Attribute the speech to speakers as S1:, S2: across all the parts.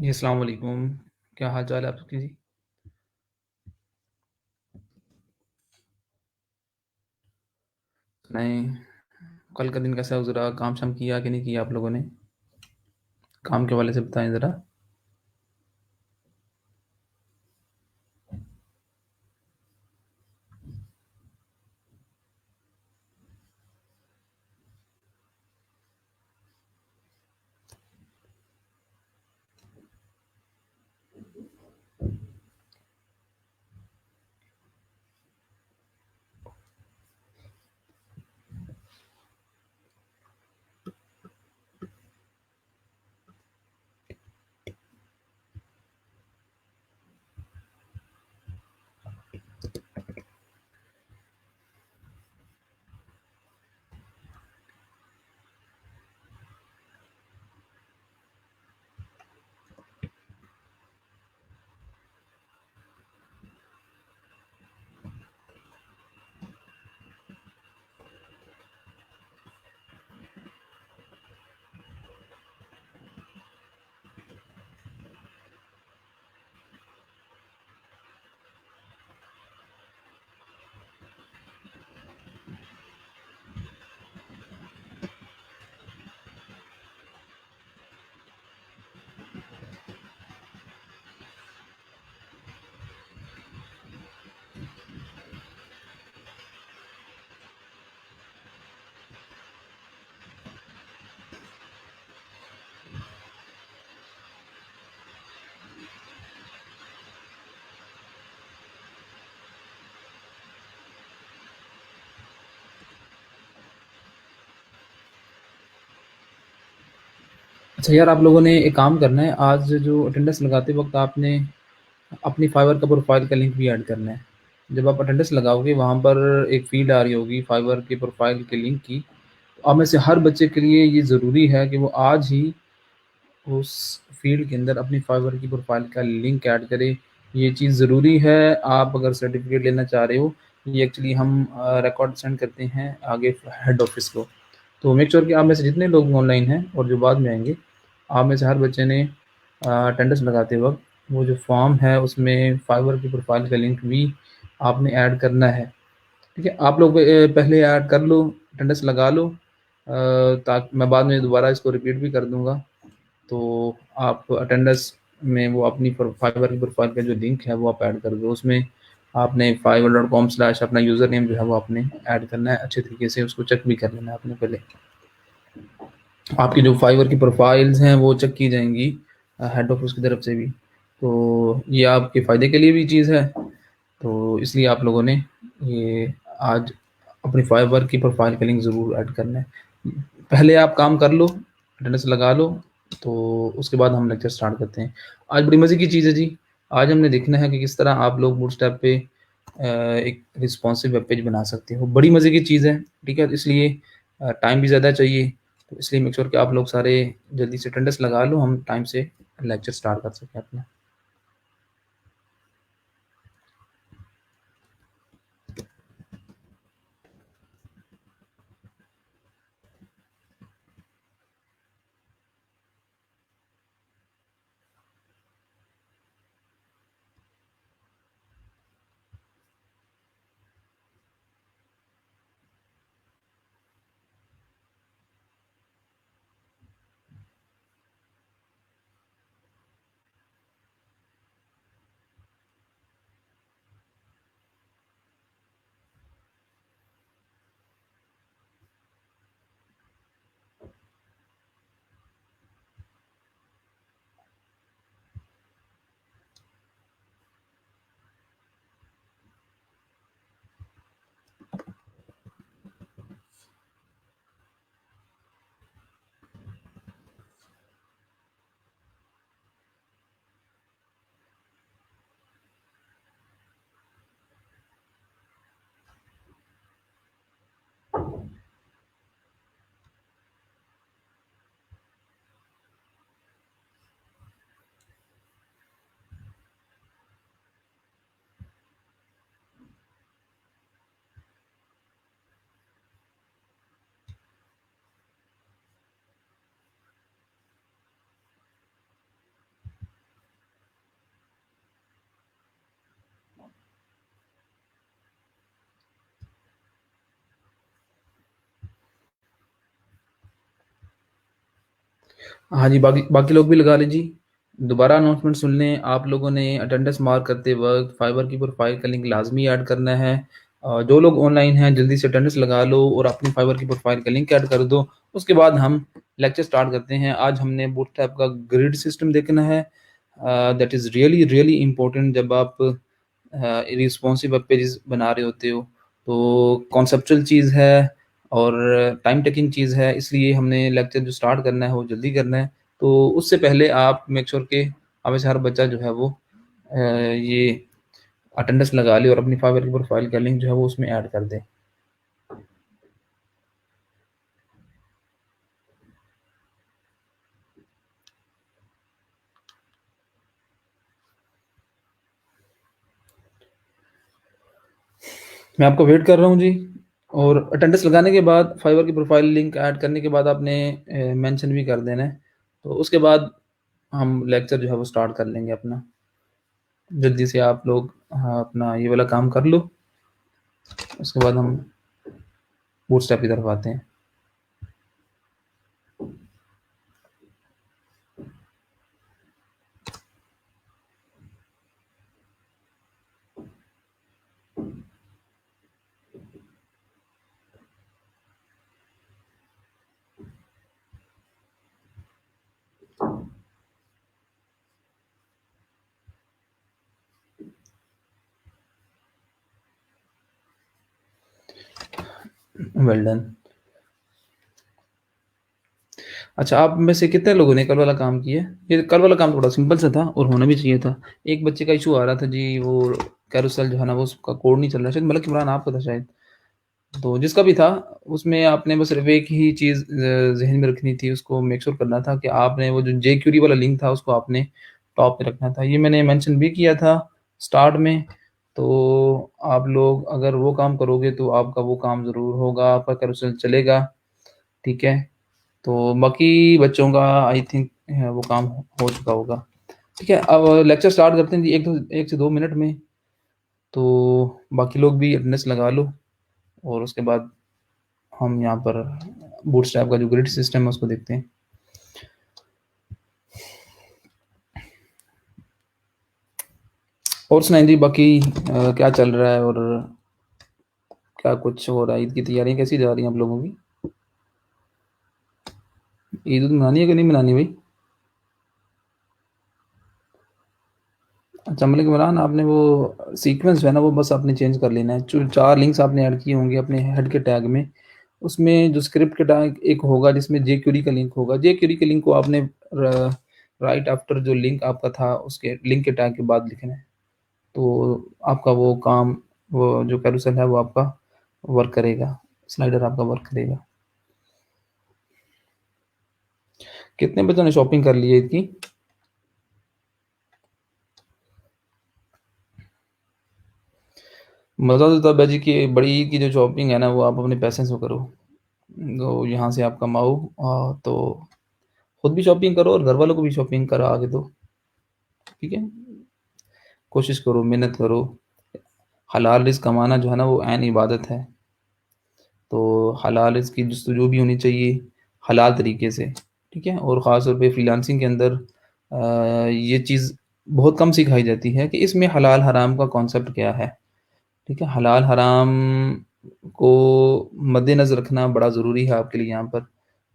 S1: जी, अस्सलाम वालेकुम। क्या हाल-चाल है आपके जी? सुनाएँ, कल का दिन कैसा गुज़रा? काम-शाम किया कि नहीं किया आप लोगों ने? काम के हवाले से बताएँ ज़रा। अच्छा यार, आप लोगों ने एक काम करना है, आज जो अटेंडेंस लगाते वक़्त आपने अपनी फाइवर का प्रोफ़ाइल का लिंक भी ऐड करना है। जब आप अटेंडेंस लगाओगे, वहाँ पर एक फ़ील्ड आ रही होगी फाइवर के प्रोफ़ाइल के लिंक की। तो आप में से हर बच्चे के लिए ये ज़रूरी है कि वो आज ही उस फ़ील्ड के अंदर अपनी फाइवर की प्रोफ़ाइल का लिंक ऐड करें। ये चीज़ ज़रूरी है, आप अगर सर्टिफ़िकेट लेना चाह रहे हो, ये एक्चुअली हम रिकॉर्ड सेंड करते हैं आगे हेड ऑफ़िस को। तो मेक श्योर कि आप में से जितने लोग ऑनलाइन हैं और जो बाद में आएँगे, आप में से हर बच्चे ने अटेंडेंस लगाते वक़्त वो जो फ़ॉर्म है उसमें फाइवर की प्रोफ़ाइल का लिंक भी आपने ऐड करना है। ठीक है? आप लोग पहले ऐड कर लो, अटेंडेंस लगा लो, ताकि मैं बाद में दोबारा इसको रिपीट भी कर दूँगा। तो आप अटेंडेंस में वो अपनी फाइवर की प्रोफ़ाइल का जो लिंक है वो आप ऐड कर दो। उसमें आपने fiverr.com स्लैश अपना यूज़र नेम जो है वो आपने ऐड करना है। अच्छे तरीके से उसको चेक भी कर लेना है आपने पहले। आपकी जो फाइवर की प्रोफाइल्स हैं वो चेक की जाएँगी हेड ऑफ़िस की तरफ से भी। तो ये आपके फ़ायदे के लिए भी चीज़ है, तो इसलिए आप लोगों ने ये आज अपनी फाइवर की प्रोफाइल का लिंक ज़रूर ऐड करना है। पहले आप काम कर लो, अटेंडेंस लगा लो, तो उसके बाद हम लेक्चर स्टार्ट करते हैं। आज बड़ी मज़े की चीज़ है जी, आज हमने देखना है कि किस तरह आप लोग बूटस्ट्रैप पे एक रिस्पॉन्सिव वेब पेज बना सकते हो। बड़ी मज़े की चीज़ है, ठीक है? इसलिए टाइम भी ज़्यादा चाहिए, तो इसलिए मेक श्योर कि आप लोग सारे जल्दी से अटेंडेंस लगा लो, हम टाइम से लेक्चर स्टार्ट कर सकें अपना। हाँ जी, बाकी बाकी लोग भी लगा लें जी। दोबारा अनाउंसमेंट सुन लें, आप लोगों ने अटेंडेंस मार्क करते वक़्त फाइवर की प्रोफ़ाइल का लिंक लाज़मी ऐड करना है। जो लोग ऑनलाइन हैं जल्दी से अटेंडेंस लगा लो और अपनी फाइवर की प्रोफ़ाइल का लिंक ऐड कर दो। उसके बाद हम लेक्चर स्टार्ट करते हैं। आज हमने बूटस्ट्रैप का ग्रिड सिस्टम देखना है। That is really, really important जब आप रिस्पॉन्सिव वेब पेजेज़ बना रहे होते हो। तो कॉन्सेप्चुअल चीज़ है और टाइम टेकिंग चीज़ है, इसलिए हमने लेक्चर जो स्टार्ट करना है वो जल्दी करना है। तो उससे पहले आप मेक श्योर कि आप में से हर बच्चा जो है वो ये अटेंडेंस लगा ले और अपनी फाइवर की प्रोफाइल का लिंक जो है वो उसमें ऐड कर दे। मैं आपका वेट कर रहा हूँ जी। और अटेंडेंस लगाने के बाद फाइवर की प्रोफाइल लिंक ऐड करने के बाद आपने मेंशन भी कर देना है। तो उसके बाद हम लेक्चर जो है वो स्टार्ट कर लेंगे अपना। जल्दी से आप लोग हाँ, अपना ये वाला काम कर लो, उसके बाद हम बूटस्ट्रैप की तरफ आते हैं। Well done. अच्छा, आप में से कितने लोगों ने कल वाला काम किया है? ये कल वाला काम थोड़ा सिंपल सा था और होना भी चाहिए था। एक बच्चे का इश्यू आ रहा था जी, वो कैरोसेल जो है ना, वो उसका कोड नहीं चल रहा। शायद मलिक इमरान आपका था शायद। तो जिसका भी था, उसमें आपने बस सिर्फ़ एक ही चीज़ ज़हन में रखनी थी, उसको मेक श्योर करना था कि आपने वो जो जेक्यूरी वाला लिंक था, उसको आपने टॉप पे रखना था। ये मैंने मेंशन भी किया था स्टार्ट में। तो आप लोग अगर वो काम करोगे, तो आपका वो काम ज़रूर होगा, आपका कैरोसेल चलेगा, ठीक है? तो बाकी बच्चों का आई थिंक वो काम हो चुका होगा। ठीक है, अब लेक्चर स्टार्ट करते हैं जी 1 से 2 मिनट में। तो बाकी लोग भी अटेंडेंस लगा लो और उसके बाद हम यहाँ पर बूटस्ट्रैप का जो ग्रिड सिस्टम है उसको देखते हैं। और सुनाएँ जी, बाकी क्या चल रहा है और क्या कुछ हो रहा है? ईद की तैयारियाँ कैसी जा रही हैं आप लोगों की? ईद उद मनानी है कि नहीं मनानी भाई? अच्छा, मलिक इमरान, आपने वो सीक्वेंस जो है ना वो बस आपने चेंज कर लेना है। जो 4 लिंक्स आपने ऐड किए होंगे अपने हेड के टैग में, उसमें जो स्क्रिप्ट के टैग एक होगा जिसमें जेक्यूरी का लिंक होगा। जेक्यूरी के लिंक को आपने राइट आफ्टर जो लिंक आपका था उसके लिंक के टैग के बाद लिखना है। तो आपका वो काम, वो जो कैरोसेल है वो आपका वर्क करेगा, स्लाइडर आपका वर्क करेगा। कितने बच्चों ने शॉपिंग कर ली है इसकी? मज़ा तो तब है जी कि बड़ी ईद की जो शॉपिंग है ना वो आप अपने पैसे से करो। तो यहाँ से आप कमाओ, तो खुद भी शॉपिंग करो और घर वालों को भी शॉपिंग करा के दो, ठीक है? कोशिश करो, मेहनत करो। हलाल रिज़्क कमाना जो है ना वो ऐन इबादत है। तो हलाल रिज़्क की जस्तजू भी होनी चाहिए, हलाल तरीके से, ठीक है? और ख़ास तौर पे फ्रीलांसिंग के अंदर ये चीज़ बहुत कम सिखाई जाती है कि इसमें हलाल हराम का कॉन्सेप्ट क्या है, ठीक है? हलाल हराम को मद्देनज़र रखना बड़ा ज़रूरी है आपके लिए यहाँ पर,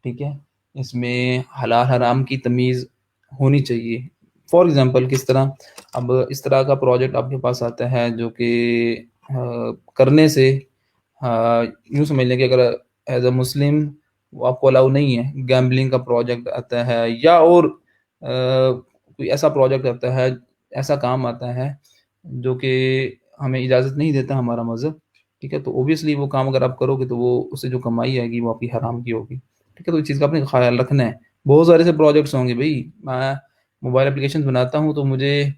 S1: ठीक है? इसमें हलाल हराम की तमीज़ होनी चाहिए। फॉर एग्ज़ाम्पल किस तरह, अब इस तरह का प्रोजेक्ट आपके पास आता है जो कि करने से यूँ समझ लें कि अगर एज़ अ मुस्लिम वो आपको अलाउ नहीं है, गैम्बलिंग का प्रोजेक्ट आता है या और कोई ऐसा प्रोजेक्ट आता है, ऐसा काम आता है जो कि हमें इजाज़त नहीं देता हमारा मज़हब, ठीक है? तो ऑब्वियसली वो काम अगर आप करोगे तो वो उससे जो कमाई आएगी वो आपकी हराम की होगी, ठीक है? तो इस चीज़ का आपने ख़याल रखना है। बहुत सारे ऐसे प्रोजेक्ट्स होंगे भई, मैं मोबाइल एप्लीकेशंस बनाता हूँ तो मुझे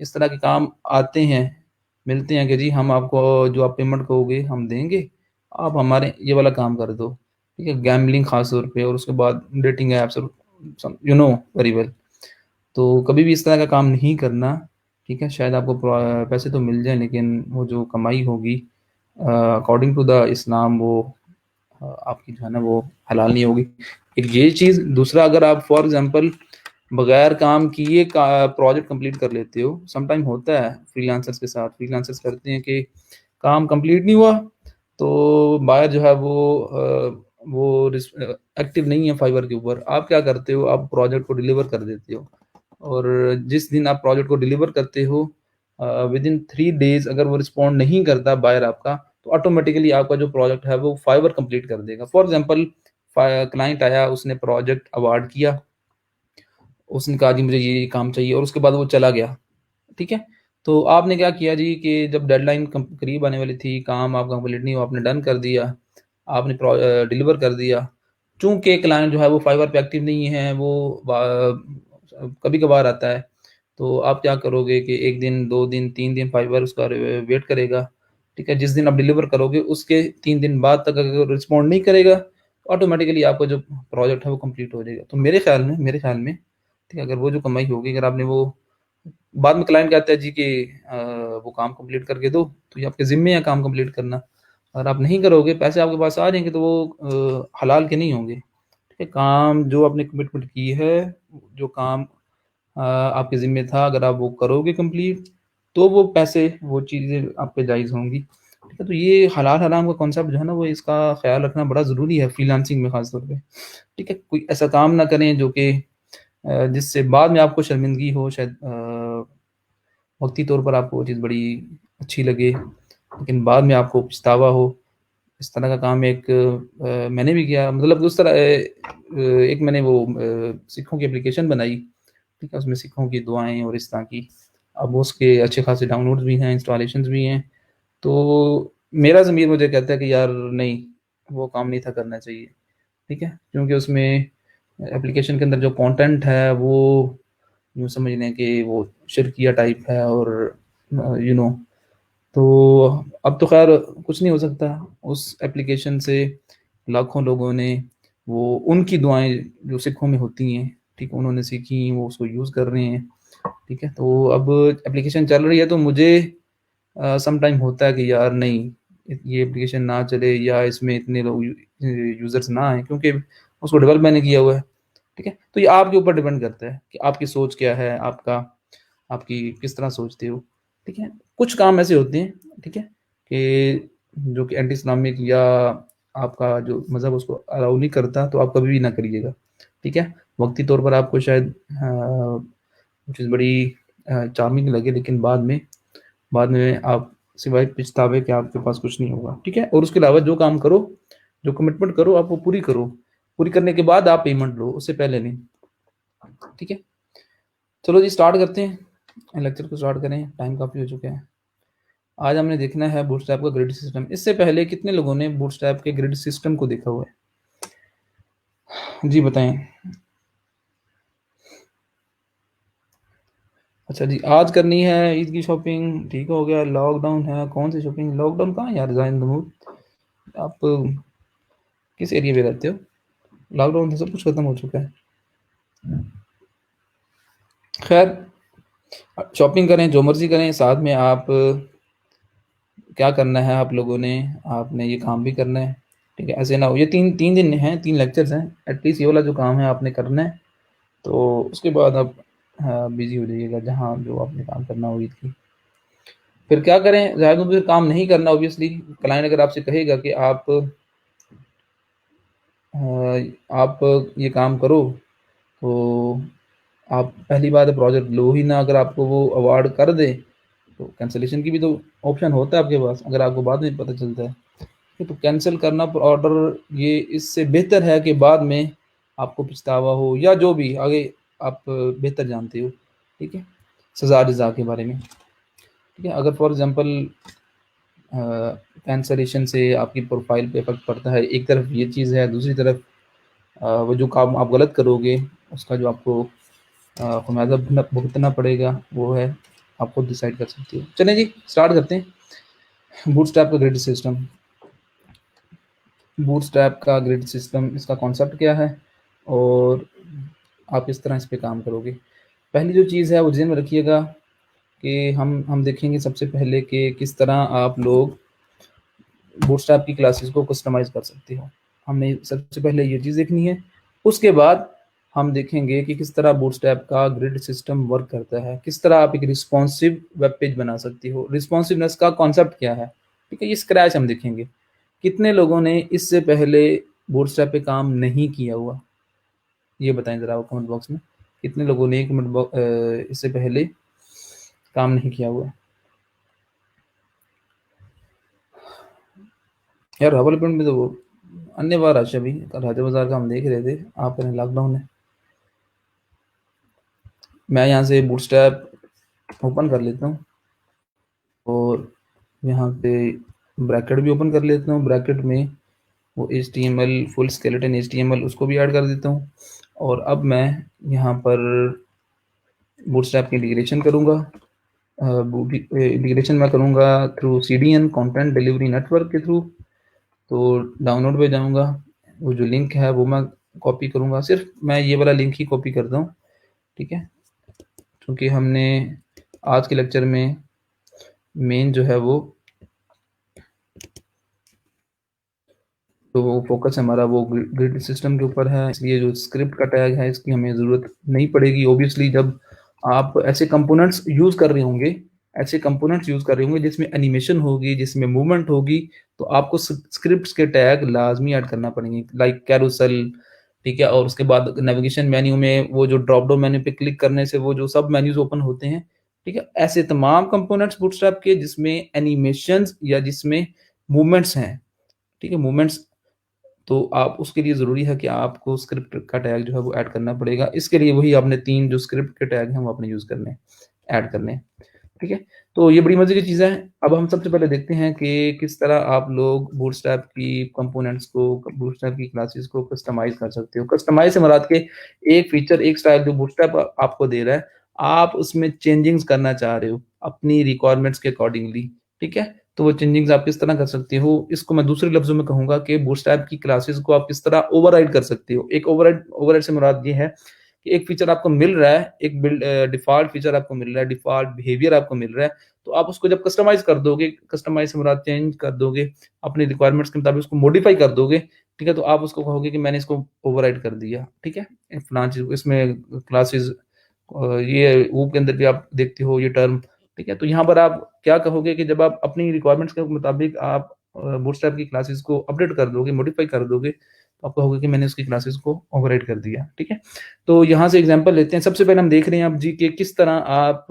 S1: इस तरह के काम आते हैं, मिलते हैं कि जी हम आपको जो आप पेमेंट कहोगे हम देंगे, आप हमारे ये वाला काम कर दो, ठीक है? गैम्बलिंग ख़ास तौर पे और उसके बाद डेटिंग ऐप्स और some you know very well. तो कभी भी इस तरह का काम नहीं करना, ठीक है? शायद आपको पैसे तो मिल जाएँ लेकिन वो जो कमाई होगी अकॉर्डिंग टू द इस्लाम वो आपकी जो है ना वो हलाल नहीं होगी। एक ये चीज़, दूसरा अगर आप फॉर एग्ज़ाम्पल बगैर काम किए का प्रोजेक्ट कंप्लीट कर लेते हो, सम टाइम होता है फ्रीलांसर्स के साथ, फ्रीलांसर्स करते हैं कि काम कंप्लीट नहीं हुआ, तो बायर जो है वो एक्टिव नहीं है फाइवर के ऊपर। आप क्या करते हो, आप प्रोजेक्ट को डिलीवर कर देते हो, और जिस दिन आप प्रोजेक्ट को डिलीवर करते हो, विद इन 3 डेज़ अगर वो रिस्पॉन्ड नहीं करता बायर आपका, तो ऑटोमेटिकली आपका जो प्रोजेक्ट है वो फाइवर कंप्लीट कर देगा। फॉर एग्ज़ाम्पल क्लाइंट आया, उसने प्रोजेक्ट अवार्ड किया, उसने कहा जी मुझे ये काम चाहिए, और उसके बाद वो चला गया, ठीक है? तो आपने क्या किया जी कि जब डेडलाइन करीब आने वाली थी, काम आपका कंप्लीट नहीं हुआ, आपने डन कर दिया, आपने डिलीवर कर दिया। चूँकि क्लाइंट जो है वो फाइवर पे एक्टिव नहीं है, वो कभी-कभार आता है, तो आप क्या करोगे कि 1 दिन, 2 दिन, 3 दिन फाइवर उसका वेट करेगा, ठीक है? जिस दिन आप डिलीवर करोगे उसके 3 दिन बाद तक अगर रिस्पॉन्ड नहीं करेगा, ऑटोमैटिकली आपका जो प्रोजेक्ट है वो कंप्लीट हो जाएगा। तो मेरे ख़्याल में ठीक है, अगर वो जो कमाई होगी, अगर आपने वो बाद में क्लाइंट कहता है जी कि वो काम कंप्लीट करके दो, तो ये आपके ज़िम्मे है काम कंप्लीट करना। अगर आप नहीं करोगे, पैसे आपके पास आ जाएँगे, तो वो हलाल के नहीं होंगे। ठीक है? काम जो आपने कमिटमेंट की है, जो काम आपके ज़िम्मे था, अगर आप वो करोगे कंप्लीट, तो वो पैसे, वो चीज़ें आप पे जायज़ होंगी। ठीक है? तो ये हलाल-हराम का कॉन्सेप्ट जो है ना, वो इसका ख़्याल रखना बड़ा ज़रूरी है फ्रीलांसिंग में ख़ास तौर पे। ठीक है? कोई ऐसा काम ना करें जो कि जिससे बाद में आपको शर्मिंदगी हो, शायद वक़्ती तौर पर आपको वो चीज़ बड़ी अच्छी लगे, लेकिन बाद में आपको पछतावा हो। इस तरह का काम एक मैंने भी किया, मतलब उस तरह एक मैंने वो सिखों की एप्लीकेशन बनाई, ठीक है? उसमें सिखों की दुआएँ और इस तरह की, अब उसके अच्छे खासे डाउनलोड्स भी हैं, इंस्टॉलेशंस भी हैं। तो मेरा ज़मीर मुझे कहता है कि यार नहीं, वो काम नहीं था करना चाहिए, ठीक है? क्योंकि उसमें एप्लीकेशन के अंदर जो कंटेंट है वो यूँ समझ लें कि वो शिरकिया टाइप है, और यू नो तो अब तो ख़ैर कुछ नहीं हो सकता। उस एप्लीकेशन से लाखों लोगों ने वो उनकी दुआएँ जो सिखों में होती हैं, ठीक है? उन्होंने सीखी, वो उसको यूज़ कर रहे हैं, ठीक है? तो अब एप्लीकेशन चल रही है, तो मुझे सम टाइम होता है कि यार नहीं, ये एप्लीकेशन ना चले, या इसमें इतने लोग यूज़र्स ना आएँ, क्योंकि उसको डेवलप मैंने किया हुआ है, ठीक है? तो ये आपके ऊपर डिपेंड करता है कि आपकी सोच क्या है, आपकी किस तरह सोचते हो, ठीक है? कुछ काम ऐसे होते हैं, ठीक है, कि जो कि एंटी इस्लामिक, या आपका जो मज़हब उसको अलाउ नहीं करता, तो आप कभी भी ना करिएगा, ठीक है? वक़्ती तौर पर आपको शायद वो चीज़ बड़ी चार्मिंग लगे, लेकिन बाद में आप सिवाय पछतावे के आपके पास कुछ नहीं होगा, ठीक है? और उसके अलावा जो काम करो, जो कमिटमेंट करो, आप वो पूरी करो। पूरी करने के बाद आप पेमेंट लो, उससे पहले नहीं, ठीक है? चलो जी, स्टार्ट करते हैं, लेक्चर को स्टार्ट करें, टाइम काफ़ी हो चुका है। आज हमने देखना है बूटस्ट्रैप का ग्रिड सिस्टम। इससे पहले कितने लोगों ने बूटस्ट्रैप के ग्रिड सिस्टम को देखा हुआ है? जी बताएँ। अच्छा जी, आज करनी है ईद की शॉपिंग, ठीक हो गया। लॉकडाउन है, कौन सी शॉपिंग? लॉकडाउन कहाँ है यार ज़ाहिद महमूद? आप किस एरिया में रहते हो? लॉकडाउन से सब कुछ खत्म हो चुका है। खैर, शॉपिंग करें, जो मर्ज़ी करें, साथ में आप क्या करना है आप लोगों ने, आपने ये काम भी करना है, ठीक है? ऐसे ना हो, ये 3 दिन हैं, 3 लेक्चर्स हैं, एटलीस्ट ये वाला जो काम है आपने करना है, तो उसके बाद आप बिज़ी हो जाइएगा जहाँ जो आपने काम करना हो ईद की। फिर क्या करें? ज़ाहिर फिर काम नहीं करना ऑब्वियसली। क्लाइंट अगर आपसे कहेगा कि आप ये काम करो, तो आप पहली बात है प्रोजेक्ट लो ही ना। अगर आपको वो अवार्ड कर दे, तो कैंसलेशन की भी तो ऑप्शन होता है आपके पास, अगर आपको बाद में पता चलता है। तो कैंसल करना ऑर्डर, ये इससे बेहतर है कि बाद में आपको पछतावा हो, या जो भी आगे आप बेहतर जानते हो, ठीक है? सज़ा जज़ा के बारे में, ठीक है? अगर फॉर एग्ज़ाम्पल कैंसलेशन से आपकी प्रोफाइल पे इफ़ेक्ट पड़ता है, एक तरफ ये चीज़ है, दूसरी तरफ वो जो काम आप गलत करोगे, उसका जो आपको ख़मियाज़ा भुगतना पड़ेगा, वो है, आप खुद डिसाइड कर सकते हो। चलें जी, स्टार्ट करते हैं। बूटस्ट्रैप का ग्रिड सिस्टम। बूटस्ट्रैप का ग्रिड सिस्टम, इसका कॉन्सेप्ट क्या है, और आप किस तरह इस पे काम करोगे? पहली जो चीज़ है वो ज़हन में रखिएगा कि हम देखेंगे सबसे पहले कि किस तरह आप लोग बूटस्ट्रैप की क्लासेस को कस्टमाइज़ कर सकते हो। हमने सबसे पहले ये चीज़ देखनी है। उसके बाद हम देखेंगे कि किस तरह बूटस्ट्रैप का ग्रिड सिस्टम वर्क करता है, किस तरह आप एक रिस्पॉन्सिव वेब पेज बना सकती हो, रिस्पॉन्सिवनेस का कॉन्सेप्ट क्या है, ठीक है? ये स्क्रैच हम देखेंगे। कितने लोगों ने इससे पहले बूटस्ट्रैप पे काम नहीं किया हुआ? ये बताएँ ज़रा आप कमेंट बॉक्स में। कितने लोगों ने इससे पहले काम नहीं किया हुआ? यार रावलपिंडी में तो वो अन्य बार अच्छा अभी राजा बाज़ार का हम देख रहे थे, आप कह रहे हैं लॉकडाउन है। मैं यहाँ से बूटस्ट्रैप ओपन कर लेता हूँ और यहाँ पे ब्रैकेट भी ओपन कर लेता हूँ। ब्रैकेट में वो HTML फुल स्केलेटन HTML उसको भी ऐड कर देता हूँ और अब मैं यहाँ पर बूटस्ट्रैप की इंटीग्रेशन करूँगा। इंटीग्रेशन मैं करूँगा through CDN content delivery network के थ्रू। तो डाउनलोड पे जाऊँगा, वो जो लिंक है वो मैं कॉपी करूँगा। सिर्फ मैं ये वाला लिंक ही कॉपी करता हूँ, ठीक है? क्योंकि हमने आज के लेक्चर में मेन जो है वो फोकस हमारा वो ग्रिड सिस्टम के ऊपर है, इसलिए जो स्क्रिप्ट का टैग है इसकी हमें ज़रूरत नहीं पड़ेगी। ऑब्वियसली जब आप ऐसे कंपोनेंट्स यूज़ कर रहे होंगे जिसमें एनिमेशन होगी, जिसमें मूवमेंट होगी, तो आपको स्क्रिप्ट्स के टैग लाजमी ऐड करना पड़ेंगे, लाइक कैरोसेल, ठीक है? और उसके बाद नेविगेशन मेन्यू में वो जो ड्रॉप डाउन मेन्यू पे क्लिक करने से वो जो सब मेन्यूज ओपन होते हैं, ठीक है? ऐसे तमाम कंपोनेंट्स बूटस्ट्रैप के जिसमें एनिमेशंस या जिसमें मूवमेंट्स हैं, ठीक है? मूवमेंट्स, तो आप उसके लिए ज़रूरी है कि आपको स्क्रिप्ट का टैग जो है वो ऐड करना पड़ेगा। इसके लिए वही आपने 3 जो स्क्रिप्ट के टैग हैं वो आपने यूज़ करने हैं, ऐड करने हैं, ठीक है? तो ये बड़ी मज़े की चीज़ है। अब हम सबसे पहले देखते हैं कि किस तरह आप लोग बूटस्ट्रैप की कंपोनेंट्स को, बूटस्ट्रैप की क्लासेस को कस्टमाइज़ कर सकते हो। कस्टमाइज़ से मुराद के एक फीचर, एक स्टाइल जो बूटस्ट्रैप आपको दे रहा है, आप उसमें चेंजिंग्स करना चाह रहे हो अपनी रिक्वायरमेंट्स के अकॉर्डिंगली, ठीक है? तो वो चेंजिंग्स आप किस तरह कर सकते हो, इसको मैं दूसरे लफ्ज़ों में कहूँगा कि बूटस्ट्रैप की क्लासेस को आप किस तरह ओवरराइड कर सकते हो। एक ओवरराइड से मुराद ये है कि एक फीचर आपको मिल रहा है, एक डिफ़ॉल्ट फीचर आपको मिल रहा है, डिफ़ॉल्ट बिहेवियर आपको मिल रहा है, तो आप उसको जब कस्टमाइज़ कर दोगे, कस्टमाइज़ से मुराद चेंज कर दोगे, अपनी रिक्वायरमेंट्स के मुताबिक उसको मॉडिफ़ाई कर दोगे, ठीक है? तो आप उसको कहोगे कि मैंने इसको ओवरराइड कर दिया, ठीक है? फलाँ चीज़ इसमें क्लासेस ये वूप के अंदर भी आप देखते हो ये टर्म, ठीक है? तो यहाँ पर आप क्या कहोगे कि जब आप अपनी रिक्वायरमेंट्स के मुताबिक आप बूटस्ट्रैप की क्लासेस को अपडेट कर दोगे, मॉडिफ़ाई कर दोगे, तो आप कहोगे कि मैंने उसकी क्लासेस को ओवरराइड कर दिया, ठीक है? तो यहाँ से एग्ज़ाम्पल लेते हैं। सबसे पहले हम देख रहे हैं अब जी कि किस तरह आप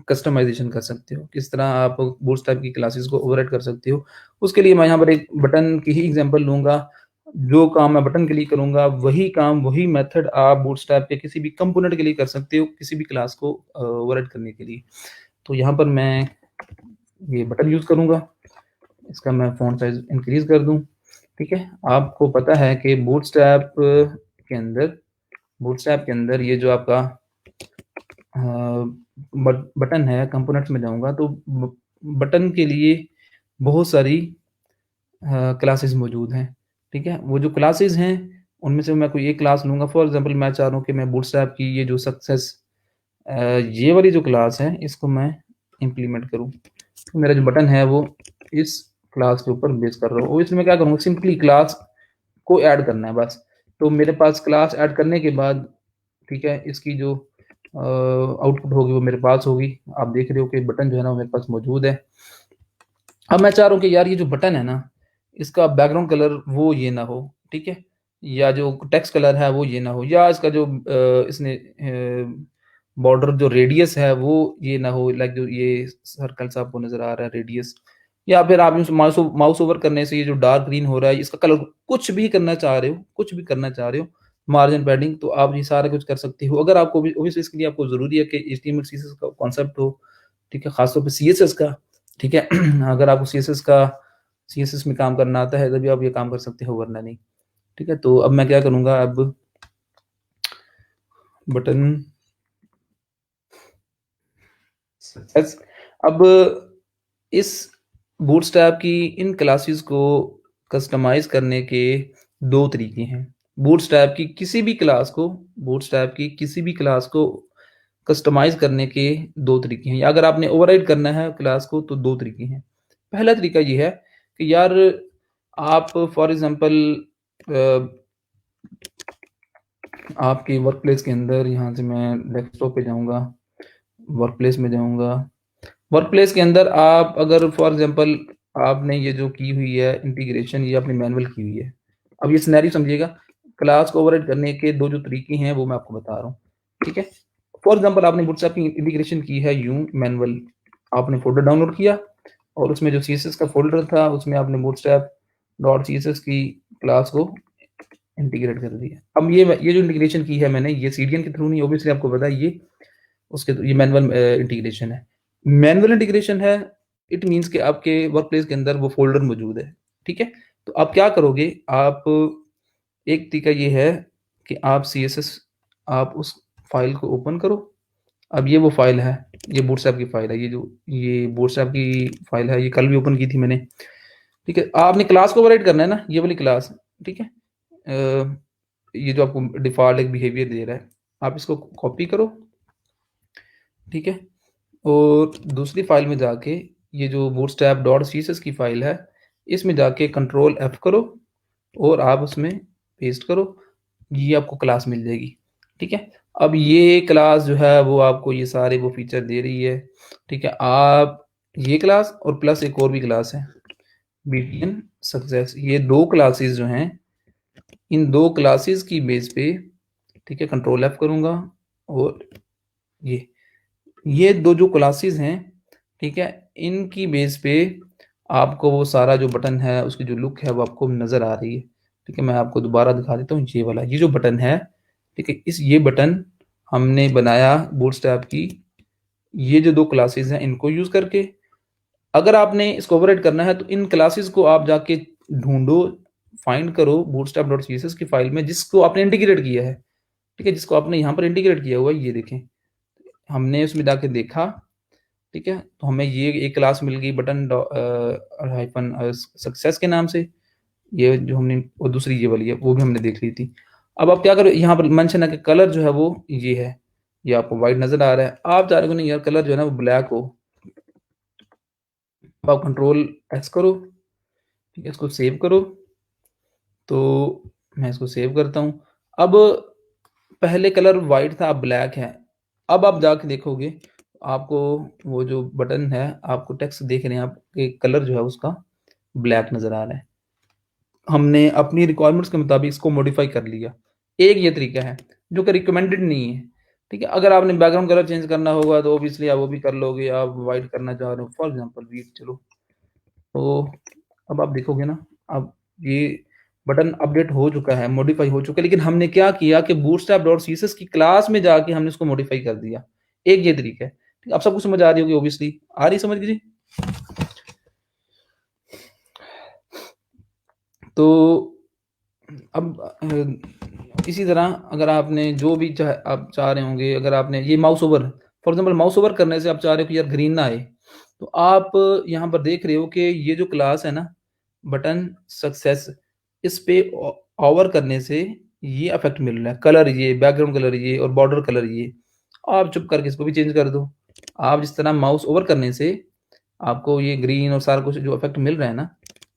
S1: कस्टमाइज़ेशन कर सकते हो, किस तरह आप बूटस्ट्रैप की क्लासेस को ओवरराइड कर सकते हो। उसके लिए मैं यहाँ पर एक बटन की ही एग्ज़ाम्पल लूँगा। जो काम मैं बटन के लिए करूँगा, वही काम, वही मेथड आप बूटस्ट्रैप के किसी भी कंपोनेंट के लिए कर सकते हो, किसी भी क्लास को ओवरराइड करने के लिए। तो यहाँ पर मैं ये बटन यूज़ करूँगा। इसका मैं फ़ॉन्ट साइज़ इंक्रीज़ कर दूँ, ठीक है? आपको पता है कि बूटस्ट्रैप के अंदर ये जो आपका अ, बटन है, कंपोनेंट्स में जाऊँगा तो बटन के लिए बहुत सारी क्लासेस मौजूद हैं, ठीक है? वो जो क्लासेस हैं, उनमें से मैं कोई एक क्लास लूँगा। फॉर एग्ज़ाम्पल मैं चाह रहा हूँ कि मैं बूटस्ट्रैप की ये जो ये वाली जो क्लास है, इसको मैं इम्प्लीमेंट करूँ। तो मेरा जो बटन है, वो इस क्लास के ऊपर बेस कर रहा हूँ और इसमें मैं क्या करूँगा, सिंपली क्लास को ऐड करना है बस। तो मेरे पास क्लास ऐड करने के बाद, ठीक है, इसकी जो आउटपुट होगी वो मेरे पास होगी। आप देख रहे हो कि बटन जो है ना वो मेरे पास मौजूद है। अब मैं चाह रहा हूँ कि यार ये जो बटन है ना, इसका बैकग्राउंड कलर वो ये ना हो, ठीक है? या जो टेक्स्ट कलर है वो ये ना हो, या इसका जो इसने बॉर्डर जो रेडियस है वो ये ना हो, लाइक जो ये सर्कल सा आपको नज़र आ रहा है रेडियस, या फिर आप यूँ माउस ओवर करने से ये जो डार्क ग्रीन हो रहा है इसका कलर, कुछ भी करना चाह रहे हो, कुछ भी करना चाह रहे हो, मार्जिन पैडिंग, तो आप ये सारा कुछ कर सकते हो। अगर आपको भी ऑब्वियसली इसके लिए आपको ज़रूरी है कि एचटीएमएल सीएसएस का कॉन्सेप्ट हो, ठीक है? ख़ास तौर पे सीएसएस का, ठीक है? अगर आपको सीएसएस में काम करना आता है तभी आप ये काम कर सकते हो, वरना नहीं, ठीक है? तो अब मैं क्या करूँगा, अब बटन सक्सेस। अब इस बूटस्ट्रैप की इन क्लासेस को कस्टमाइज़ करने के 2 तरीके हैं। बूटस्ट्रैप की किसी भी क्लास को कस्टमाइज़ करने के 2 तरीके हैं, या अगर आपने ओवरराइड करना है क्लास को तो 2 तरीके हैं। पहला तरीका ये है कि यार आप फॉर एग्ज़ाम्पल आपकी वर्क प्लेस के अंदर, यहाँ से मैं डेस्कटॉप पे जाऊँगा, वर्क प्लेस में जाऊँगा। वर्क प्लेस के अंदर आप अगर फॉर एग्ज़ाम्पल आपने ये जो की हुई है इंटीग्रेशन, ये आपने मैनुअल की हुई है। अब ये सिनेरियो समझिएगा, क्लास को ओवरराइड करने के 2 जो तरीके हैं वो मैं आपको बता रहा हूँ, ठीक है? फॉर एग्ज़ाम्पल आपने बूटस्ट्रैप की इंटीग्रेशन की है यूँ मैनुअल, आपने फ़ोल्डर डाउनलोड किया और उसमें जो सीएसएस का फ़ोल्डर था उसमें आपने बूटस्ट्रैप डॉट सीएसएस की क्लास को इंटीग्रेट कर दिया। अब ये जो इंटीग्रेशन की है मैंने, ये सीडीएन के थ्रू नहीं, ऑब्वियसली आपको पता है ये मैनुअल इंटीग्रेशन है। मैनुअल इंटीग्रेशन है, इट मीन्स कि आपके वर्क प्लेस के अंदर वो फ़ोल्डर मौजूद है, ठीक है? तो आप क्या करोगे, आप एक तरीका ये है कि आप सीएसएस आप उस फ़ाइल को ओपन करो। अब ये वो फ़ाइल है, ये बूटस्ट्रैप की फ़ाइल है, ये बूटस्ट्रैप की फ़ाइल है, ये कल भी ओपन की थी मैंने, ठीक है? आपने क्लास को ओवरराइड करना है ना, ये वाली क्लास, ठीक है? ये जो आपको डिफ़ॉल्ट एक बिहेवियर दे रहा है, आप इसको कॉपी करो, ठीक है? और दूसरी फ़ाइल में जाके ये जो बूटस्ट्रैप डॉट सीएसएस की फ़ाइल है, इसमें जाके कंट्रोल F करो और आप उसमें पेस्ट करो, ये आपको क्लास मिल जाएगी, ठीक है? अब ये क्लास जो है वो आपको ये सारे वो फ़ीचर दे रही है, ठीक है? आप ये क्लास और प्लस एक और भी क्लास है, बीटीएन सक्सेस, ये 2 क्लासेस जो हैं, इन 2 क्लासेस की बेस पे, ठीक है, कंट्रोल F करूँगा और ये 2 जो क्लासेस हैं, ठीक है, इनकी बेस पे आपको वो सारा जो बटन है, उसकी जो लुक है वो आपको नज़र आ रही है, ठीक है? मैं आपको दोबारा दिखा देता हूँ, ये वाला, ये जो बटन है, ठीक है? ये बटन हमने बनाया बूटस्ट्रैप की ये जो 2 क्लासेस हैं, इनको यूज़ करके। अगर आपने इसको ओवरराइड करना है तो इन क्लासेस को आप जाके ढूँढो, फाइंड करो bootstrap.css की फ़ाइल में जिसको आपने इंटीग्रेट किया है, ठीक है? जिसको आपने यहाँ पर इंटीग्रेट किया हुआ है, ये देखें। हमने उसमें जाके देखा, ठीक है? तो हमें ये एक क्लास मिल गई बटन हाइफ़न सक्सेस के नाम से, ये जो हमने और दूसरी ये वाली है, वो भी हमने देख ली थी। अब आप क्या करो, यहाँ पर मेंशन है कि कलर जो है वो ये है, ये आपको व्हाइट नज़र आ रहा है। आप चाह रहे हो नहीं यार कलर जो है ना वो ब्लैक हो, अब आप कंट्रोल एक्स करो, ठीक है? इसको सेव करो, तो मैं इसको सेव करता हूँ। अब पहले कलर व्हाइट था, अब ब्लैक है। अब आप जाके देखोगे, आपको वो जो बटन है, आपको टेक्स्ट देख रहे हैं आप कि कलर जो है उसका ब्लैक नज़र आ रहा है। हमने अपनी रिक्वायरमेंट्स के मुताबिक इसको मॉडिफ़ाई कर लिया। एक ये तरीका है, जो कि रिकमेंडेड नहीं है, ठीक है? अगर आपने बैकग्राउंड कलर चेंज करना होगा तो ऑब्वियसली आप वो भी कर लोगे, आप व्हाइट करना चाह रहे हो फॉर एग्ज़ाम्पल व्हीट चलो, तो अब आप देखोगे ना, अब ये बटन अपडेट हो चुका है, मॉडिफ़ाई हो चुका है, लेकिन हमने क्या किया कि bootstrap.css की क्लास में जाके हमने उसको मॉडिफ़ाई कर दिया। एक ये तरीका है। ठीक, अब सबको समझ आ रही होगी ऑब्वियसली, आ रही समझ जी? तो अब इसी तरह अगर आपने जो भी आप चाह रहे होंगे, अगर आपने ये mouse over for example mouse over करने से आप चाह रहे हो कि यार ग्रीन ना आए, तो आप यहाँ पर देख रहे हो कि ये जो क्लास है ना, बटन सक्सेस, इस पे ओवर करने से ये इफ़ेक्ट मिल रहा है। कलर ये, बैकग्राउंड कलर ये और बॉर्डर कलर ये। आप चुप करके इसको भी चेंज कर दो। आप जिस तरह माउस ओवर करने से आपको ये ग्रीन और सारा कुछ जो इफ़ेक्ट मिल रहा है ना,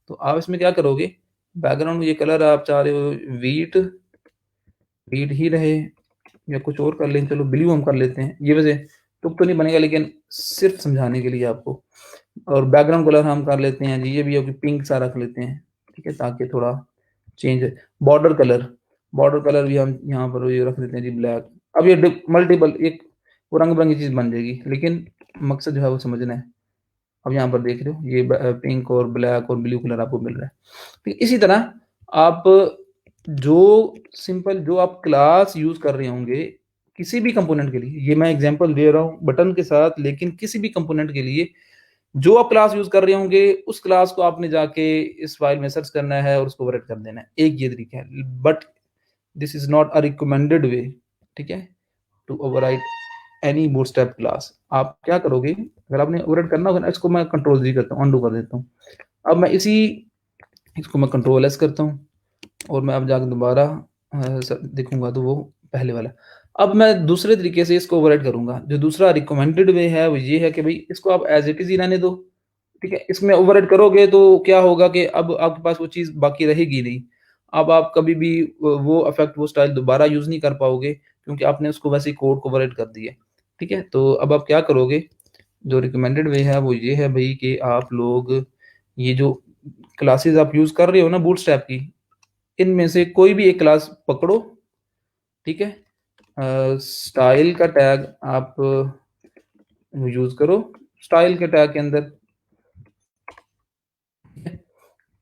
S1: तो आप इसमें क्या करोगे, बैकग्राउंड में ये कलर आप चाह रहे हो व्हीट व्हीट ही रहे या कुछ और कर लें, चलो ब्लू हम कर लेते हैं। ये वैसे तुक तो नहीं बनेगा, लेकिन सिर्फ़ समझाने के लिए आपको। और बैकग्राउंड कलर हम कर लेते हैं जी, ये भी है कि पिंक सा रख लेते हैं, ठीक है? ताकि थोड़ा चेंज बॉर्डर कलर भी हम यहाँ पर ये रख देते हैं जी ब्लैक। अब ये मल्टीपल एक वो रंग-बिरंगी चीज़ बन जाएगी, लेकिन मकसद जो है वो समझना है। अब यहाँ पर देख रहे हो ये पिंक और ब्लैक और ब्लू कलर आपको मिल रहा है। ठीक, इसी तरह आप जो सिंपल जो आप क्लास यूज़ कर रहे होंगे, किसी भी कंपोनेंट के लिए, ये मैं एग्ज़ाम्पल दे रहा हूँ बटन के साथ, लेकिन किसी भी कंपोनेंट के लिए जो आप क्लास यूज़ कर रहे होंगे, उस क्लास को आपने जाके इस फ़ाइल में सर्च करना है और उसको ओवरराइट कर देना है। एक ये तरीका है, but this is not a recommended way, ठीक है? To overwrite any Bootstrap class. आप क्या करोगे, अगर आपने ओवरराइट करना होगा ना, इसको मैं कंट्रोल जी करता हूँ, अनडू कर देता हूँ। अब मैं इसको मैं कंट्रोल एस करता हूँ और मैं अब जाके दोबारा देखूँगा तो वो पहले वाला। अब मैं दूसरे तरीके से इसको ओवरराइट करूँगा। जो दूसरा रिकमेंडेड वे है वो ये है कि भई इसको आप एज़ इट इज़ ही रहने दो, ठीक है? इसमें ओवरराइट करोगे तो क्या होगा कि अब आपके पास वो चीज़ बाकी रहेगी नहीं। अब आप कभी भी वो इफ़ेक्ट, वो स्टाइल दोबारा यूज़ नहीं कर पाओगे क्योंकि आपने उसको वैसे ही कोड को ओवरराइट कर दिया है। ठीक है? तो अब आप क्या करोगे, जो रिकमेंडेड वे है वो ये है भई कि आप लोग ये जो क्लासेस आप यूज़ कर रहे हो ना बूटस्ट्रैप की, इनमें से कोई भी एक क्लास पकड़ो, ठीक है? स्टाइल का टैग आप यूज़ करो, स्टाइल के टैग के अंदर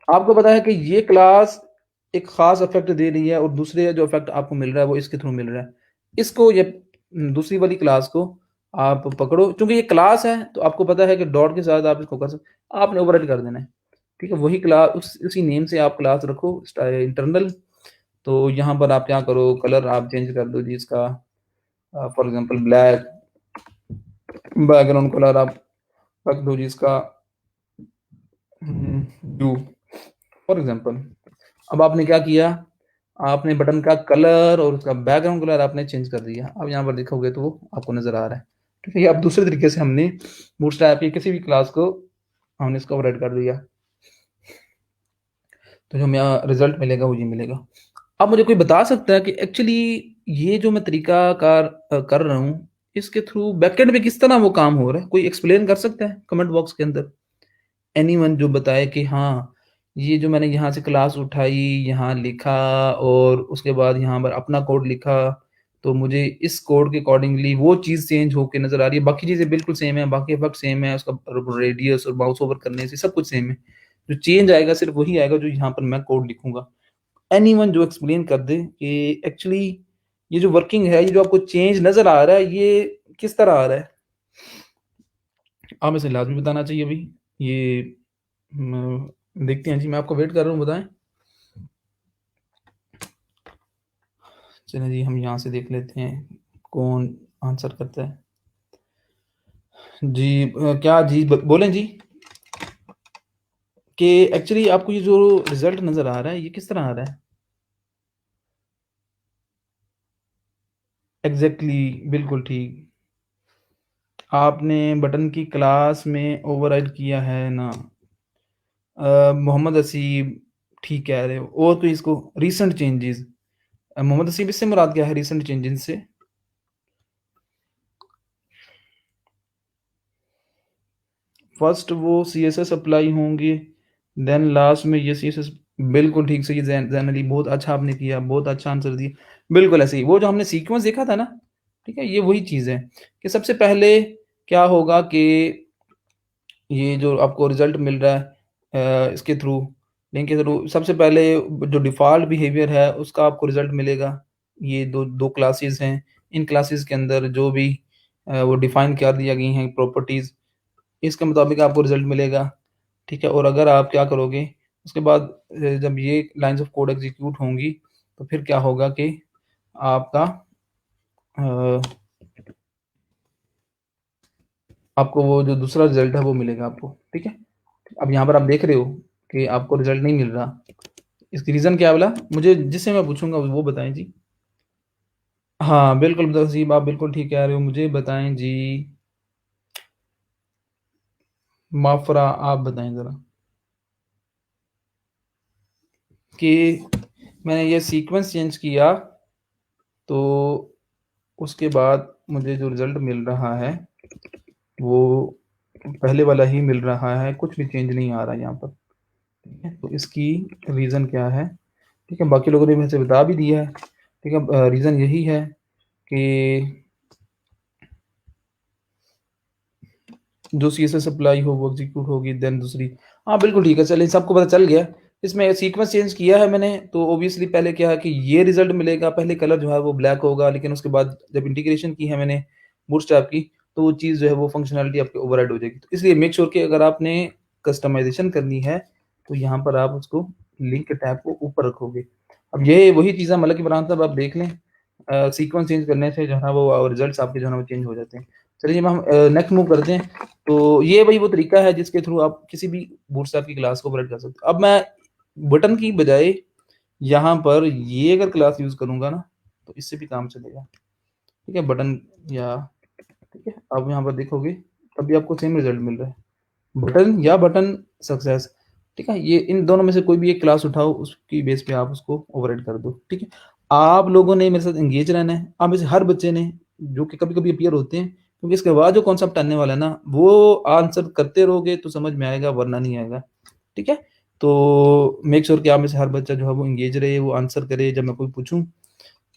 S1: आपको पता है कि ये क्लास एक ख़ास इफ़ेक्ट दे रही है और दूसरे जो इफ़ेक्ट आपको मिल रहा है वो इसके थ्रू मिल रहा है। इसको ये दूसरी वाली क्लास को आप पकड़ो, चूँकि ये क्लास है तो आपको पता है कि डॉट के साथ आप इसको कर आपने ओवरराइड कर देना है। ठीक है? वही क्लास उसी नेम से आप क्लास रखो इंटरनल। तो यहाँ पर आप क्या करो, कलर आप चेंज कर दो जी इसका, for example black, background colour आप रख दो जी इसका ब्लू, फॉर एग्ज़ाम्पल। अब आपने क्या किया, आपने बटन का कलर और उसका बैकग्राउंड कलर आपने चेंज कर दिया। अब यहाँ पर देखोगे तो वो आपको नज़र आ रहा है। ठीक है? ये अब दूसरे तरीके से हमने बूटस्ट्रैप की किसी भी क्लास को हमने इसको ओवरराइड कर दिया। तो जो हमें रिज़ल्ट मिलेगा वो ये मिलेगा। अब मुझे कोई बता सकता है कि एक्चुअली ये जो मैं तरीकाकार कर रहा हूँ, इसके थ्रू बैकएंड में किस तरह वो काम हो रहा है? कोई एक्सप्लेन कर सकता है कमेंट बॉक्स के अंदर? एनीवन जो बताए कि हाँ, ये जो मैंने यहाँ से क्लास उठाई, यहाँ लिखा और उसके बाद यहाँ पर अपना कोड लिखा, तो मुझे इस कोड के अकॉर्डिंगली वो चीज़ चेंज होके नज़र आ रही है। बाकी चीज़ें बिल्कुल सेम है, बाकी इफ़ेक्ट सेम है, उसका रेडियस और माउस ओवर करने से सब कुछ सेम है। जो चेंज आएगा सिर्फ़ वही आएगा जो यहाँ पर मैं कोड लिखूँगा। एनीवन जो एक्सप्लेन कर दे कि एक्चुअली ये जो वर्किंग है, ये जो आपको चेंज नज़र आ रहा है, ये किस तरह आ रहा है? आप इसे लाज़मी बताना चाहिए भई। ये देखते हैं जी, मैं आपका वेट कर रहा हूँ, बताएँ। चलें जी, हम यहाँ से देख लेते हैं कौन आंसर करता है। जी, क्या जी, बोलें जी कि एक्चुअली आपको ये जो रिजल्ट नज़र आ रहा है, ये किस तरह आ रहा है? एग्जैक्टली, बिल्कुल ठीक। आपने बटन की क्लास में ओवरराइड किया है ना। मोहम्मद हसीब ठीक कह रहे हो। और कोई इसको रीसेंट चेंजेस, मोहम्मद हसीब, इससे मुराद क्या है रीसेंट चेंजेस से? फर्स्ट वो सीएसएस अप्लाई होंगे, देन लास्ट में ये सीएसएस। बिल्कुल ठीक, सही ज़ैन अली, बहुत अच्छा आपने किया, बहुत अच्छा आंसर दिया। बिल्कुल ऐसे ही, वो जो हमने सीक्वेंस देखा था ना, ठीक है? ये वही चीज़ है कि सबसे पहले क्या होगा कि ये जो आपको रिज़ल्ट मिल रहा है इसके थ्रू, लिंक के थ्रू, सबसे पहले जो डिफ़ॉल्ट बिहेवियर है उसका आपको रिज़ल्ट मिलेगा। ये 2 क्लासेस हैं, इन क्लासेस के अंदर जो भी वो डिफ़ाइन कर दिया गई हैं प्रॉपर्टीज़, इसके मुताबिक आपको रिज़ल्ट मिलेगा, ठीक है? और अगर आप क्या करोगे, उसके बाद जब ये लाइन्स ऑफ कोड एग्ज़ीक्यूट होंगी, तो फिर क्या होगा कि आपका अ, आपको वो जो दूसरा रिज़ल्ट है वो मिलेगा आपको, ठीक है? अब यहाँ पर आप देख रहे हो कि आपको रिज़ल्ट नहीं मिल रहा, इसकी रीज़न क्या बोला? मुझे जिससे मैं पूछूँगा वो बताएँ जी। हाँ, बिल्कुल तहज़ीब, आप बिल्कुल ठीक कह रहे हो, मुझे बताएँ जी। माफ़रा आप बताएँ ज़रा कि मैंने ये सीक्वेंस चेंज किया, तो उसके बाद मुझे जो रिज़ल्ट मिल रहा है, वो पहले वाला ही मिल रहा है, कुछ भी चेंज नहीं आ रहा है यहाँ पर, ठीक है? तो इसकी रीज़न क्या है? ठीक है, बाकी लोगों ने वैसे बता भी दिया है, ठीक है? रीज़न यही है कि जो सीएसएस अप्लाई हो वो एग्ज़ीक्यूट होगी, देन दूसरी। हाँ, बिल्कुल ठीक है, चलिए सबको पता चल गया। इसमें सीक्वेंस चेंज किया है मैंने, तो ऑब्वियसली पहले क्या है कि ये रिज़ल्ट मिलेगा, पहले कलर जो है वो ब्लैक होगा, लेकिन उसके बाद जब इंटीग्रेशन की है मैंने बूटस्ट्रैप की, तो वो चीज़ जो है वो फंक्शनैलिटी आपकी ओवरराइड हो जाएगी। तो इसलिए मेक श्योर कि अगर आपने कस्टमाइज़ेशन करनी है, तो यहाँ पर आप उसको लिंक टैब को ऊपर रखोगे। अब ये वही चीज़ है, मतलब कि फरहान साहब आप देख लें, सीक्वेंस चेंज करने से जो है ना वो रिज़ल्ट्स आपके जो है ना वो चेंज हो जाते हैं। चलिए हम नेक्स्ट मूव करते हैं। तो ये वही वो तरीका है जिसके थ्रू आप किसी भी बूटस्ट्रैप की क्लास को ओवरराइड कर सकते हो। अब मैं बटन की बजाय यहाँ पर ये अगर क्लास यूज़ करूँगा ना, तो इससे भी काम चलेगा। ठीक है? बटन या ठीक है? आप यहाँ पर देखोगे, तब भी आपको सेम रिज़ल्ट मिल रहा है। बटन या बटन सक्सेस, ठीक है? ये इन दोनों में से कोई भी एक क्लास उठाओ, उसकी बेस पे आप उसको ओवरराइड कर दो, ठीक है? आप लोगों ने मेरे साथ एंगेज रहना है, आप में से हर बच्चे ने, जो कि कभी-कभी अपीयर होते हैं, क्योंकि इसके बाद जो कॉन्सेप्ट आने वाला है ना, वो आंसर करते रहोगे तो समझ में आएगा, वरना नहीं आएगा, ठीक है? तो मेक श्योर कि आप में से हर बच्चा जो है वो एंगेज रहे, वो आंसर करे जब मैं कोई पूछूँ,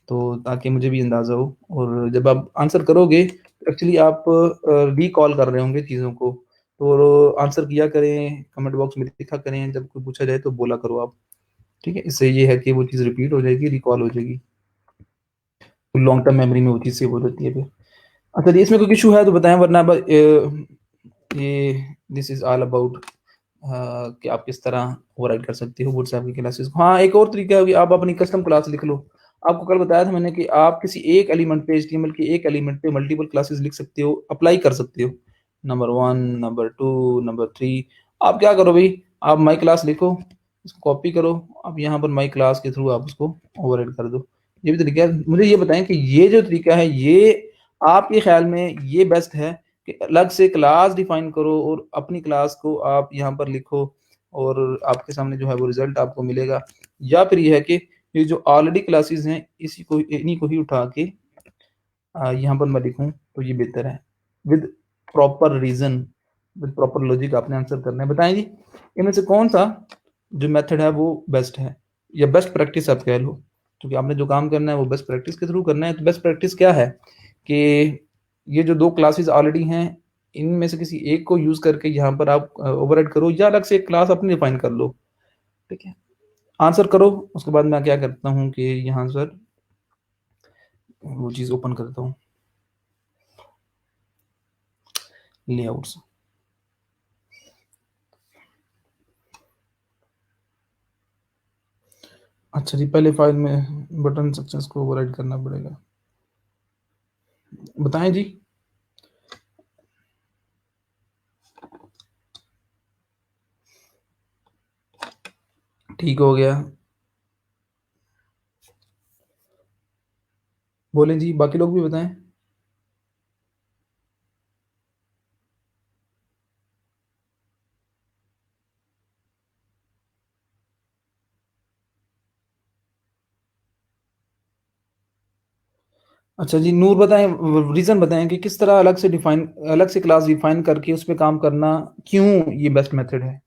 S1: तो ताकि मुझे भी अंदाज़ा हो, और जब आप आंसर करोगे, एक्चुअली आप रिकॉल कर रहे होंगे चीज़ों को, तो आंसर किया करें, कमेंट बॉक्स में लिखा करें, जब कोई पूछा जाए तो बोला करो आप, ठीक है? इससे ये है कि वो चीज़ रिपीट हो जाएगी, रिकॉल हो जाएगी। लॉन्ग टर्म मेमोरी में वो चीज़ सेव हो जाती है फिर। अच्छा जी, इसमें कोई इश्यू है तो बताएँ, वरना ये दिस इज़ ऑल अबाउट कि आप किस तरह ओवरराइड कर सकते हो व्हाट्सएप की क्लासेस को। हाँ, एक और तरीका है कि आप अपनी कस्टम क्लास लिख लो। आपको कल बताया था मैंने कि आप किसी एक एलिमेंट पे, एचटीएमएल के एक एलिमेंट पे मल्टीपल क्लासेस लिख सकते हो, अप्लाई कर सकते हो। Number 1, number 2, number 3। आप क्या करो भई, आप माई क्लास लिखो, इसको कॉपी करो, अब यहाँ पर माई क्लास के थ्रू आप उसको ओवरराइड कर दो। ये भी तरीका है। मुझे ये बताएँ कि ये जो तरीका है, ये आपके ख़्याल में ये बेस्ट है कि अलग से क्लास डिफाइन करो और अपनी क्लास को आप यहाँ पर लिखो, और आपके सामने जो है वो रिजल्ट आपको मिलेगा, या फिर ये है कि ये जो ऑलरेडी क्लासेस हैं, इसी को, इन्हीं को ही उठा के यहाँ पर मैं लिखूँ, तो ये बेहतर है। With proper reason, with proper logic आपने आंसर करना है। बताएँ जी, इनमें से कौन-सा जो मेथड है वो बेस्ट है, या बेस्ट प्रैक्टिस आप कह लो? क्योंकि आपने जो काम करना है वो बेस्ट प्रैक्टिस के थ्रू करना है, तो बेस्ट प्रैक्टिस क्या है कि ये जो 2 क्लासेस ऑलरेडी हैं, इनमें से किसी एक को यूज़ करके यहाँ पर आप ओवरराइड करो, या अलग से एक क्लास अपनी डिफाइन कर लो, ठीक है? आंसर करो, उसके बाद मैं क्या करता हूँ कि यहाँ पर वो चीज़ ओपन करता हूँ, लेआउट्स। अच्छा जी, पहले फ़ाइल में बटन सक्सेस को ओवरराइड करना पड़ेगा। बताएँ जी? ठीक हो गया। बोलें जी, बाकी लोग भी बताएँ? अच्छा जी, नूर बताएँ, रीज़न बताएँ कि किस तरह अलग से क्लास डिफाइन करके उस पे काम करना, क्यों ये बेस्ट मेथड है?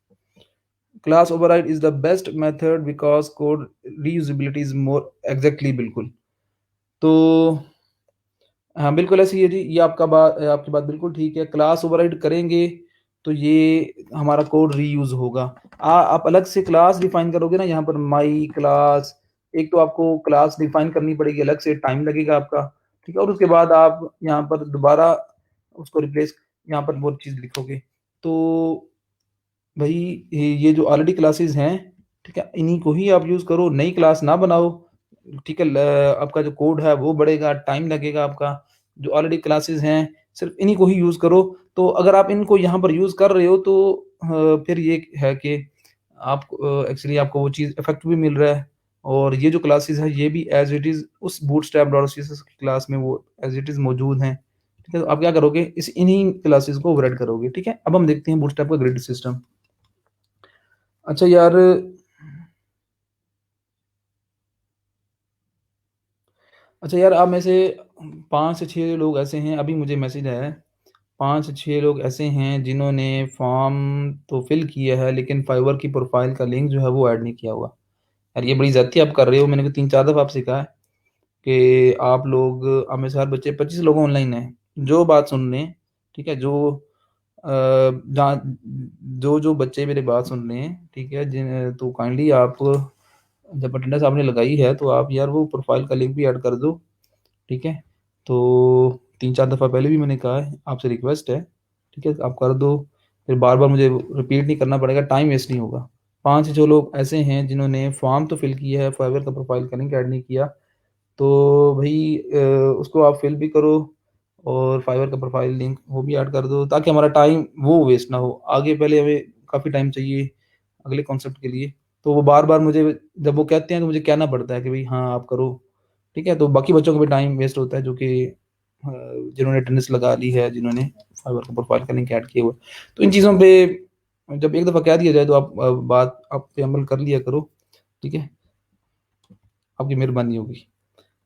S1: Class override is the best method because code reusability is more exactly, बिल्कुल। तो हाँ, बिल्कुल ऐसे ही है जी, ये आपकी बात बिल्कुल ठीक है। क्लास ओवरराइड करेंगे, तो ये हमारा कोड रीयूज़ होगा। आप अलग से क्लास डिफाइन करोगे ना, यहाँ पर माई क्लास, एक तो आपको क्लास डिफाइन करनी पड़ेगी अलग से, टाइम लगेगा आपका, ठीक है? और उसके बाद आप यहाँ पर दोबारा उसको रिप्लेस, यहाँ पर वो चीज़ लिखोगे। तो भई ये जो ऑलरेडी क्लासेस हैं, ठीक है? इन्हीं को ही आप यूज़ करो, नई क्लास ना बनाओ, ठीक है? आपका जो कोड है वो बढ़ेगा, टाइम लगेगा आपका। जो ऑलरेडी क्लासेस हैं, सिर्फ़ इन्हीं को ही यूज़ करो। तो अगर आप इनको यहाँ पर यूज़ कर रहे हो, तो फिर ये है कि आप एक्चुअली आपको वो चीज़ इफ़ेक्ट भी मिल रहा है, और ये जो क्लासेस हैं ये भी एज़ इट इज़ उस बूटस्ट्रैप डॉट सीएसएस की क्लास में वो एज़ इट इज़ मौजूद हैं। ठीक है? तो आप क्या करोगे, इन्हीं क्लासेस को ओवरराइड करोगे, ठीक है? अब हम देखते हैं बूटस्ट्रैप का ग्रिड सिस्टम। अच्छा यार, आप में से 5 से 6 लोग ऐसे हैं, अभी मुझे मैसेज आया है, 5 से 6 लोग ऐसे हैं जिन्होंने फॉर्म तो फिल किया है, लेकिन फाइवर की प्रोफाइल का लिंक जो है वो ऐड नहीं किया हुआ। यार ये बड़ी ज़्यादती आप कर रहे हो, मैंने 3-4 दफ़ा आपसे कहा है कि आप लोग, आप में से हर बच्चे 25 लोग ऑनलाइन हैं, जो बात सुन रहे हैं, ठीक है? अ, जहाँ जो बच्चे मेरी बात सुन रहे हैं, ठीक है? तो काइंडली आप, जब अटेंडेंस आपने लगाई है, तो आप यार वो प्रोफाइल का लिंक भी ऐड कर दो, ठीक है? तो 3-4 दफ़ा पहले भी मैंने कहा है, आपसे रिक्वेस्ट है, ठीक है? आप कर दो, फिर बार-बार मुझे रिपीट नहीं करना पड़ेगा, टाइम वेस्ट नहीं होगा। 5 से जो लोग ऐसे हैं जिन्होंने फॉर्म तो फिल किया है, फाइवर का प्रोफाइल का लिंक ऐड नहीं किया, तो भई उसको आप फिल भी करो, और फाइवर का प्रोफाइल लिंक वो भी ऐड कर दो, ताकि हमारा टाइम वो वेस्ट ना हो। आगे पहले हमें काफ़ी टाइम चाहिए अगले कॉन्सेप्ट के लिए, तो वो बार-बार मुझे जब वो कहते हैं तो मुझे कहना पड़ता है कि भई हाँ, आप करो, ठीक है? तो बाकी बच्चों का भी टाइम वेस्ट होता है, जो कि जिन्होंने अटेंडेंस लगा ली है, जिन्होंने फाइवर का प्रोफाइल का लिंक ऐड किया हुआ है। तो इन चीज़ों पे जब एक दफ़ा कह दिया जाए तो आप बात आप पे अमल कर लिया करो, ठीक है? आपकी मेहरबानी होगी।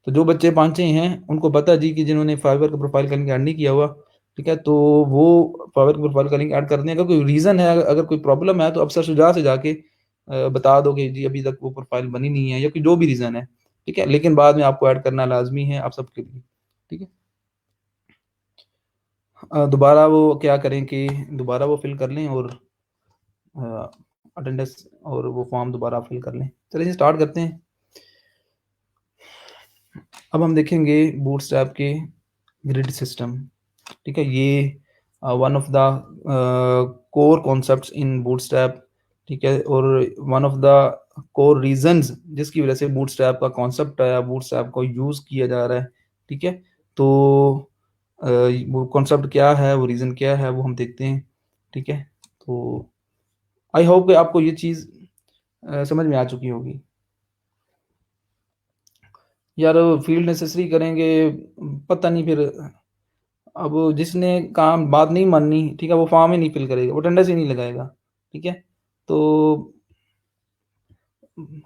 S1: तो जो बच्चे 5-6 हैं, उनको पता है जी कि जिन्होंने फाइवर का प्रोफ़ाइल का लिंक ऐड नहीं किया हुआ, ठीक है? तो वो फाइवर के प्रोफ़ाइल का लिंक ऐड कर दें। अगर कोई रीज़न है, अगर कोई प्रॉब्लम है, तो अफ़सर शुजा से जाके बता दो कि जी अभी तक वो प्रोफ़ाइल बनी नहीं है या कोई जो भी रीज़न है, ठीक है? लेकिन बाद में आपको ऐड करना लाज़मी है आप सबके लिए, ठीक है? दोबारा वो क्या करें कि दोबारा वो फ़िल कर लें और अ, अटेंडेंस और वो फ़ॉर्म दोबारा फिल कर लें। चलिए जी स्टार्ट करते हैं। अब हम देखेंगे बूटस्ट्रैप के ग्रिड सिस्टम, ठीक है? ये one of the core concepts in bootstrap, ठीक है? और one of the core reasons जिसकी वज़ह से बूटस्ट्रैप का कॉन्सेप्ट आया, बूटस्ट्रैप को यूज़ किया जा रहा है, ठीक है? तो वो कॉन्सेप्ट क्या है, वो रीज़न क्या है, वो हम देखते हैं, ठीक है? तो आई होप कि आपको ये चीज़ समझ में आ चुकी होगी। यार फील्ड नेसेसरी करेंगे, पता नहीं फिर अब जिसने काम बात नहीं माननी, ठीक है, वो फॉर्म ही नहीं फिल करेगा, वो अटेंडेंस ही नहीं लगाएगा, ठीक है? तो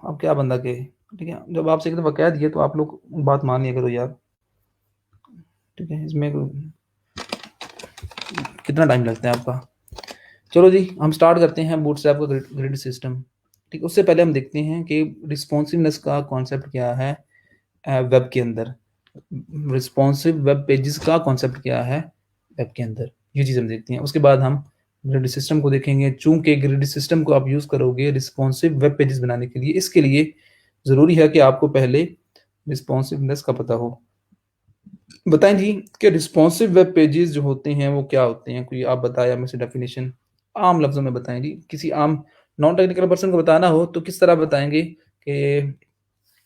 S1: अब क्या बंदा कहे, ठीक है? जब आपसे एक दफ़ा कह दिया तो आप लोग बात मान लिया करो यार, ठीक है? इसमें कितना टाइम लगता है आपका? चलो जी, हम स्टार्ट करते हैं बूटस्ट्रैप का ग्रिड सिस्टम, ठीक? उससे पहले हम देखते हैं कि रिस्पॉन्सिवनेस का कॉन्सेप्ट क्या है वेब के अंदर। रिस्पॉन्सिव वेब पेजेस का कॉन्सेप्ट क्या है वेब के अंदर, ये चीज़ हम देखते हैं। उसके बाद हम ग्रिड सिस्टम को देखेंगे। चूँकि ग्रिड सिस्टम को आप यूज़ करोगे रिस्पॉन्सिव वेब पेजेस बनाने के लिए, इसके लिए ज़रूरी है कि आपको पहले रिस्पॉन्सिवनेस का पता हो। बताएँ जी कि रिस्पॉन्सिव वेब पेजेस जो होते हैं वो क्या होते हैं? कोई आप बताएँ, आप में से डेफिनिशन आम लफ्ज़ों में बताएँ जी। किसी आम नॉन टेक्निकल पर्सन को बताना हो तो किस तरह बताएँगे कि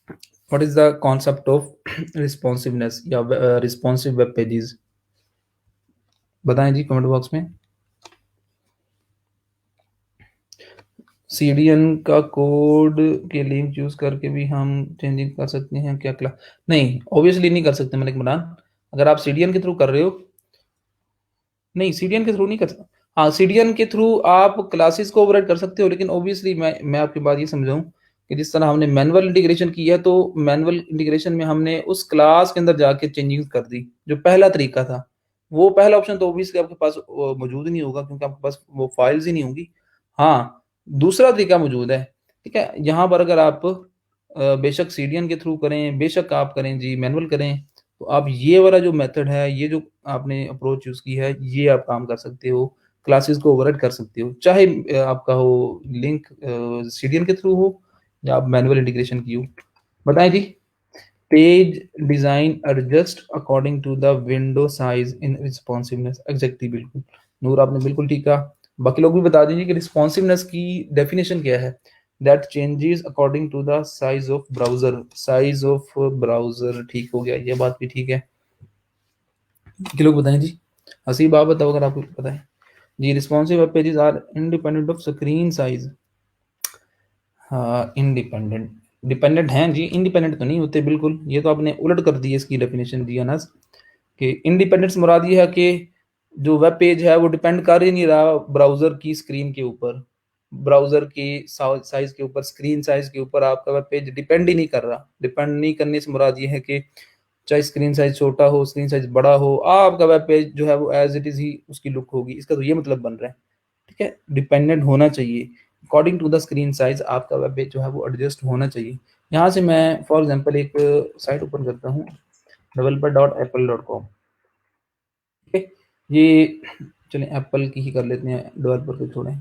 S1: what is the concept of responsiveness या रिस्पॉन्सिव वेब पेजेस? बताएँ जी कमेंट बॉक्स में। सीडीएन का कोड के लिंक यूज़ करके भी हम चेंजिंग कर सकते हैं क्या नहीं, ऑब्वियसली नहीं कर सकते मलिक इमरान। अगर आप सीडीएन के थ्रू कर रहे हो, नहीं सीडीएन के थ्रू नहीं कर हाँ, सीडीएन के थ्रू आप क्लासेस को ओवरराइड कर सकते हो, लेकिन ऑब्वियसली मैं आपकी बात ये समझाऊँ कि जिस तरह हमने मैनुअल इंटीग्रेशन की है, तो मैनुअल इंटीग्रेशन में हमने उस क्लास के अंदर जाके चेंजिंग्स कर दी, जो पहला तरीका था। वो पहला ऑप्शन तो ऑब्वियसली आपके पास मौजूद ही नहीं होगा क्योंकि आपके पास वो फाइल्स ही नहीं होंगी। हाँ, दूसरा तरीका मौजूद है, ठीक है? यहाँ पर अगर आप बेशक सीडीएन के थ्रू करें, बेशक आप करें जी मैनुअल करें, तो आप ये वाला जो मेथड है, ये जो आपने अप्रोच यूज़ की है, ये आप काम कर सकते हो, क्लासेस को ओवरराइड कर सकते हो। चाहे आपका हो लिंक सीडीएन के थ्रू हो या आप मैनुअल इंटीग्रेशन की हो। बताएँ जी? Page design adjust according to the window size in responsiveness exactly बिल्कुल। नूर आपने बिल्कुल ठीक कहा। बाकी लोग भी बता दीजिए कि रिस्पॉन्सिवनेस की डेफिनिशन क्या है? That changes according to the size of browser. Size of browser ठीक हो गया, ये बात भी ठीक है। बाकी लोग बताएँ जी। हसीब आप बताओ अगर आपको पता है। जी, responsive web pages are independent of screen size. हाँ, इंडिपेंडेंट डिपेंडेंट हैं जी, इंडिपेंडेंट तो नहीं होते बिल्कुल। ये तो आपने उलट कर दी है इसकी डेफिनिशन जी अनस, कि इंडिपेंडेंट से मुराद ये है कि जो वेब पेज है वो डिपेंड कर ही नहीं रहा ब्राउज़र की स्क्रीन के ऊपर। ब्राउज़र की साइज़ के ऊपर, स्क्रीन साइज़ के ऊपर आपका वेब पेज डिपेंड ही नहीं कर रहा। डिपेंड नहीं करने से मुराद ये है कि चाहे स्क्रीन साइज़ छोटा हो, स्क्रीन साइज़ बड़ा हो, आपका वेब पेज जो है वो एज़ इट इज़ ही उसकी लुक होगी। इसका तो ये मतलब बन रहा है। ठीक है? डिपेंडेंट होना चाहिए। According to the screen size आपका वेब पेज जो है वो एडजस्ट होना चाहिए। यहाँ से मैं फॉर एग्ज़ाम्पल एक साइट ओपन करता हूँ developer.apple.com। ठीक है? ये चलें एप्पल की ही कर लेते हैं, डेवलपर को छोड़ें।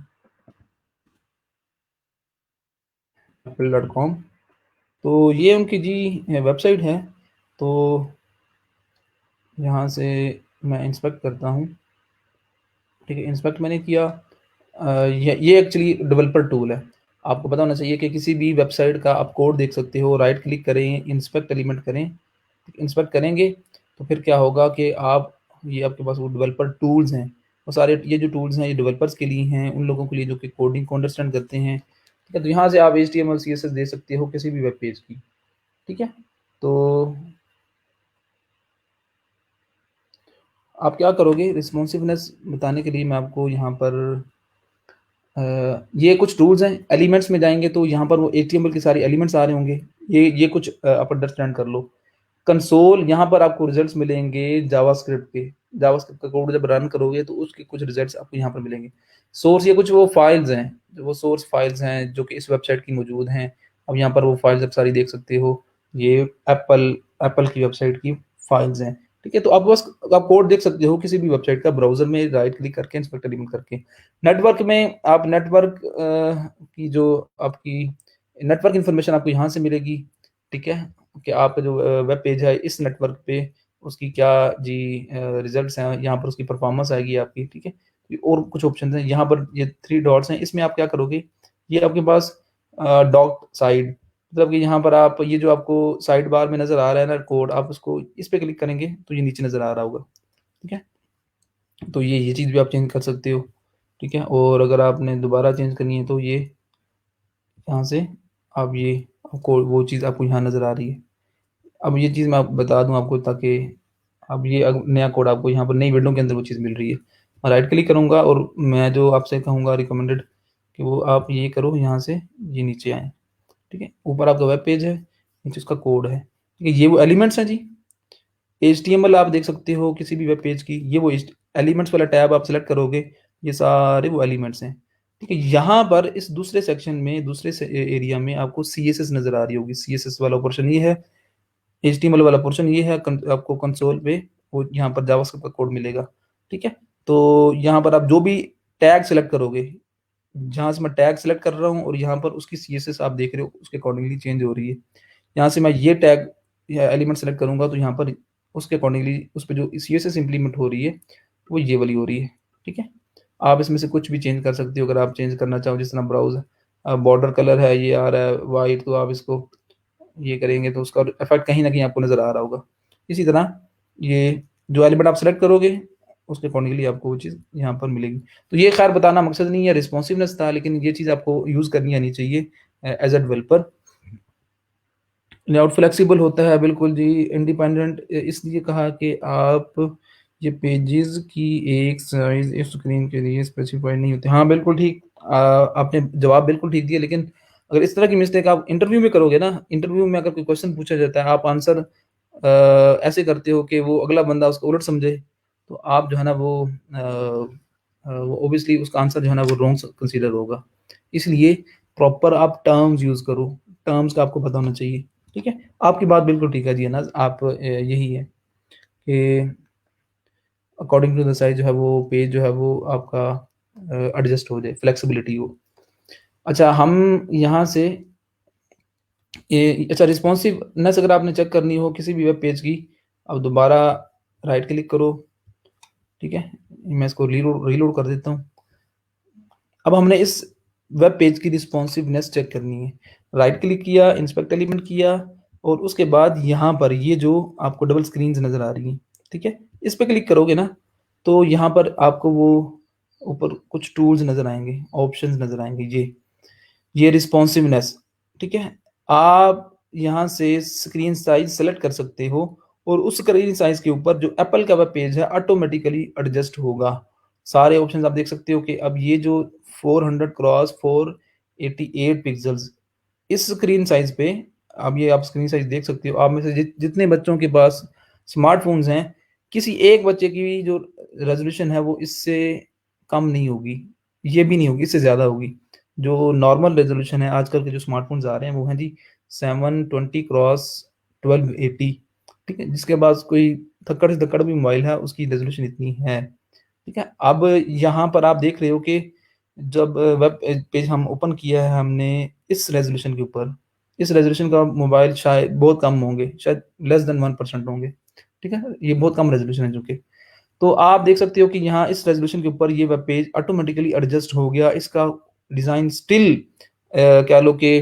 S1: apple.com तो ये उनकी जी वेबसाइट है। तो यहाँ से मैं इंस्पेक्ट करता हूँ। ठीक है, इंस्पेक्ट मैंने किया। ये एक्चुअली डेवलपर टूल है। आपको पता होना चाहिए कि किसी भी वेबसाइट का आप कोड देख सकते हो, राइट क्लिक करें, इंस्पेक्ट एलिमेंट करें। इंस्पेक्ट करेंगे तो फिर क्या होगा कि आप ये आपके पास वो डेवलपर टूल्स हैं, वो सारे ये जो टूल्स हैं ये डेवलपर्स के लिए हैं, उन लोगों के लिए जो कि कोडिंग को अंडरस्टैंड करते हैं। ठीक है, तो यहाँ से आप एचटीएमएल सीएसएस दे सकते हो किसी भी वेब पेज की। ठीक है, तो आप क्या करोगे रिस्पॉन्सिवनेस बताने के लिए मैं आपको यहाँ पर ये कुछ टूल्स हैं, एलिमेंट्स में जाएँगे तो यहाँ पर वो एचटीएमएल के सारे एलिमेंट्स आ रहे होंगे। ये कुछ आप अंडरस्टैंड कर लो। कंसोल यहाँ पर आपको रिजल्ट्स मिलेंगे जावास्क्रिप्ट के। जावास्क्रिप्ट का कोड जब रन करोगे तो उसके कुछ रिजल्ट्स आपको यहाँ पर मिलेंगे। सोर्स ये कुछ वो फाइल्स हैं, वो सोर्स फाइल्स हैं जो कि इस वेबसाइट की मौजूद हैं। अब यहाँ पर वो फाइल्स आप सारी देख सकते हो। ये एप्पल एप्पल की वेबसाइट की फाइल्स हैं। ठीक है, तो आप बस आप कोड देख सकते हो किसी भी वेबसाइट का ब्राउज़र में राइट क्लिक करके इंस्पेक्ट एलिमेंट करके। नेटवर्क में आप नेटवर्क की जो आपकी नेटवर्क इन्फॉर्मेशन आपको यहाँ से मिलेगी। ठीक है, कि आपका जो वेब पेज है इस नेटवर्क पे उसकी क्या जी रिज़ल्ट्स हैं, यहाँ पर उसकी परफ़ॉर्मेंस आएगी आपकी, ठीक है। और कुछ ऑप्शंस हैं, यहाँ पर ये 3 डॉट्स हैं, इसमें आप क्या करोगे, ये आपके पास डॉक साइड, मतलब कि यहाँ पर आप ये जो आपको साइड बार में नज़र आ रहा है ना कोड, आप उसको इस पे क्लिक करेंगे तो ये नीचे नज़र आ रहा होगा, ठीक है। तो ये चीज़ भी आप चेंज कर सकते हो, ठीक है। और अगर आपने दोबारा चेंज करनी है तो ये यहाँ से आप ये आपको वो चीज़ आपको यहाँ नज़र आ रही है। अब ये चीज़ मैं आपको बता दूँ आपको ताकि अब ये नया कोड आपको यहाँ पर नई विंडो के अंदर वो चीज़ मिल रही है। मैं राइट क्लिक करूँगा और मैं जो आपसे कहूँगा रिकमेंडेड कि वो आप ये करो यहाँ से ये नीचे आएँ, ठीक है? ऊपर आपका वेब पेज है, नीचे उसका कोड है, ठीक है? ये वो एलिमेंट्स हैं जी। एचटीएमएल आप देख सकते हो किसी भी वेब पेज की, ये वो एलिमेंट्स वाला टैब आप सेलेक्ट करोगे, ये सारे वो एलिमेंट्स हैं, ठीक है। यहाँ पर इस दूसरे सेक्शन में दूसरे से एरिया में आपको सीएसएस नज़र आ रही होगी, सीएसएस वाला पोर्शन ये है, एचटीएमएल वाला पोर्शन ये है, आपको कंसोल पे वो यहाँ पर जावास्क्रिप्ट का कोड मिलेगा, ठीक है। तो यहाँ पर आप जो भी टैग सेलेक्ट करोगे, जहाँ से मैं टैग सेलेक्ट कर रहा हूँ और यहाँ पर उसकी सीएसएस आप देख रहे हो उसके अकॉर्डिंगली चेंज हो रही है। यहाँ से मैं ये टैग या एलिमेंट सेलेक्ट करूँगा तो यहाँ पर उसके अकॉर्डिंगली उस पे जो सीएसएस इम्प्लीमेंट हो रही है, वो ये वाली हो रही है, ठीक है। आप इसमें से कुछ भी चेंज कर सकते हो अगर आप चेंज करना चाहो, जिस तरह ब्राउज़ बॉर्डर कलर है ये आ रहा है व्हाइट, तो आप इसको ये करेंगे तो उसका इफ़ेक्ट कहीं न कहीं आपको नज़र आ रहा होगा। इसी तरह ये जो एलिमेंट आप सेलेक्ट करोगे, उसके अकॉर्डिंगली आपको वो चीज़ यहाँ पर मिलेगी। तो ये ख़ैर बताना मकसद नहीं है, रिस्पॉन्सिवनेस था, लेकिन ये चीज़ आपको यूज़ करनी आनी चाहिए as a developer. Layout flexible होता है बिल्कुल जी, इंडिपेंडेंट इसलिए कहा कि आप ये पेजेज़ की एक साइज़ इस स्क्रीन के लिए स्पेसिफाइड नहीं होते। हाँ, बिल्कुल ठीक, आपने जवाब बिल्कुल ठीक दिया, लेकिन अगर इस तरह की मिस्टेक आप इंटरव्यू में करोगे ना, इंटरव्यू में अगर कोई क्वेश्चन पूछा जाता है, आप आंसर ऐसे करते हो कि वो अगला बंदा उसको उलट समझे, तो आप जो है ना वो ऑब्वियसली उसका आंसर जो है ना वो रॉन्ग कंसीडर होगा। इसलिए प्रॉपर आप टर्म्स यूज़ करो, टर्म्स का आपको पता होना चाहिए। ठीक है? आपकी बात बिल्कुल ठीक है जी अनाज़, आप यही है कि अकॉर्डिंग टू द साइज़ जो है वो पेज जो है वो आपका एडजस्ट हो जाए, फ्लेक्सिबिलिटी हो। अच्छा, हम यहाँ से ये अच्छा रिस्पॉन्सिवनेस अगर आपने चेक करनी हो किसी भी वेब पेज की, आप दोबारा राइट क्लिक करो, ठीक है? मैं इसको रीलोड कर देता हूँ। अब हमने इस वेब पेज की रिस्पॉन्सिवनेस चेक करनी है। राइट क्लिक किया, इंस्पेक्ट एलिमेंट किया और उसके बाद यहाँ पर ये जो आपको डबल स्क्रीन्स नज़र आ रही हैं, ठीक है? इस पे क्लिक करोगे ना, तो यहाँ पर आपको वो ऊपर कुछ टूल्स नज़र आएँगे, ऑप्शंस नज़र आएँगे ये रिस्पॉन्सिवनेस, ठीक है? आप यहाँ से स्क्रीन साइज़ सेलेक्ट कर सकते हो और उस स्क्रीन साइज़ के ऊपर जो एप्पल का वेब पेज है ऑटोमेटिकली एडजस्ट होगा। सारे ऑप्शंस आप देख सकते हो कि अब ये जो 400 क्रॉस 488 पिक्सेल्स इस स्क्रीन साइज़ पे, अब ये आप स्क्रीन साइज़ देख सकते हो। आप में से जितने बच्चों के पास स्मार्टफ़ोन्स हैं, किसी एक बच्चे की जो रेज़ोल्यूशन है वो इससे कम नहीं होगी, ये भी नहीं होगी, इससे ज़्यादा होगी। जो नॉर्मल रेज़ोल्यूशन है आजकल के जो स्मार्टफ़ोन्स आ रहे हैं वो हैं जी 720 क्रॉस 1280, ठीक है? जिसके पास कोई थक्कड़ से धक्कड़ भी मोबाइल है उसकी रेज़ोल्यूशन इतनी है, ठीक है? अब यहाँ पर आप देख रहे हो कि जब वेब पेज हम ओपन किया है हमने इस रेज़ोल्यूशन के ऊपर, इस रेज़ोल्यूशन का मोबाइल शायद बहुत कम होंगे, शायद लेस देन 1% होंगे, ठीक है? ये बहुत कम रेज़ोल्यूशन है जो कि तो आप देख सकते हो कि यहाँ इस रेज़ोल्यूशन के ऊपर ये वेब पेज ऑटोमेटिकली एडजस्ट हो गया। इसका डिज़ाइन स्टिल कह लो कि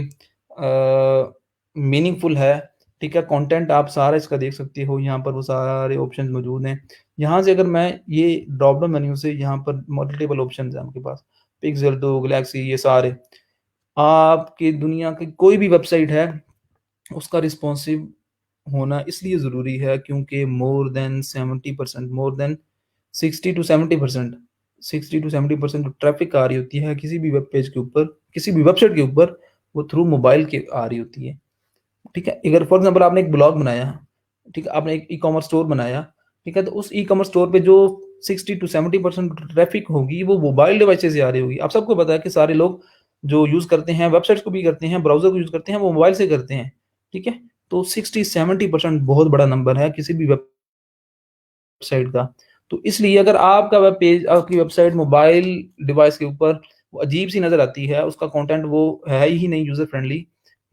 S1: मीनिंगफुल है, ठीक है? कंटेंट आप सारा इसका देख सकते हो, यहाँ पर वो सारे ऑप्शंस मौजूद हैं। यहाँ से अगर मैं ये ड्रॉप डाउन मेन्यू से यहाँ पर मल्टीपल ऑप्शंस हैं आपके पास, पिक्सेल 2, गैलेक्सी ये सारे। आपकी दुनिया की कोई भी वेबसाइट है, उसका रिस्पॉन्सिव होना इसलिए ज़रूरी है क्योंकि more than 70% more than 60 to 70% 60 to 70% जो ट्रैफ़िक आ रही होती है किसी भी वेब पेज के ऊपर, किसी भी वेबसाइट के ऊपर, वो थ्रू मोबाइल के आ रही होती है। ठीक है? अगर फॉर एग्ज़ाम्पल आपने एक ब्लॉग बनाया, ठीक है? आपने एक ई-कॉमर्स स्टोर बनाया, ठीक है? तो उस ई-कॉमर्स स्टोर पे जो 60 टू 70% ट्रैफ़िक होगी, वो मोबाइल डिवाइसेज़ से आ रही होगी। आप सबको पता है कि सारे लोग जो यूज़ करते हैं, वेबसाइट्स को भी करते हैं, ब्राउज़र को यूज़ करते हैं, वो मोबाइल से करते हैं। ठीक है? तो 60-70% बहुत बड़ा नंबर है किसी भी वेबसाइट का। तो इसलिए अगर आपका वेब पेज, आपकी वेबसाइट मोबाइल डिवाइस के ऊपर वो अजीब-सी नज़र आती है, उसका कंटेंट वो है ही नहीं यूज़र फ्रेंडली,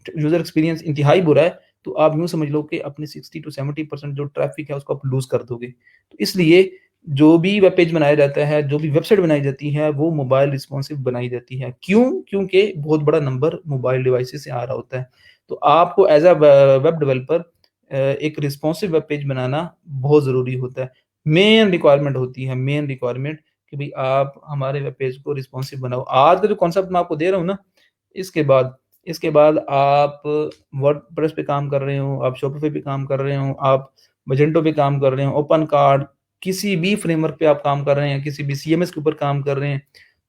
S1: यूज़र एक्सपीरियंस इंतहाई बुरा है, तो आप यूँ समझ लो कि अपनी 60 टू 70% जो ट्रैफ़िक है उसको आप लूज़ कर दोगे। तो इसलिए जो भी वेब पेज बनाया जाता है, जो भी वेबसाइट बनाई जाती है, वो मोबाइल रिस्पॉन्सिव बनाई जाती है। क्यों? क्योंकि बहुत बड़ा नंबर मोबाइल डिवाइसेज़ से आ रहा होता है। तो आपको एज़ अ वेब डेवलपर एक रिस्पॉन्सिव वेब पेज बनाना बहुत ज़रूरी होता है। मेन रिक्वायरमेंट होती है, मेन रिक्वायरमेंट कि भई आप हमारे वेब पेज को रिस्पॉन्सिव बनाओ। आज का जो कॉन्सेप्ट मैं आपको दे रहा हूँ ना, इसके बाद इसके बाद आप वर्डप्रेस पे काम कर रहे हो, आप शॉपिफ़ाई पे काम कर रहे हो, आप मजेंटो पे काम कर रहे हो, ओपन कार्ड, किसी भी फ्रेमवर्क पे आप काम कर रहे हैं, किसी भी सीएमएस के ऊपर काम कर रहे हैं,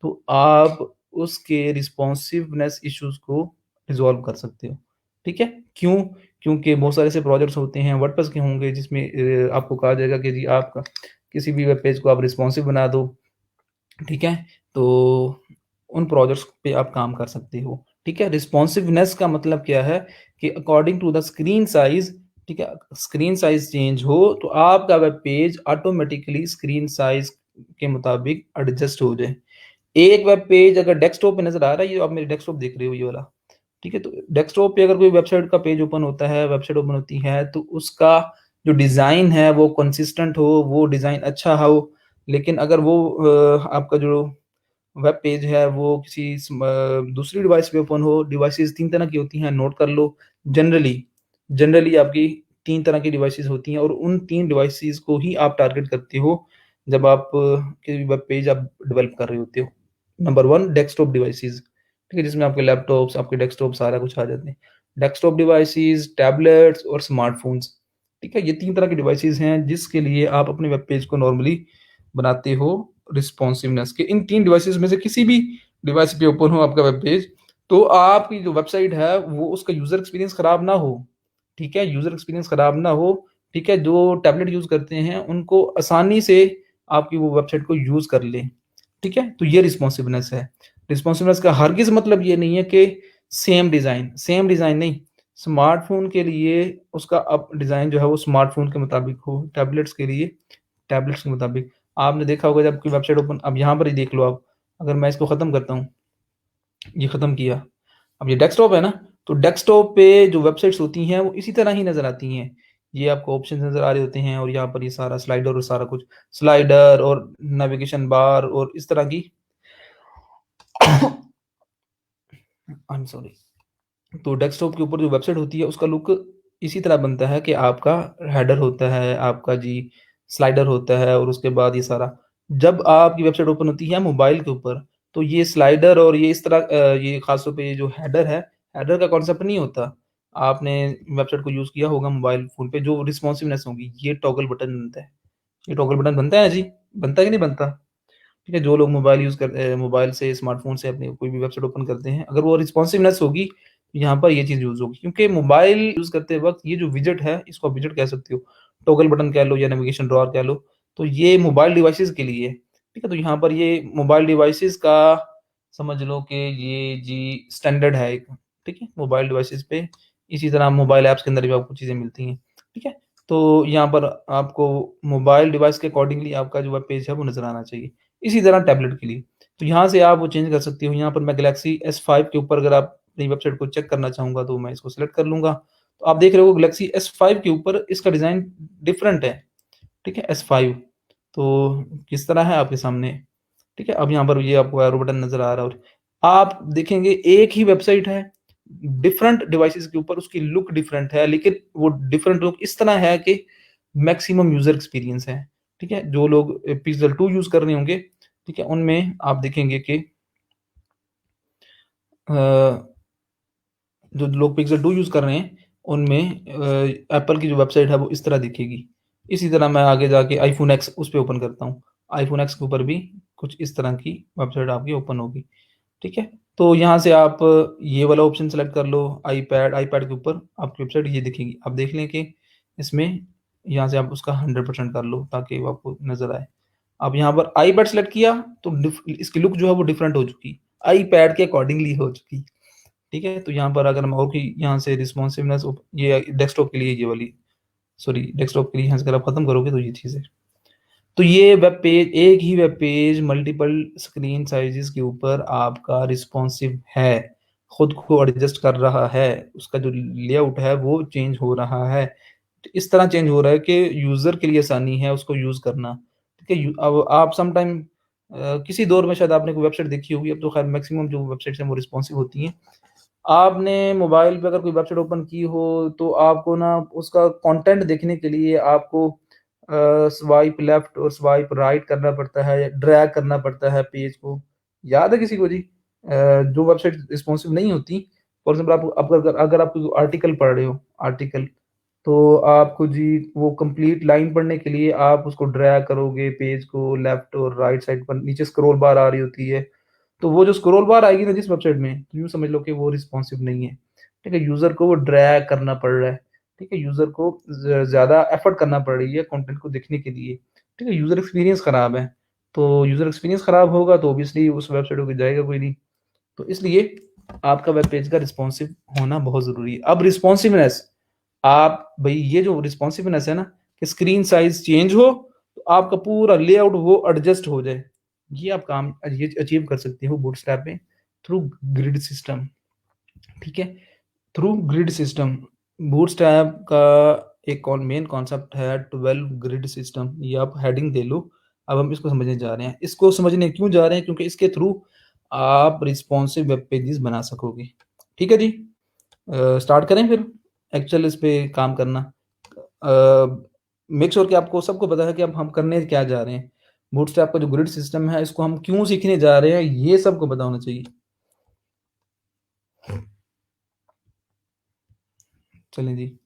S1: तो आप उसके रिस्पॉन्सिवनेस इश्यूज़ को रिज़ॉल्व कर सकते हो। ठीक है? क्यों? क्योंकि बहुत सारे ऐसे प्रोजेक्ट्स होते हैं, वर्डप्रेस के होंगे जिसमें आपको कहा जाएगा कि जी आप किसी भी वेब पेज को आप रिस्पॉन्सिव बना दो। ठीक है? तो उन प्रोजेक्ट्स पे आप काम कर सकते हो। ठीक है? रिस्पॉन्सिवनेस का मतलब क्या है कि according to the screen size, ठीक है? स्क्रीन साइज़ चेंज हो तो आपका web page automatically screen size के मुताबिक एडजस्ट हो जाए। एक वेब पेज अगर डेस्कटॉप पे नज़र आ रहा है, ये आप मेरे डेस्कटॉप देख रहे हो ये वाला, ठीक है? तो डेस्कटॉप पे अगर कोई वेबसाइट का पेज ओपन होता है, वेबसाइट ओपन होती है, तो उसका जो डिज़ाइन है वो कंसिस्टेंट हो, वो डिज़ाइन अच्छा हो। लेकिन अगर वो आपका जो वेब पेज है वो किसी दूसरी डिवाइस पे ओपन हो, डिवाइसेज़ 3 तरह की होती हैं, नोट कर लो। जनरली जनरली आपकी 3 तरह की डिवाइसेज़ होती हैं और उन 3 डिवाइसेज़ को ही आप टारगेट करते हो जब आप कोई वेब पेज आप डेवलप कर रहे होते हो। नंबर 1 डेस्कटॉप डिवाइसेज़, ठीक है? जिसमें आपके लैपटॉप्स, आपके डेस्कटॉप सारा कुछ आ जाते हैं। डेस्कटॉप डिवाइसेज़, टैबलेट्स और स्मार्टफ़ोन्स, ठीक है? ये 3 तरह की डिवाइसेज़ हैं जिसके लिए आप अपने वेब पेज को नॉर्मली बनाते हो रिस्पॉन्सिवनेस के। इन 3 डिवाइसेज़ में से किसी भी डिवाइस पे ओपन हो आपका वेब पेज, तो आपकी जो वेबसाइट है वो उसका यूज़र एक्सपीरियंस खराब ना हो, ठीक है? यूज़र एक्सपीरियंस खराब ना हो, ठीक है? जो टैबलेट यूज़ करते हैं उनको आसानी से आपकी वो वेबसाइट को यूज़ कर लें, ठीक है? तो ये रिस्पॉन्सिवनेस है। रिस्पॉन्सिवनेस का हरगिज़ मतलब ये नहीं है कि सेम डिज़ाइन नहीं, स्मार्टफ़ोन के लिए उसका अब डिज़ाइन जो है वो स्मार्टफ़ोन के मुताबिक हो, टैबलेट्स के लिए टैबलेट्स के मुताबिक। आपने देखा होगा जब कोई वेबसाइट ओपन, अब यहाँ पर ही देख लो आप, अगर मैं इसको ख़त्म करता हूँ, ये ख़त्म किया। अब ये डेस्कटॉप है ना, तो डेस्कटॉप पे जो वेबसाइट्स होती हैं वो इसी तरह ही नज़र आती हैं। ये आपको ऑप्शंस नज़र आ रहे होते हैं और यहाँ पर ये सारा स्लाइडर और सारा कुछ, स्लाइडर और नेविगेशन बार और इस तरह की आई एम सॉरी। तो डेस्कटॉप के ऊपर जो वेबसाइट होती है उसका लुक इसी तरह बनता है कि आपका हेडर होता है, आपका जी स्लाइडर होता है और उसके बाद ये सारा। जब आपकी वेबसाइट ओपन होती है मोबाइल के ऊपर, तो ये स्लाइडर और ये इस तरह ये ख़ास तौर पे ये जो हेडर है, हेडर का कॉन्सेप्ट नहीं होता। आपने वेबसाइट को यूज़ किया होगा मोबाइल फ़ोन पे, जो रिस्पॉन्सिवनेस होगी, ये टॉगल बटन बनता है। ये टॉगल बटन बनता है जी, बनता है कि नहीं बनता? ठीक है, जो लोग मोबाइल यूज़ करते हैं, मोबाइल से स्मार्टफ़ोन से अपनी कोई भी वेबसाइट ओपन करते हैं, अगर वो रिस्पॉन्सिवनेस होगी, तो यहाँ पर ये चीज़ यूज़ होगी। क्योंकि मोबाइल यूज़ करते वक़्त ये जो विजेट है, इसको आप विजेट कह सकते हो, टॉगल बटन कह लो या नेविगेशन ड्रॉअर कह लो, तो ये मोबाइल डिवाइसेज़ के लिए है। ठीक है, तो यहाँ पर ये मोबाइल डिवाइसेज़ का समझ लो कि ये जी स्टैंडर्ड है एक, ठीक है? मोबाइल डिवाइसेज़ पे इसी तरह मोबाइल ऐप्स के अंदर भी आपको चीज़ें मिलती हैं, ठीक है? तो यहाँ पर आपको मोबाइल डिवाइस के अकॉर्डिंगली आपका जो वेब पेज है, वो नज़र आना चाहिए। इसी तरह टैबलेट के लिए। तो यहाँ से आप वो चेंज कर सकते हो। यहाँ पर मैं गैलेक्सी S5 के ऊपर अगर आप अपनी वेबसाइट को चेक करना चाहूँगा तो मैं इसको सेलेक्ट कर लूँगा। तो आप देख रहे हो गैलेक्सी S5 के ऊपर इसका डिज़ाइन डिफरेंट है, ठीक है? S5 तो किस तरह है आपके सामने, ठीक है? अब यहाँ पर ये आपको एरो बटन नज़र आ रहा है और आप देखेंगे एक ही वेबसाइट है, डिफरेंट डिवाइसेज़ के ऊपर उसकी लुक डिफरेंट है, लेकिन वो डिफरेंट लुक इस तरह है कि मैक्सिमम यूज़र एक्सपीरियंस है, ठीक है? जो लोग पिक्सेल 2 यूज़ कर रहे होंगे, ठीक है? उनमें आप देखेंगे कि अ, जो लोग पिक्सेल 2 यूज़ कर रहे हैं, उनमें एप्पल की जो वेबसाइट है वो इस तरह दिखेगी। इसी तरह मैं आगे जाके आईफ़ोन एक्स उस पे ओपन करता हूँ। आईफ़ोन एक्स के ऊपर भी कुछ इस तरह की वेबसाइट आपकी ओपन होगी, ठीक है? तो यहाँ से आप ये वाला ऑप्शन सेलेक्ट कर लो, आईपैड के ऊपर आपकी वेबसाइट ये दिखेगी। आप देख लें कि इसमें यहाँ से आप उसका 100% कर लो ताकि वो आपको नज़र आए। अब यहाँ पर आईपैड सेलेक्ट किया तो इसकी लुक जो है वो डिफरेंट हो चुकी, आईपैड के अकॉर्डिंगली हो चुकी, ठीक है? तो यहाँ पर अगर मैं और कोई यहाँ से रिस्पॉन्सिवनेस ये डेस्कटॉप के लिए ये वाली, सॉरी डेस्कटॉप के लिए यहाँ से अगर आप खत्म करोगे तो ये चीज़ है। तो ये वेब पेज, एक ही web page multiple screen sizes के ऊपर आपका रिस्पॉन्सिव है, खुद को एडजस्ट कर रहा है, उसका जो लेआउट है वो चेंज हो रहा है। तो इस तरह चेंज हो रहा है कि यूज़र के लिए आसानी है उसको यूज़ करना, ठीक है? अब आप सम टाइम किसी दौर में शायद आपने कोई वेबसाइट देखी होगी, अब तो खैर मैक्सिमम जो वेबसाइट्स हैं वो रिस्पॉन्सिव होती हैं। आपने मोबाइल पे अगर कोई वेबसाइट ओपन की हो तो आपको ना उसका कंटेंट देखने के लिए आपको स्वाइप लेफ्ट और स्वाइप राइट करना पड़ता है, ड्रैग करना पड़ता है पेज को। याद है किसी को जी? जो वेबसाइट रिस्पॉन्सिव नहीं होती, फॉर एग्ज़ाम्पल आप अगर आप कोई आर्टिकल पढ़ रहे हो, आर्टिकल, तो आपको जी वो कंप्लीट लाइन पढ़ने के लिए आप उसको ड्रैग करोगे पेज को लेफ्ट और राइट साइड पर, नीचे स्क्रॉल बार आ रही होती है। तो वो जो स्क्रॉल बार आएगी ना जिस वेबसाइट में, तो यूँ समझ लो कि वो रिस्पॉन्सिव नहीं है, ठीक है? यूज़र को वो ड्रैग करना पड़ रहा है, ठीक है? यूज़र को ज़्यादा एफर्ट करना पड़ रही है कंटेंट को देखने के लिए, ठीक है? यूज़र एक्सपीरियंस खराब है, तो यूज़र एक्सपीरियंस खराब होगा तो ऑब्वियसली उस वेबसाइट पे जाएगा कोई नहीं। तो इसलिए आपका वेब पेज का रिस्पॉन्सिव होना बहुत ज़रूरी है। अब रिस्पॉन्सिवनेस, आप भई ये जो रिस्पॉन्सिवनेस है ना कि स्क्रीन साइज़ चेंज हो, तो आपका पूरा लेआउट वो एडजस्ट हो जाए। ये आप काम ये अचीव कर सकते हो बूटस्ट्रैप में थ्रू ग्रिड सिस्टम, ठीक है? थ्रू ग्रिड सिस्टम, बूटस्ट्रैप का एक कौन मेन कॉन्सेप्ट है 12 ग्रिड सिस्टम, ये आप हेडिंग दे लो। अब हम इसको समझने जा रहे हैं। इसको समझने क्यों जा रहे हैं? क्योंकि इसके थ्रू आप रिस्पॉन्सिव वेब पेजेस बना सकोगे। ठीक है जी? स्टार्ट करें फिर एक्चुअल इस पे काम करना। मेक श्योर कि आपको सबको पता है कि अब हम करने क्या जा रहे हैं। बूटस्ट्रैप का जो ग्रिड सिस्टम है इसको हम क्यों सीखने जा रहे हैं, ये सबको पता होना चाहिए। चलें जी,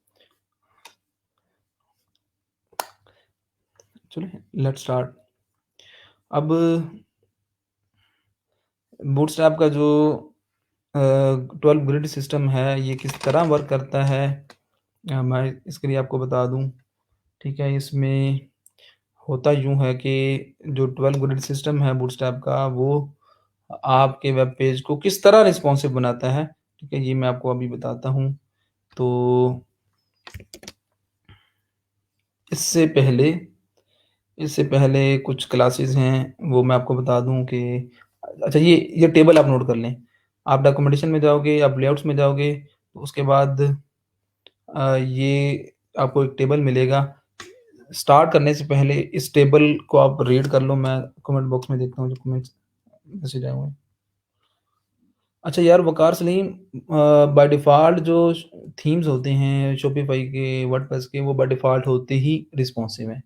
S1: चलें लेट्स स्टार्ट। अब बूटस्ट्रैप का जो 12 ग्रिड सिस्टम है ये किस तरह वर्क करता है, मैं इसके लिए आपको बता दूं, ठीक है? इसमें होता यूँ है कि जो 12 ग्रिड सिस्टम है बूटस्ट्रैप का वो आपके वेब पेज को किस तरह रिस्पॉन्सिव बनाता है, ठीक है? ये मैं आपको अभी बताता हूँ। तो इससे पहले इससे पहले कुछ क्लासेस हैं वो मैं आपको बता दूं कि अच्छा ये टेबल आप नोट कर लें। आप डॉक्यूमेंटेशन में जाओगे, आप लेआउट्स में जाओगे, तो उसके बाद ये आपको एक टेबल मिलेगा। स्टार्ट करने से पहले इस टेबल को आप रीड कर लो। मैं कमेंट बॉक्स में देखता हूँ जो कमेंट्स मैसेज आए हुए हैं। अच्छा यार वकार सलीम, बाय डिफ़ॉल्ट जो थीम्स होते हैं शॉपिफ़ाई के, वर्डप्रेस के, वो बाय डिफ़ॉल्ट होते ही रिस्पॉन्सिव हैं।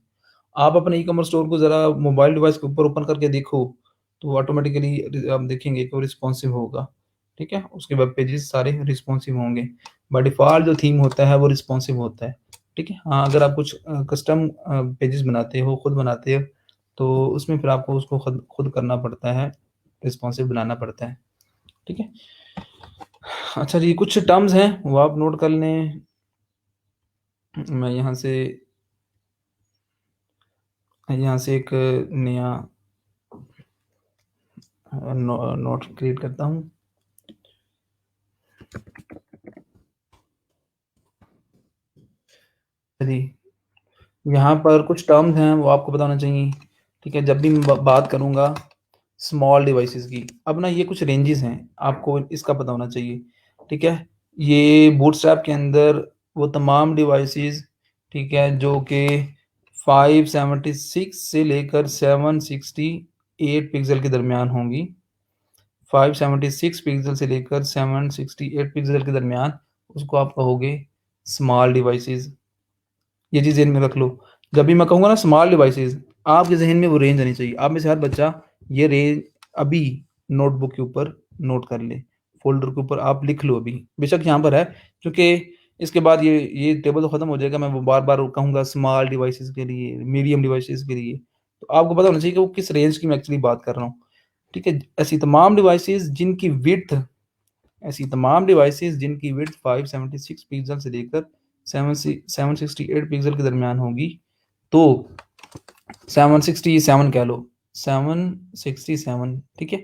S1: आप अपने ई-कॉमर्स स्टोर को ज़रा मोबाइल डिवाइस के ऊपर ओपन करके देखो, तो ऑटोमेटिकली आप देखेंगे कि वो रिस्पॉन्सिव होगा, ठीक है? उसके वेब पेजेस सारे रिस्पॉन्सिव होंगे। बाय डिफ़ॉल्ट जो थीम होता है वो रिस्पॉन्सिव होता है, ठीक है? हाँ, अगर आप कुछ कस्टम पेजेस बनाते हो, खुद बनाते हो, तो उसमें फिर आपको उसको खुद खुद करना पड़ता है, रिस्पॉन्सिव बनाना पड़ता है, ठीक है? अच्छा जी, कुछ टर्म्स हैं वो आप नोट कर लें। मैं यहाँ से एक नया नोट क्रिएट करता हूँ। जी, यहाँ पर कुछ टर्म्स हैं वो आपको पता होना चाहिए, ठीक है? जब भी मैं बात करूँगा स्मॉल डिवाइसेस की, अब ना ये कुछ रेंजेस हैं, आपको इसका पता होना चाहिए, ठीक है? ये बूटस्ट्रैप के अंदर वो तमाम डिवाइसेस, ठीक है, जो कि 576 से लेकर 768 पिक्सल के दरमियान होंगी। 576 पिक्सल से लेकर 768 पिक्सल के दरमियान, उसको आप कहोगे स्मॉल डिवाइसेस। ये चीज़ ज़हन में रख लो। जब भी मैं कहूँगा ना स्मॉल डिवाइसेस, आपके ज़हन में वो रेंज आनी चाहिए। आप में से हर बच्चा ये रेंज अभी नोटबुक के ऊपर नोट कर ले, फ़ोल्डर के ऊपर आप लिख लो अभी। बेशक यहाँ पर है, क्योंकि इसके बाद ये टेबल तो ख़त्म हो जाएगा, मैं वो बार-बार कहूँगा स्मॉल डिवाइसेस के लिए, मीडियम डिवाइसेस के लिए, तो आपको पता होना चाहिए कि वो किस रेंज की मैं एक्चुअली बात कर रहा हूँ, ठीक है? ऐसी तमाम डिवाइसेज़ जिनकी विड्थ 576 पिक्सल से लेकर 768 पिक्सल के दरमियान होगी, तो 767 कह लो, 767, ठीक है?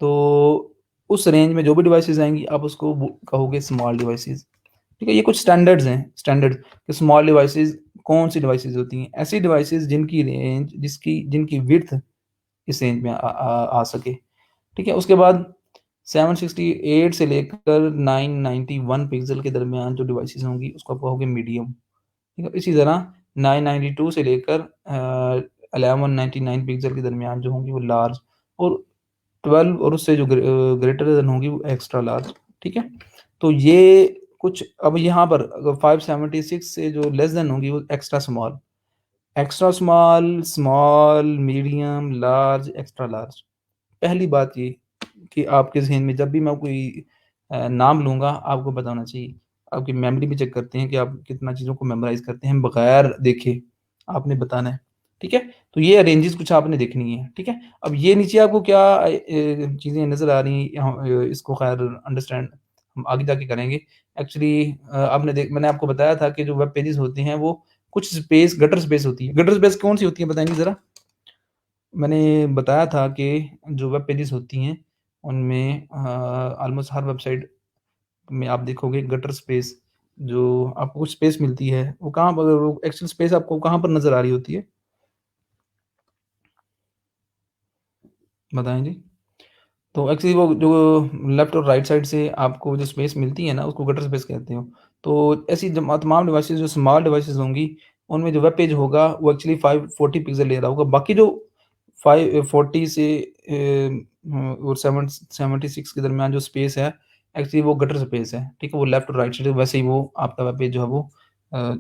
S1: तो उस रेंज में जो भी डिवाइसेज़ आएँगी आप उसको वो कहोगे स्मॉल डिवाइसेज़, ठीक है? ये कुछ स्टैंडर्ड्स हैं, स्टैंडर्ड कि स्मॉल डिवाइसेज़ कौन-सी डिवाइसेज़ होती हैं? ऐसी डिवाइसेज़ जिनकी विड्थ इस रेंज में आ सके, ठीक है? उसके बाद 768 से लेकर 991 पिक्सल के दरमियान जो डिवाइसेज़ होंगी उसको आप कहोगे मीडियम, ठीक है? इसी तरह 992 से लेकर 1199 पिक्सल के दरमियान जो होंगी वो लार्ज, और 12 और उससे जो ग्रेटर देन होंगी वो एक्स्ट्रा लार्ज, ठीक है? तो ये कुछ, अब यहाँ पर अगर 576 से जो लेस देन होंगी वो extra small, small, medium, large, extra large. पहली बात ये कि आपके ज़हन में जब भी मैं कोई नाम लूँगा, आपको पता होना चाहिए। आपकी मेमोरी भी चेक करते हैं कि आप कितना चीज़ों को मेमोराइज़ करते हैं बगैर देखे, आपने बताना है, ठीक है? तो ये रेंजेस कुछ आपने देखनी है, ठीक है? अब ये नीचे आपको क्या चीज़ें नज़र आ रही हैं, यहाँ इसको ख़ैर अंडरस्टैंड हम आगे जाके करेंगे। एक्चुअली मैंने आपको बताया था कि जो वेब पेजेज़ होते हैं वो कुछ स्पेस, गटर स्पेस होती है। गटर स्पेस कौन-सी होती है बताएँगे ज़रा? मैंने बताया था कि जो वेब पेजेज़ होती हैं, उनमें ऑलमोस्ट हर वेबसाइट में आप देखोगे गटर स्पेस, जो आपको कुछ स्पेस मिलती है, वो कहाँ पर, वो एक्चुअल स्पेस आपको कहाँ पर नज़र आ रही होती है? बताएँ जी। तो एक्चुअली वो जो लेफ्ट और राइट साइड से आपको जो स्पेस मिलती है ना, उसको गटर स्पेस कहते हो। तो ऐसी तमाम डिवाइसेज़ जो स्मॉल डिवाइसेज़ होंगी, उनमें जो वेब पेज होगा वो एक्चुअली 540 पिक्सल ले रहा होगा। बाकी जो 540 से और 76 के दरमियान जो स्पेस है, एक्चुअली वो गटर स्पेस है, ठीक है? वो लेफ्ट और राइट साइड वैसे ही वो आपका वेब पेज जो है वो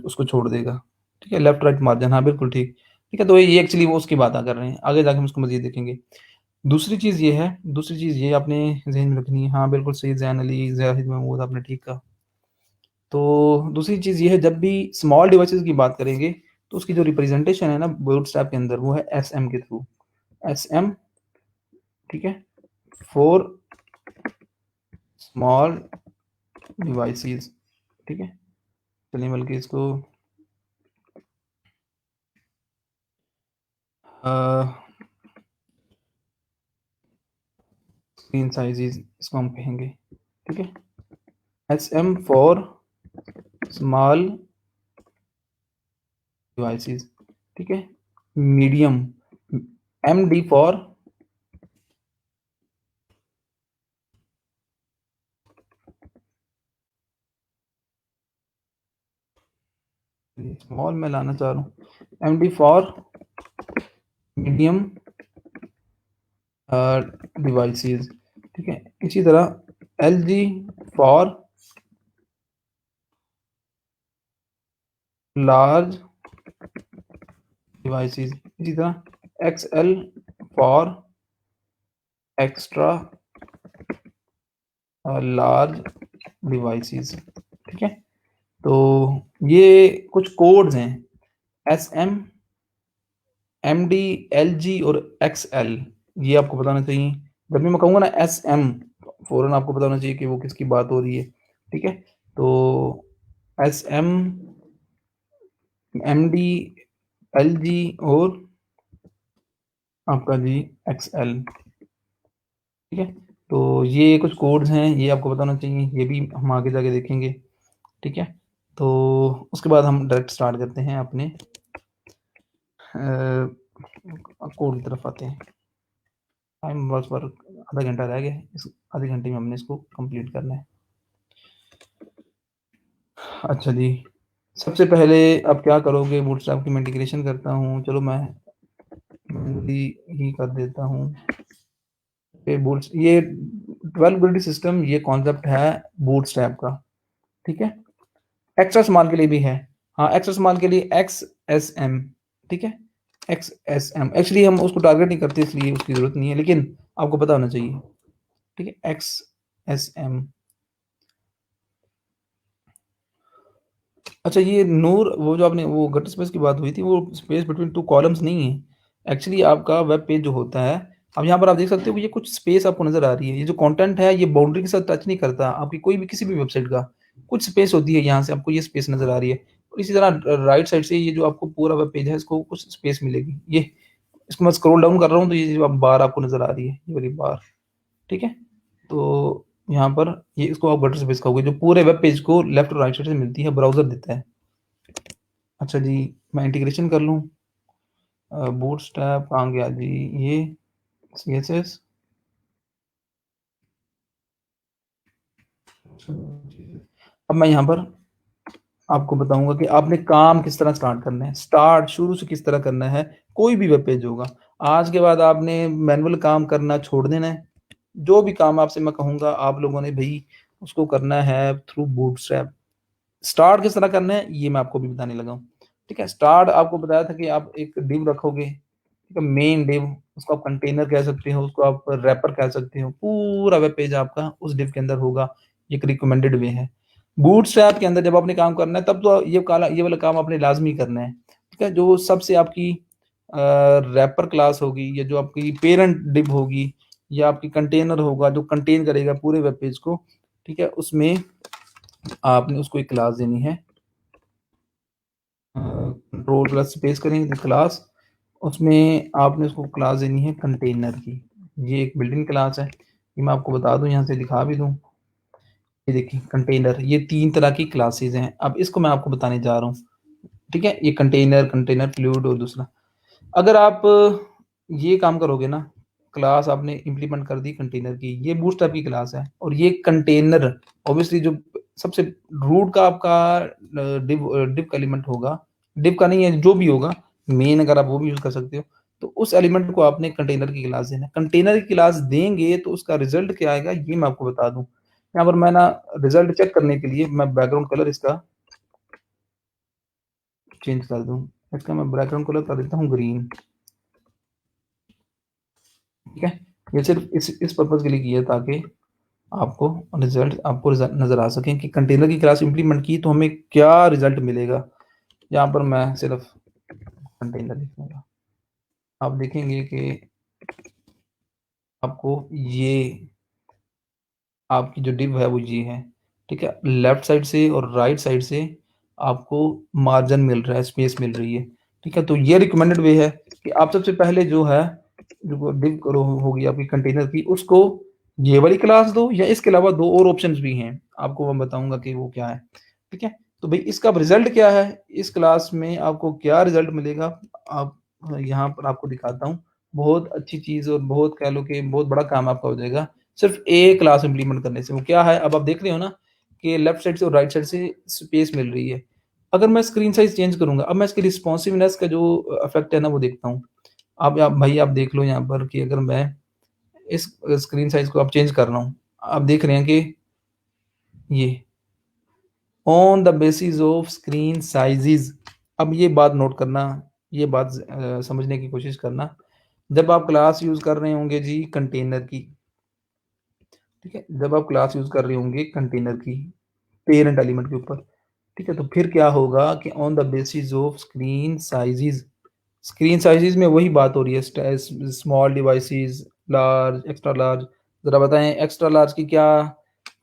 S1: उसको छोड़ देगा, ठीक है? लेफ्ट राइट मार्जिन, हाँ, बिल्कुल ठीक। ठीक है, तो ये एक्चुअली वो उसकी बात कर रहे हैं। आगे जाके हम उसको मज़ीद देखेंगे। दूसरी चीज़ ये आपने ज़हन में रखनी है, हाँ, बिल्कुल सही, ज़ैन अली, ज़ाहिद महमूद, आपने ठीक कहा। तो दूसरी चीज़ ये है, जब भी स्मॉल डिवाइसेज़ की बात करेंगे, तो उसकी जो रिप्रेज़ेंटेशन है ना बूटस्ट्रैप के अंदर, वो है एसएम के थ्रू। एसएम, ठीक है? फॉर स्मॉल डिवाइसेज़, ठीक है? चलिए बल्कि इसको अ, स्क्रीन साइज़ेज़ इसको हम कहेंगे, ठीक है? एसएम फॉर स्मॉल डिवाइसेज़, ठीक है? मीडियम, एमडी फॉर स्मॉल में लाना चाह रहा हूँ, एमडी फॉर मीडियम डिवाइसेस, ठीक है? इसी तरह एलजी फॉर लार्ज डिवाइसेस, इसी तरह XL for extra large devices, ठीक है? तो ये कुछ कोड्स हैं, एसएम, एमडी, एलजी और एक्सएल, ये आपको बताना चाहिए। जब भी मैं कहूँगा ना एसएम, फ़ौरन आपको पता होना चाहिए कि वो किसकी बात हो रही है, ठीक है? तो एसएम, एमडी, एलजी और आपका जी एक्सएल, ठीक है? तो ये कुछ कोड्स हैं, ये आपको पता होना चाहिए, ये भी हम आगे जाके देखेंगे, ठीक है? तो उसके बाद हम डायरेक्ट स्टार्ट करते हैं अपने कोड की तरफ आते हैं। टाइम बस पर आधा घंटा रह गया है, इस आधे घंटे में हमने इसको कंप्लीट करना है। अच्छा जी, सबसे पहले आप क्या करोगे? बूटस्ट्रैप की मैं इंटीग्रेशन करता हूँ, चलो मैं मैन्युअली ही कर देता हूँ। ये 12 बिट सिस्टम, ये कॉन्सेप्ट है बूटस्ट्रैप का, ठीक है? एक्स्ट्रा स्मॉल के लिए भी है। हाँ, एक्स्ट्रा स्मॉल के लिए एक्सएसएम, ठीक है? एक्सएसएम, एक्चुअली हम उसको टारगेट नहीं करते इसलिए उसकी ज़रूरत नहीं है, लेकिन आपको पता होना चाहिए, ठीक है? एक्सएसएम। अच्छा, ये नूर, वो जो आपने वो गटर स्पेस की बात हुई थी, वो स्पेस बिटवीन 2 कॉलम्स नहीं है। एक्चुअली आपका वेब पेज जो होता है, अब यहाँ पर आप देख सकते हो कि ये कुछ स्पेस आपको नज़र आ रही है। ये जो कंटेंट है, ये बाउंड्री के साथ टच नहीं करता, आपकी कोई भी किसी भी वेबसाइट का। कुछ स्पेस होती है, यहाँ से आपको ये स्पेस नज़र आ रही है। और इसी तरह राइट साइड से ये जो आपको पूरा वेब पेज है, इसको कुछ स्पेस मिलेगी। ये इसको मैं स्क्रॉल डाउन कर रहा हूँ, तो ये जो अब बार आपको नज़र आ रही है, ये वाली बार, ठीक है? तो यहाँ पर ये इसको आप गटर स्पेस कहोगे, जो पूरे वेब पेज को लेफ्ट और राइट साइड से मिलती है, ब्राउज़र देता है। अच्छा जी, मैं इंटीग्रेशन कर लूँ। बूटस्ट्रैप कहाँ गया जी? ये सीएसएस। अब मैं यहाँ पर आपको बताऊँगा कि आपने काम किस तरह स्टार्ट करना है। स्टार्ट शुरू से किस तरह करना है, कोई भी वेब पेज होगा। आज के बाद आपने मैनुअल काम करना छोड़ देना है। जो भी काम आपसे मैं कहूँगा, आप लोगों ने भई उसको करना है थ्रू बूटस्ट्रैप। स्टार्ट किस तरह करना है, ये मैं आपको अभी बताने लगा हूँ। ठीक है? स्टार्ट आपको बताया था कि आप एक डिव रखोगे, ठीक है? मेन डिव, उसको आप कंटेनर कह सकते हो, उसको आप रैपर कह सकते हो। पूरा वेब पेज आपका उस डिव के अंदर होगा। ये एक रिकमेंडेड वे है। बूटस्ट्रैप के अंदर जब आपने काम करना है, तब तो ये वाला काम आपने लाज़मी करना है। ठीक है? जो सबसे आपकी रैपर क्लास होगी, या जो आपकी पेरेंट डिव होगी, या आपकी कंटेनर होगा जो कंटेन करेगा पूरे वेब पेज को, ठीक है? उसमें आपने उसको एक क्लास देनी है। कंट्रोल प्लस स्पेस करेंगे तो क्लास, उसमें आपने उसको क्लास देनी है कंटेनर की। ये एक बिल्ट इन क्लास है, ये मैं आपको बता दूं, यहाँ से दिखा भी दूं। ये देखिए कंटेनर, ये 3 तरह की क्लासेस हैं। अब इसको मैं आपको बताने जा रहा हूँ, ठीक है? ये कंटेनर फ्लूइड और दूसरा। अगर आप ये काम करोगे ना, क्लास आपने इम्प्लीमेंट कर दी कंटेनर की, ये बूटस्ट्रैप की क्लास है, और ये कंटेनर ऑब्वियसली जो सबसे रूट का आपका डिव का एलिमेंट होगा, डिव का नहीं है, जो भी होगा मेन, अगर आप वो भी यूज कर सकते हो, तो उस एलिमेंट को आपने कंटेनर की क्लास देना है। कंटेनर की क्लास देंगे तो उसका रिजल्ट क्या आएगा, ये मैं आपको बता दूं। यहाँ पर मैं ना रिजल्ट चेक करने के लिए मैं बैकग्राउंड कलर इसका चेंज कर दूं। इसका मैं बैकग्राउंड कलर कर देता हूँ ग्रीन, ठीक है? ये सिर्फ इस पर्पज़ के लिए किया है, ताकि आपको नज़र आ सकें कि कंटेनर की क्लास इम्प्लीमेंट की तो हमें क्या रिज़ल्ट मिलेगा। यहाँ पर मैं सिर्फ कंटेनर लिखूँगा। आप देखेंगे कि आपको ये आपकी जो डिव है वो ये है, ठीक है? लेफ्ट साइड से और राइट साइड से आपको मार्जिन मिल रहा है, स्पेस मिल रही है, ठीक है? तो ये रिकमेंडेड वे है कि आप सबसे पहले जो है, जो डिव करो होगी आपकी कंटेनर की, उसको ये वाली क्लास दो, या इसके अलावा 2 और ऑप्शंस भी हैं, आपको मैं बताऊँगा कि वो क्या है, ठीक है? तो भई इसका रिज़ल्ट क्या है, इस क्लास में आपको क्या रिज़ल्ट मिलेगा, आप यहाँ पर आपको दिखाता हूँ। बहुत अच्छी चीज़, और बहुत कह लो कि बहुत बड़ा काम आपका हो जाएगा, सिर्फ एक क्लास इम्प्लीमेंट करने से। वो क्या है, अब आप देख रहे हो ना कि लेफ्ट साइड से और राइट साइड से स्पेस मिल रही है। अगर मैं स्क्रीन साइज़ चेंज करूँगा, अब मैं इसकी रिस्पॉन्सिवनेस का जो इफ़ेक्ट है ना, वो देखता हूँ। अब आप भाई आप देख लो यहाँ पर कि अगर मैं इस स्क्रीन साइज़ को अब चेंज कर रहा हूँ, आप देख रहे हैं कि ये on the basis of screen sizes. अब ये बात नोट करना, ये बात समझने की कोशिश करना। जब आप क्लास यूज़ कर रहे होंगे जी कंटेनर की, ठीक है? जब आप क्लास यूज़ कर रहे होंगे कंटेनर की, पेरेंट एलिमेंट के ऊपर, ठीक है? तो फिर क्या होगा कि on the basis of screen sizes में वही बात हो रही है, small devices, large, extra large. ज़रा बताएँ एक्स्ट्रा लार्ज की क्या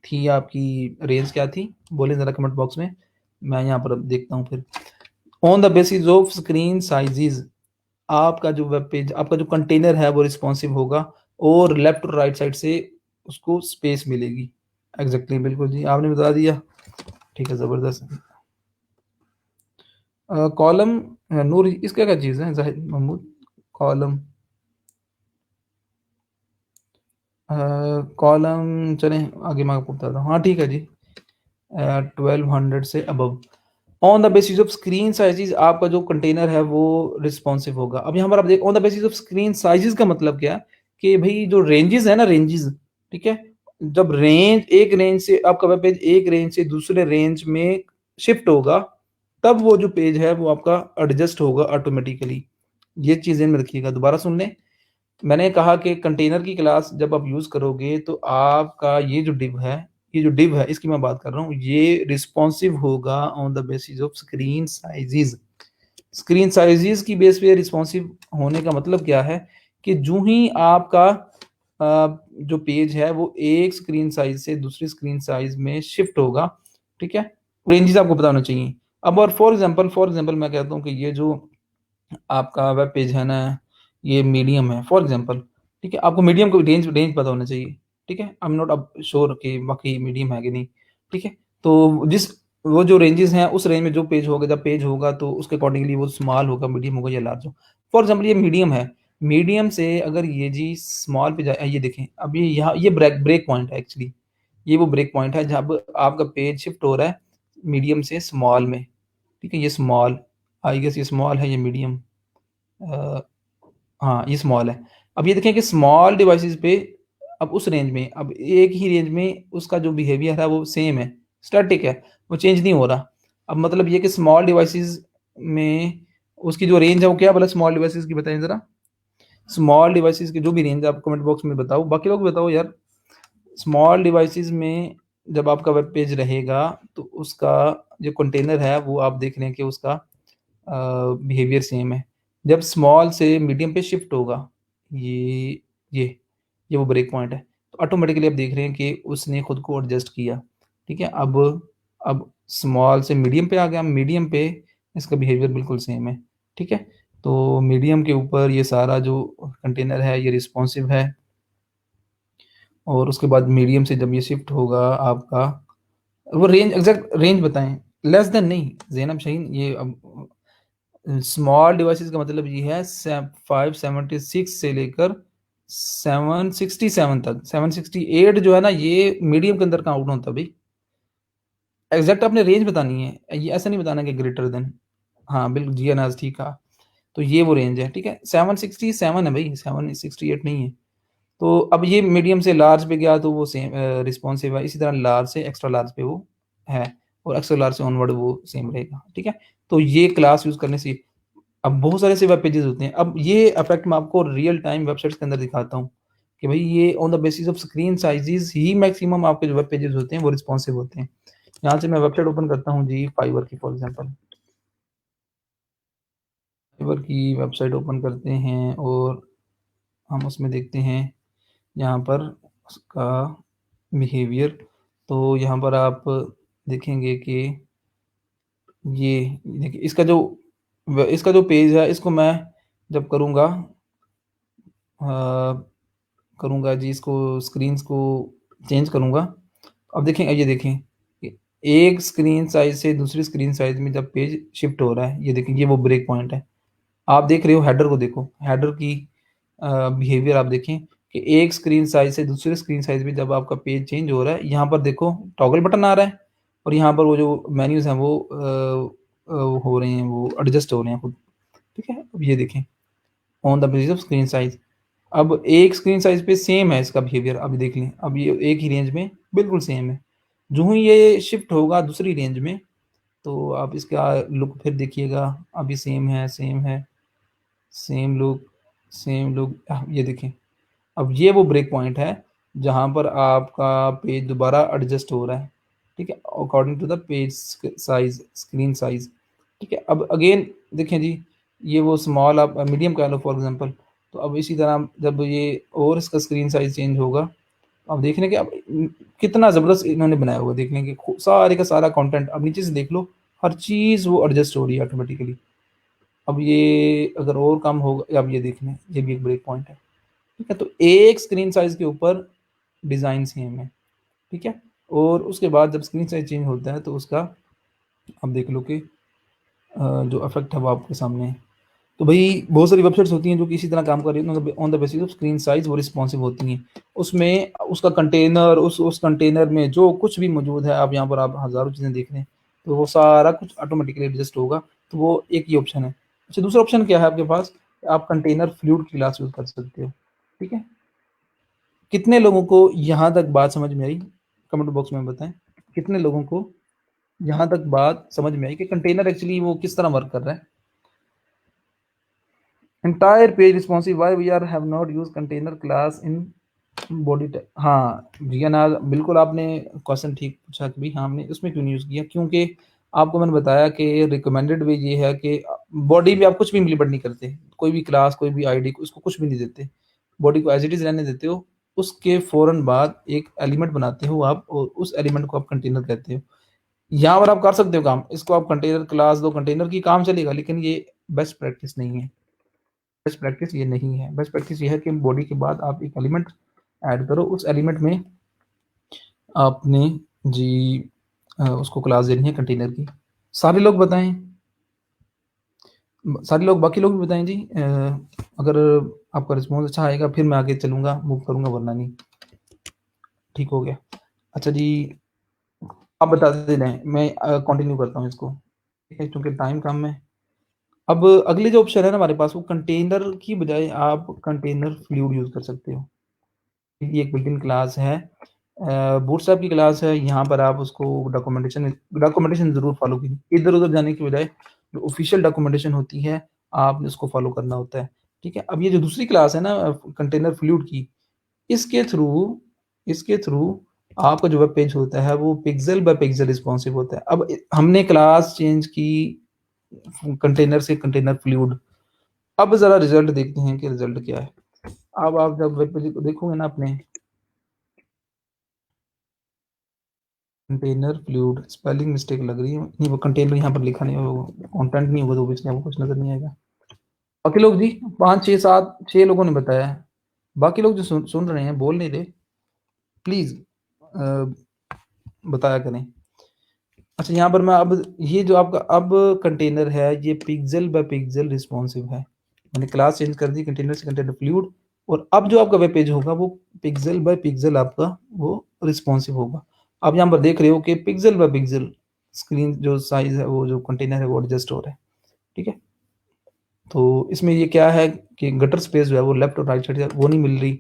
S1: थी, आपकी रेंज क्या थी? बोलें ज़रा कमेंट बॉक्स में, मैं यहाँ पर अब देखता हूँ फिर। On the basis of screen sizes, आपका जो वेब पेज, आपका जो कंटेनर है वो रिस्पॉन्सिव होगा, और लेफ्ट और राइट साइड से उसको स्पेस मिलेगी। एग्ज़ैक्टली, बिल्कुल जी, आपने बता दिया। ठीक है, ज़बरदस्त। कॉलम नूर, इसका क्या चीज़ है ज़ाहिद महमूद? कॉलम कॉलम चलें आगे मैं आपको बताता हूँ। हाँ, ठीक है जी। 1200 से above, on the basis of screen sizes आपका जो कंटेनर है वो रिस्पॉन्सिव होगा। अब यहाँ पर आप on the basis of screen sizes का मतलब क्या है कि भई जो रेंजेज़ है ना, रेंजेज़, ठीक है? जब एक रेंज से आपका वेब पेज एक रेंज से दूसरे रेंज में शिफ्ट होगा, तब वो जो पेज है वो आपका एडजस्ट होगा ऑटोमेटिकली। ये चीज़ ध्यान में रखिएगा। दोबारा सुन लें, मैंने कहा कि कंटेनर की क्लास जब आप यूज़ करोगे तो आपका ये जो डिव है इसकी मैं बात कर रहा हूँ, ये रिस्पॉन्सिव होगा on the basis of screen sizes. Screen sizes की बेस पे रिस्पॉन्सिव होने का मतलब क्या है कि जो ही आपका जो पेज है वो एक स्क्रीन साइज़ से दूसरी स्क्रीन साइज़ में शिफ्ट होगा, ठीक है? रेंजेस आपको पता होना चाहिए। अब और फॉर एग्ज़ाम्पल मैं कहता हूँ कि ये जो आपका वेब पेज है ना, ये मीडियम है फॉर एग्ज़ाम्पल, ठीक है? आपको मीडियम को रेंज रेंज पता होना चाहिए, ठीक है? आई एम नॉट अब श्योर कि वाक़ई मीडियम है कि नहीं, ठीक है? तो वो जो रेंजेस हैं उस रेंज में जो पेज होगा, जब पेज होगा तो उसके अकॉर्डिंगली वो स्मॉल होगा, मीडियम होगा या लार्ज हो। फॉर एग्ज़ाम्पल ये मीडियम है, मीडियम से अगर ये जी स्मॉल पे जाए, ये देखें, अब ये यहाँ ये ब्रेक ब्रेक पॉइंट है एक्चुअली, ये वो ब्रेक पॉइंट है जब आपका पेज शिफ्ट हो रहा है मीडियम से स्मॉल में, ठीक है? ये स्मॉल, आई गेस ये स्मॉल है, ये मीडियम, अ, हाँ, ये स्मॉल है। अब ये देखें कि स्मॉल डिवाइसेज़ पे अब उस रेंज में, अब एक ही रेंज में उसका जो बिहेवियर है वो सेम है, स्टैटिक है, वो चेंज नहीं हो रहा। अब मतलब ये कि स्मॉल डिवाइसेज़ में उसकी जो रेंज है वो क्या भला स्मॉल डिवाइसेज़ की बताएँ ज़रा? स्मॉल डिवाइसेज़ की जो भी रेंज है आप कमेंट बॉक्स में बताओ, बाकी लोग बताओ यार। स्मॉल डिवाइसेज़ में जब आपका वेब पेज रहेगा तो उसका जो कंटेनर है वो आप देख रहे हैं कि उसका बिहेवियर सेम है। जब स्मॉल से मीडियम पे शिफ्ट होगा, ये ये ये वो ब्रेक पॉइंट है। तो ऑटोमेटिकली आप देख रहे हैं कि उसने खुद को एडजस्ट किया, ठीक है? अब स्मॉल से मीडियम पे आ गया, मीडियम पे इसका बिहेवियर बिल्कुल सेम है, ठीक है? तो मीडियम के ऊपर ये सारा जो कंटेनर है ये रिस्पॉन्सिव है और उसके बाद मीडियम से जब ये शिफ्ट होगा आपका, वो रेंज एग्ज़ैक्ट रेंज बताएँ? लेस देन नहीं, ज़ैनब शाहीन, ये अब स्मॉल डिवाइसेज़ का मतलब ये है 576 से लेकर 767 तक, 768 जो है ना ये मीडियम के अंदर काउंट होता है भई। एग्ज़ैक्ट आपने रेंज बतानी है, ये ऐसा नहीं बताना कि ग्रेटर देन। हाँ, बिल्कुल जी अनाज़ ठीक कहा। तो ये वो रेंज है, ठीक है? 767 है भई, 768 नहीं है। तो अब ये मीडियम से लार्ज पे गया तो वो सेम रिस्पॉन्सिव है, इसी तरह लार्ज से एक्स्ट्रा लार्ज पे वो है और एक्स्ट्रा लार्ज से ऑनवर्ड वो सेम रहेगा, ठीक है? तो ये क्लास यूज़ करने से अब बहुत सारे ऐसे वेब पेजेज़ होते हैं। अब ये इफ़ेक्ट मैं आपको रियल टाइम वेबसाइट्स के अंदर दिखाता हूँ, कि भई ये on the basis of screen sizes he maximum आपके जो वेब पेजेज़ होते हैं वो रिस्पॉन्सिव होते हैं। यहाँ से मैं वेबसाइट ओपन करता हूँ जी फाइवर की फॉर एग्ज़ाम्पल। फाइवर की वेबसाइट ओपन करते हैं और हम उसमें देखते हैं यहाँ पर उसका बिहेवियर। तो यहाँ पर आप देखेंगे कि ये देखिए इसका जो पेज है इसको मैं जब अ, करूँगा जी इसको स्क्रीन्स को चेंज करूँगा। अब देखें, ये देखें, कि एक स्क्रीन साइज़ से दूसरी स्क्रीन साइज़ में जब पेज शिफ्ट हो रहा है, ये देखें ये वो ब्रेक पॉइंट है। आप देख रहे हो हेडर को देखो, हेडर की बिहेवियर आप देखें कि एक स्क्रीन साइज़ से दूसरे स्क्रीन साइज़ में जब आपका पेज चेंज हो रहा है, यहाँ पर देखो टॉगल बटन आ रहा है और यहाँ पर वो जो मेन्यूज़ हैं वो हो रहे हैं, वो एडजस्ट हो रहे हैं खुद, ठीक है? अब ये देखें on the basis of screen size. अब एक स्क्रीन साइज़ पे सेम है इसका बिहेवियर, अभी देख लें, अब ये एक ही रेंज में बिल्कुल सेम है। जो ही ये शिफ्ट होगा दूसरी रेंज में, तो आप इसका लुक फिर देखिएगा, अभी सेम है, सेम लुक ये देखें। अब ये वो ब्रेक पॉइंट है, जहाँ पर आपका पेज दोबारा एडजस्ट हो रहा है, ठीक है? According to the page size, screen size, ठीक है? अब अगेन देखें जी, ये वो स्मॉल आप मीडियम कह लो फॉर एग्ज़ाम्पल, तो अब इसी तरह जब ये और इसका स्क्रीन साइज़ चेंज होगा, अब देख लें कि अब कितना ज़बरदस्त इन्होंने बनाया हुआ है, देख लें कि सारे का सारा कंटेंट अब नीचे से देख लो, हर चीज़ वो एडजस्ट हो रही है ऑटोमेटिकली। अब ये अगर और कम होगा, अब ये देख लें, ये भी एक ब्रेक पॉइंट है। ठीक है? तो एक स्क्रीन साइज़ के ऊपर डिज़ाइन सेम है, ठीक है? और उसके बाद जब स्क्रीन साइज़ चेंज होता है तो उसका आप देख लो कि जो इफ़ेक्ट है वो आपके सामने है। तो भई बहुत सारी वेबसाइट्स होती हैं जो कि इसी तरह काम कर रही हैं, on the basis of screen size वो रिस्पॉन्सिव होती हैं। उसमें उसका कंटेनर, उस कंटेनर में जो कुछ भी मौजूद है, आप यहाँ पर आप हज़ारों चीज़ें देख रहे हैं, तो वो सारा कुछ ऑटोमेटिकली एडजस्ट होगा, तो वो एक ही ऑप्शन है। अच्छा, दूसरा ऑप्शन क्या है आपके पास? आप कंटेनर फ्लूइड की क्लास यूज़ कर सकते हो, ठीक है? कितने लोगों को यहाँ तक बात समझ में आई? कमेंट बॉक्स में बताएँ। कितने लोगों को यहाँ तक बात समझ में आई कि कंटेनर एक्चुअली वो किस तरह वर्क कर रहा है? Entire page responsive why we are have not used container class in body type. हाँ, रिया नाज़ बिल्कुल आपने क्वेश्चन ठीक पूछा कि भई हाँ, हमने उसमें क्यों नहीं यूज़ किया? क्योंकि आपको मैंने बताया कि रिकमेंडेड वे ये है कि बॉडी में आप कुछ भी इम्प्लीमेंट नहीं करते। कोई भी क्लास, कोई भी आईडी उसको कुछ भी नहीं देते। बॉडी को एज़ इट इज़ रहने देते हो। उसके फ़ौरन बाद एक एलिमेंट बनाते हो आप और उस एलिमेंट को आप कंटेनर कहते हो। यहाँ पर आप कर सकते हो काम। इसको आप कंटेनर क्लास दो, कंटेनर की काम चलेगा, लेकिन ये बेस्ट प्रैक्टिस नहीं है। बेस्ट प्रैक्टिस ये नहीं है। बेस्ट प्रैक्टिस ये है कि बॉडी के बाद आप एक एलिमेंट ऐड करो। उस एलिमेंट में आपने जी उसको क्लास देनी है कंटेनर की। सारे लोग बताएँ? सारे लोग, बाकी लोग भी बताएँ जी। अगर आपका रिस्पॉन्स अच्छा आएगा फिर मैं आगे चलूँगा, मूव करूँगा, वरना नहीं। ठीक हो गया। अच्छा जी, आप बता दे रहे हैं, मैं कंटिन्यू करता हूँ इसको, ठीक है? क्योंकि टाइम कम है। अब अगले जो ऑप्शन है ना हमारे पास, वो कंटेनर की बजाय आप कंटेनर फ्लूइड यूज़ कर सकते हो। ये एक बिल्ट इन क्लास है। बूटस्ट्रैप की क्लास है। यहाँ पर आप उसको डॉक्यूमेंटेशन ज़रूर फ़ॉलो कीजिए। इधर-उधर जाने की बजाय जो ऑफ़िशियल डॉक्यूमेंटेशन होती है, आपने उसको फ़ॉलो करना होता है। ठीक है? अब ये जो दूसरी क्लास है ना कंटेनर फ्लूइड की, इसके थ्रू इसके थ्रू आपका जो वेब पेज होता है, वो पिक्सेल बाय पिक्सेल रिस्पॉन्सिव होता है। अब हमने क्लास चेंज की कंटेनर से कंटेनर फ्लूइड। अब ज़रा रिज़ल्ट देखते हैं कि रिज़ल्ट क्या है। अब आप जब वेब पेज को देखोगे ना अपने, कंटेनर फ्लूइड स्पेलिंग मिस्टेक लग रही है। नहीं, वो कंटेनर यहाँ पर लिखा नहीं है, वो कंटेंट नहीं होगा तो ऑब्वियसली आपको कुछ नज़र नहीं आएगा। बाकी लोग जी 5, 6, 7 6 लोगों ने बताया है। बाकी लोग जो सुन रहे हैं, बोल नहीं रहे, प्लीज़ बताया करें। अच्छा, यहाँ पर मैं अब ये जो आपका अब कंटेनर है, ये पिक्सेल बाय पिक्सेल रिस्पॉन्सिव है। मैंने क्लास चेंज कर दी कंटेनर से कंटेनर फ्लूइड, और अब जो आपका वेब पेज होगा वो पिक्सेल बाय पिक्सेल आपका वो रिस्पॉन्सिव होगा। आप यहाँ पर देख रहे हो कि पिक्सेल बाय पिक्सेल स्क्रीन जो साइज़ है, वो जो कंटेनर है वो एडजस्ट हो रहा है। ठीक है? तो इसमें ये क्या है कि गटर स्पेस जो है वो लेफ्ट और राइट साइड है वो नहीं मिल रही।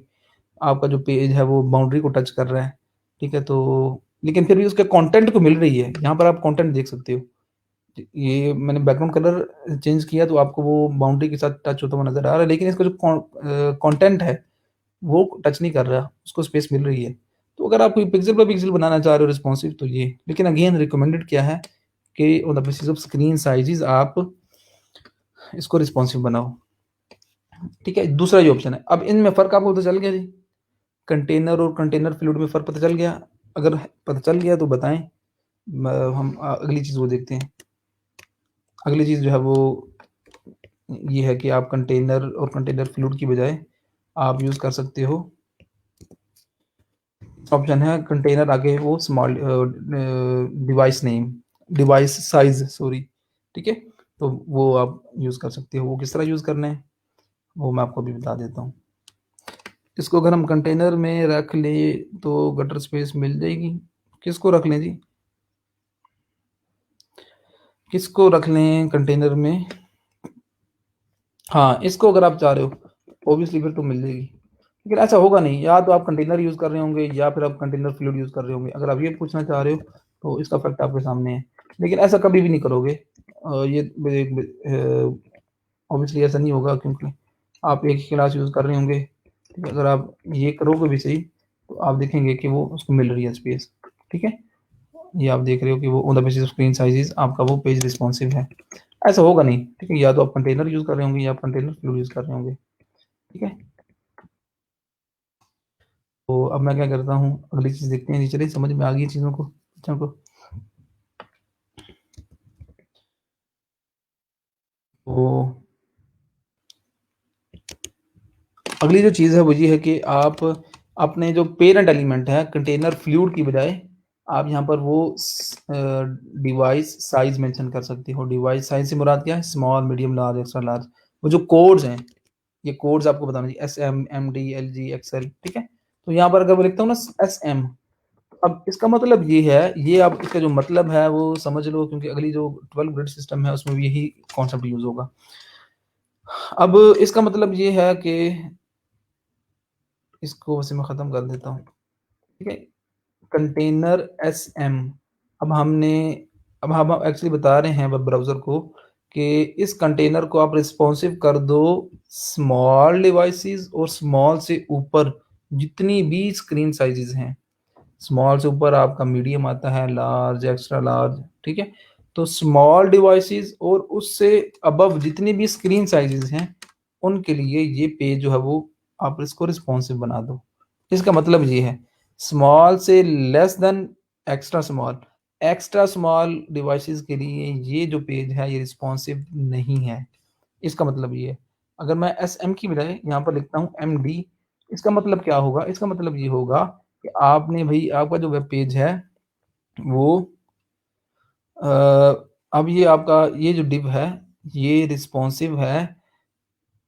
S1: आपका जो पेज है वो बाउंड्री को टच कर रहा है। ठीक है? तो लेकिन फिर भी उसके कंटेंट को मिल रही है। यहाँ पर आप कंटेंट देख सकते हो। ये मैंने बैकग्राउंड कलर चेंज किया तो आपको वो बाउंड्री के साथ टच होता हुआ नज़र आ रहा है, लेकिन इसका जो कंटेंट है वो टच नहीं कर रहा, उसको स्पेस मिल रही है। तो अगर आप कोई पिक्सेल बाय पिक्सेल बनाना चाह रहे हो रिस्पॉन्सिव, तो ये, लेकिन अगेन रिकमेंडेड क्या है कि on the basis of screen sizes आप इसको रिस्पॉन्सिव बनाओ। ठीक है? दूसरा ये ऑप्शन है। अब इनमें फ़र्क आपको पता चल गया जी? कंटेनर और कंटेनर फ्लूइड में फ़र्क पता चल गया? अगर पता चल गया तो बताएँ। हम अगली चीज़ वो देखते हैं। अगली चीज़ जो है वो ये है कि आप कंटेनर और कंटेनर फ्लूइड की बजाय आप यूज़ कर सकते हो, ऑप्शन है कंटेनर आगे वो small device name, device size sorry. ठीक है? तो वो आप यूज़ कर सकते हो। वो किस तरह यूज़ करना है, वो मैं आपको अभी बता देता हूँ। इसको अगर हम कंटेनर में रख लें तो गटर स्पेस मिल जाएगी। किसको रख लें जी? किसको रख लें कंटेनर में? हाँ, इसको अगर आप चाह रहे हो ऑब्वियसली फिर तो मिल जाएगी। लेकिन ऐसा होगा नहीं, या तो आप कंटेनर यूज़ कर रहे होंगे या फिर आप कंटेनर फ्लूइड यूज़ कर रहे होंगे। अगर आप ये पूछना चाह रहे हो तो इसका फैक्ट आपके सामने है। लेकिन ऐसा कभी भी नहीं करोगे। ये ऑब्वियसली ऐसा नहीं होगा, क्योंकि आप एक ही क्लास यूज़ कर रहे होंगे। ठीक है? अगर आप ये करोगे भी सही तो आप देखेंगे कि वो उसको मिल रही है स्पेस। ठीक है? ये आप देख रहे हो कि वो on the basis of screen sizes आपका वो पेज रिस्पॉन्सिव है। ऐसा होगा नहीं। ठीक है? या तो आप कंटेनर यूज़ कर रहे होंगे या आप कंटेनर फ्लूइड यूज़ कर रहे होंगे। ठीक है? तो अब मैं क्या करता हूँ, अगली चीज़ देखते हैं जी। चलिए, समझ में आ गई चीज़ों को, बच्चों को। तो अगली जो चीज़ है वो ये है कि आप अपने जो पेरेंट एलिमेंट है कंटेनर फ्लूइड की बजाय आप यहाँ पर वो डिवाइस साइज़ मेंशन कर सकते हो। डिवाइस साइज़ से मुराद क्या है? Small, medium, large, extra large. वो जो कोड्स हैं, ये कोड्स आपको बताना चाहिए, एसएम, एमडी, एलजी, एक्सएल। ठीक है? तो यहाँ पर अगर मैं लिखता हूँ ना एसएम, अब इसका मतलब ये है, ये अब इसका जो मतलब है वो समझ लो, क्योंकि अगली जो 12 ग्रिड सिस्टम है उसमें भी यही कॉन्सेप्ट यूज़ होगा। अब इसका मतलब ये है कि इसको वैसे मैं ख़त्म कर देता हूँ। ठीक है? कंटेनर एसएम, अब हमने अब हम एक्चुअली बता रहे हैं वेब ब्राउज़र को कि इस कंटेनर को आप रिस्पॉन्सिव कर दो स्मॉल डिवाइसेज़ और स्मॉल से ऊपर जितनी भी स्क्रीन साइज़ेज़ हैं। स्मॉल से ऊपर आपका मीडियम आता है, लार्ज, एक्स्ट्रा लार्ज। ठीक है? तो स्मॉल डिवाइसेस और उससे अबव जितनी भी स्क्रीन साइजेस हैं, उनके लिए ये पेज जो है वो आप इसको रिस्पॉन्सिव बना दो। इसका मतलब ये है, स्मॉल से less than extra small devices के लिए ये जो पेज है ये रिस्पॉन्सिव नहीं है। इसका मतलब ये है, अगर मैं एसएम की बजाय यहाँ पर लिखता हूँ एमडी, इसका मतलब क्या होगा? इसका मतलब ये होगा कि आपने भाई आपका जो वेब पेज है वो अ, अब ये आपका ये जो डिव है ये रिस्पॉन्सिव है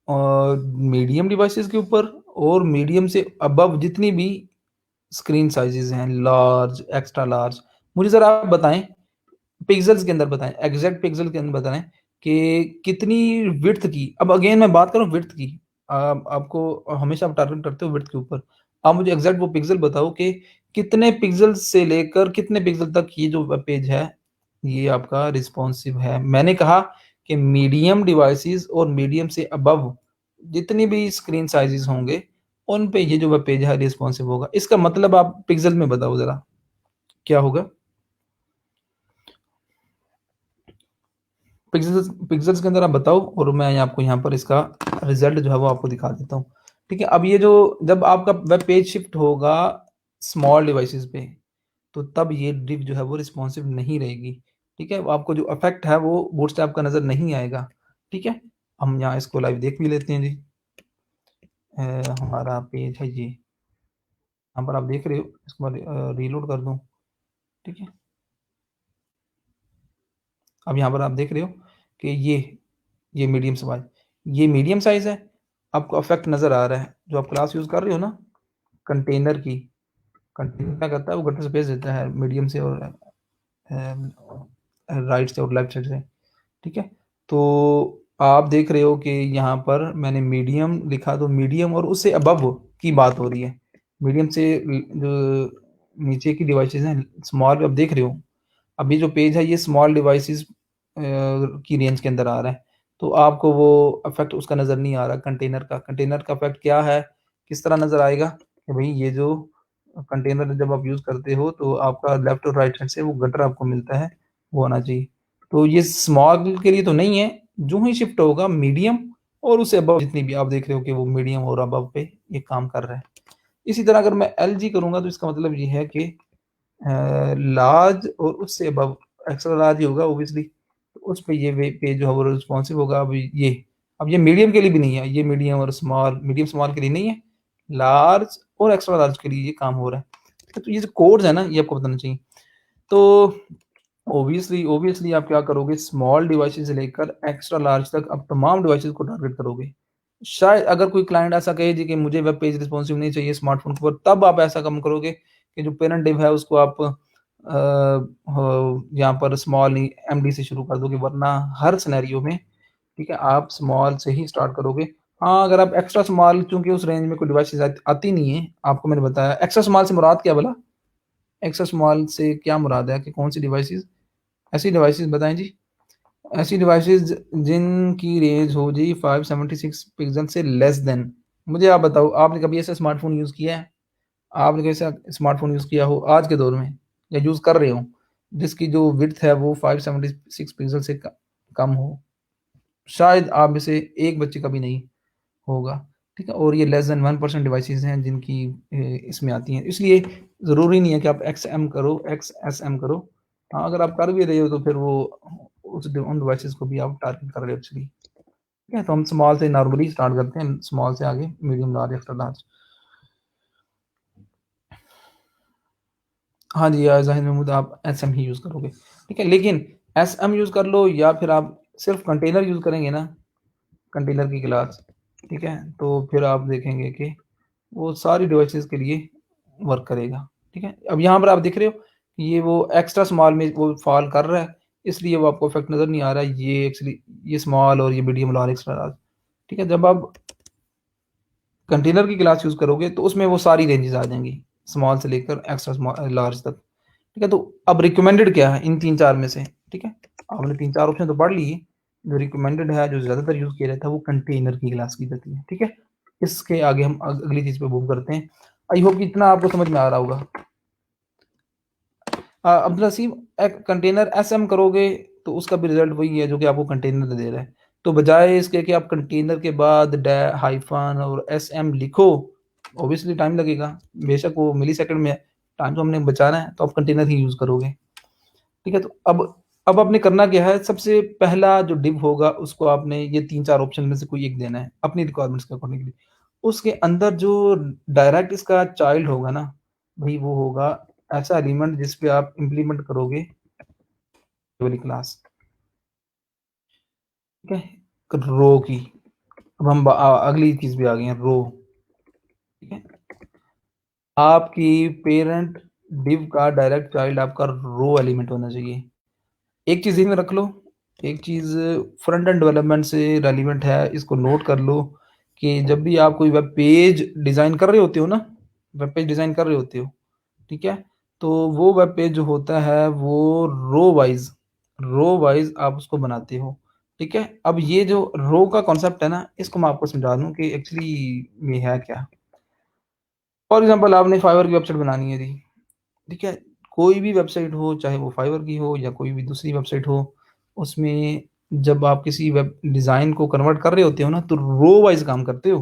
S1: मीडियम डिवाइसेस के ऊपर और मीडियम से अबव जितनी भी स्क्रीन साइजेस हैं, लार्ज, एक्स्ट्रा लार्ज। मुझे ज़रा आप बताएं, पिक्सेल्स के अंदर बताएं, एग्जैक्ट पिक्सल के अंदर बताएं कि कितनी विड्थ की, अब अगेन मैं बात करूं विड्थ की, आपको हमेशा आप टारगेट करते हो विड्थ के ऊपर। आप मुझे एग्जैक्ट वो पिक्सल बताओ कि कितने पिक्सल से लेकर कितने पिक्सल तक ये जो वेब पेज है ये आपका रिस्पॉन्सिव है। मैंने कहा कि मीडियम डिवाइसेस और मीडियम से अबव जितनी भी स्क्रीन साइजेस होंगे उन पे ये जो वेब पेज है रिस्पॉन्सिव होगा। इसका मतलब आप पिक्सल में बताओ जरा क्या होगा? पिक्सेल्स के अंदर आप बताओ और मैं आपको यहाँ पर इसका रिजल्ट जो है वो आपको दिखा देता हूँ। ठीक है, अब ये जो जब आपका वेब पेज शिफ्ट होगा स्मॉल डिवाइसेस पे, तो तब ये डिव जो है वो रिस्पॉन्सिव नहीं रहेगी। ठीक है, आपको जो इफेक्ट है वो बूटस्ट्रैप का नज़र नहीं आएगा। ठीक है, हम यहाँ इसको लाइव देख भी लेते हैं जी। हमारा पेज है ये, यहाँ पर आप देख रहे हो, इसको रीलोड कर दूँ। ठीक है, अब यहाँ पर आप देख रहे हो कि ये मीडियम साइज है। आपको इफेक्ट नज़र आ रहा है जो आप क्लास यूज़ कर रहे हो ना कंटेनर की। कंटेनर क्या करता है, वो गटर स्पेस देता है मीडियम से और राइट से और लेफ्ट साइड से। ठीक है, तो आप देख रहे हो कि यहाँ पर मैंने मीडियम लिखा, तो मीडियम और उससे अबव की बात हो रही है। मीडियम से जो नीचे की डिवाइसेस हैं स्मॉल, अब देख रहे हो अभी जो पेज है ये स्मॉल डिवाइसेस की रेंज के अंदर आ रहा है, तो आपको वो इफेक्ट उसका नज़र नहीं आ रहा। कंटेनर का इफेक्ट क्या है, किस तरह नज़र आएगा कि भाई ये जो कंटेनर जब आप यूज़ करते हो तो आपका लेफ्ट और राइट हैंड से वो गटर आपको मिलता है, वो होना चाहिए। तो ये स्मॉल के लिए तो नहीं है, जो ही शिफ्ट होगा मीडियम और उससे अबव जितनी भी आप देख रहे हो कि वो मीडियम और अबव पे ये काम कर रहा है। इसी तरह अगर मैं एल जी करूँगा तो इसका मतलब ये है कि लार्ज और उससे अबव एक्स्ट्रा लार्ज ही होगा ओब्वियसली, तो उस पे ये पेज जो है वो रिस्पॉन्सिव होगा। अब ये मीडियम के लिए भी नहीं है, ये मीडियम स्मॉल के लिए नहीं है, लार्ज और एक्स्ट्रा लार्ज के लिए ये काम हो रहा है। तो ये जो कोड्स है ना ये आपको बताना चाहिए। तो ओब्वियसली आप क्या करोगे, स्मॉल डिवाइसेस से लेकर एक्स्ट्रा लार्ज तक आप तमाम डिवाइसेस को टारगेट करोगे। शायद अगर कोई क्लाइंट ऐसा कहे जी कि मुझे वेब पेज रिस्पॉन्सिव नहीं चाहिए स्मार्टफोन के ऊपर, तब आप ऐसा काम करोगे कि जो पेरेंट डिव है उसको आप यहाँ पर स्मॉल एमडी से शुरू कर दोगे, वरना हर सिनेरियो में ठीक है आप स्मॉल से ही स्टार्ट करोगे। हाँ, अगर आप एक्स्ट्रा स्मॉल, चूंकि उस रेंज में कोई डिवाइसेस आती नहीं है, आपको मैंने बताया एक्स्ट्रा स्मॉल से मुराद क्या बोला, एक्स्ट्रा स्मॉल से क्या मुराद है कि कौन सी डिवाइसेस, ऐसी डिवाइसेस बताएं जी, ऐसी डिवाइसेस जिनकी रेंज हो जी 576 पिक्सल से लेस देन। मुझे आप बताओ, आपने कभी ऐसा स्मार्टफोन यूज़ किया है? आपने कभी ऐसा स्मार्टफोन यूज़ किया हो आज के दौर में या यूज़ कर रहे हो जिसकी जो विड्थ है वो 576 पिक्सल से कम हो? शायद आप में से एक बच्चे का भी नहीं होगा। ठीक है, और ये लेस देन 1% डिवाइसेस हैं जिनकी इसमें आती हैं, इसलिए ज़रूरी नहीं है कि आप एक्स एस एम करो। हाँ, अगर आप कर भी रहे हो तो फिर वो उन डिवाइसेस को भी आप टारगेट कर रहे हो एक्चुअली। ठीक है, तो हम स्मॉल से नॉर्मली स्टार्ट करते हैं, स्मॉल से आगे मीडियम, लार्ज, एक्स्ट्रा लार्ज। हाँ जी, ज़ाहिर महमूद आप एस एम ही यूज़ करोगे। ठीक है, लेकिन एस एम यूज़ कर लो या फिर आप सिर्फ कंटेनर यूज़ करेंगे ना, कंटेनर की क्लास, ठीक है, तो फिर आप देखेंगे कि वो सारी डिवाइसेस के लिए वर्क करेगा। ठीक है, अब यहाँ पर आप देख रहे हो कि ये वो एक्स्ट्रा स्मॉल में वो फॉल कर रहा है, इसलिए वो आपको इफेक्ट नज़र नहीं आ रहा है। ये एक्चुअली ये स्मॉल और ये मीडियम, लार्ज, एक्स्ट्रा लार्ज। ठीक है, जब आप कंटेनर की क्लास यूज़ करोगे तो उसमें वो सारी रेंजेस आ जाएंगी, स्मॉल से लेकर एक्स्ट्रा स्मॉल लार्ज तक। ठीक है, तो अब रिकमेंडेड क्या है इन 3-4 में से? ठीक है, आपने 3-4 ऑप्शन तो पढ़ लिए, जो रिकमेंडेड है, जो ज़्यादातर यूज़ किया जाता है वो कंटेनर की क्लास की जाती है। ठीक है, इसके आगे हम अगली चीज़ पे मूव करते हैं। आई होप कि इतना आपको समझ में आ रहा होगा। Abdul Haseeb, container S M करोगे तो उसका भी रिज़ल्ट वही है जो कि आपको कंटेनर दे रहा है। तो बजाय इसके कि आप कंटेनर के बाद डै हाइफ़न और एसएम लिखो, ऑब्वियसली टाइम लगेगा, बेशक वो मिलीसेकंड में है, टाइम तो हमने बचाना है, तो आप कंटेनर ही यूज़ करोगे। ठीक है? तो अब आपने करना क्या है, सबसे पहला जो डिव होगा उसको आपने ये 3-4 ऑप्शन में से कोई एक देना है, अपनी रिक्वायरमेंट्स के अकॉर्डिंगली। उसके अंदर जो डायरेक्ट इसका चाइल्ड होगा ना, भई वो होगा ऐसा एलिमेंट जिस पे आप इम्प्लीमेंट करोगे ये वाली क्लास, ठीक है? रो की। अब हम अगली चीज़ पे आ गए हैं, रो, ठीक है? आपकी पेरेंट डिव का डायरेक्ट चाइल्ड आपका रो एलिमेंट होना चाहिए। एक चीज़ ध्यान में रख लो, एक चीज़ फ्रंट एंड डेवलपमेंट से रेलेवेंट है, इसको नोट कर लो कि जब भी आप कोई वेब पेज डिज़ाइन कर रहे होते हो ना, वेब पेज डिज़ाइन कर रहे होते हो, ठीक है? तो वो वेब पेज जो होता है वो रो वाइज़ आप उसको बनाते हो, ठीक है? अब ये जो रो का कॉन्सेप्ट है ना, इसको मैं आपको समझा दूँ कि एक्चुअली ये है क्या? फॉर एग्ज़ाम्पल आपने फाइवर की वेबसाइट बनानी है जी, ठीक है? कोई भी वेबसाइट हो, चाहे वो फाइवर की हो या कोई भी दूसरी वेबसाइट हो, उसमें जब आप किसी वेब डिज़ाइन को कन्वर्ट कर रहे होते हो ना, तो रो वाइज़ काम करते हो।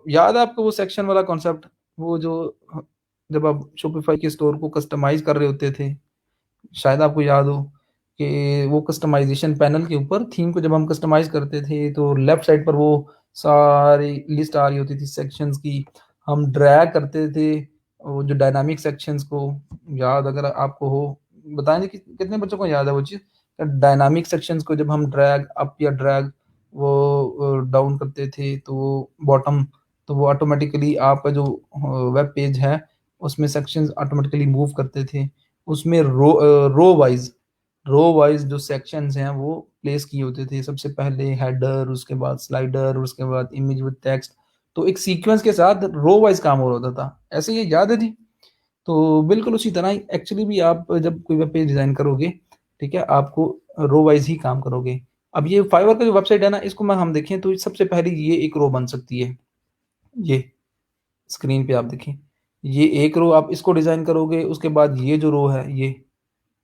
S1: याद है आपको वो सेक्शन वाला कॉन्सेप्ट? वो जो ह जब आप शॉपिफ़ाई के स्टोर को कस्टमाइज़ कर रहे होते थे, शायद आपको याद हो कि वो कस्टमाइज़ेशन पैनल के ऊपर थीम को जब हम कस्टमाइज़ करते थे, तो लेफ्ट साइड पर वो सारी लिस्ट आ रही होती थी सेक्शंस की। हम ड्रैग करते थे वो जो डायनामिक सेक्शंस को, याद अगर आपको हो, बताएँगे कि कितने बच्चों को याद है वो चीज़? डायनामिक सेक्शंस को जब हम ड्रैग अप या ड्रैग वो डाउन करते थे, तो बॉटम तो वो ऑटोमैटिकली आपका जो वेब पेज है, उसमें सेक्शंस ऑटोमैटिकली मूव करते थे। उसमें रो वाइज़ जो सेक्शंस हैं वो प्लेस किए होते थे। सबसे पहले हेडर, उसके बाद स्लाइडर, उसके बाद इमेज विद टेक्स्ट। तो एक सीक्वेंस के साथ रो वाइज़ काम हो रहा होता था। ऐसे ये याद है जी? तो बिल्कुल उसी तरह ही एक्चुअली भी आप जब कोई वेब पेज डिज़ाइन करोगे, ठीक है? आपको रो वाइज़ ही काम करोगे। अब ये फाइवर का जो वेबसाइट है ना, इसको मैं हम देखें तो सबसे पहले ये एक रो बन सकती है। ये स्क्रीन पे आप देखें। ये एक रो आप इसको डिज़ाइन करोगे, उसके बाद ये जो रो है ये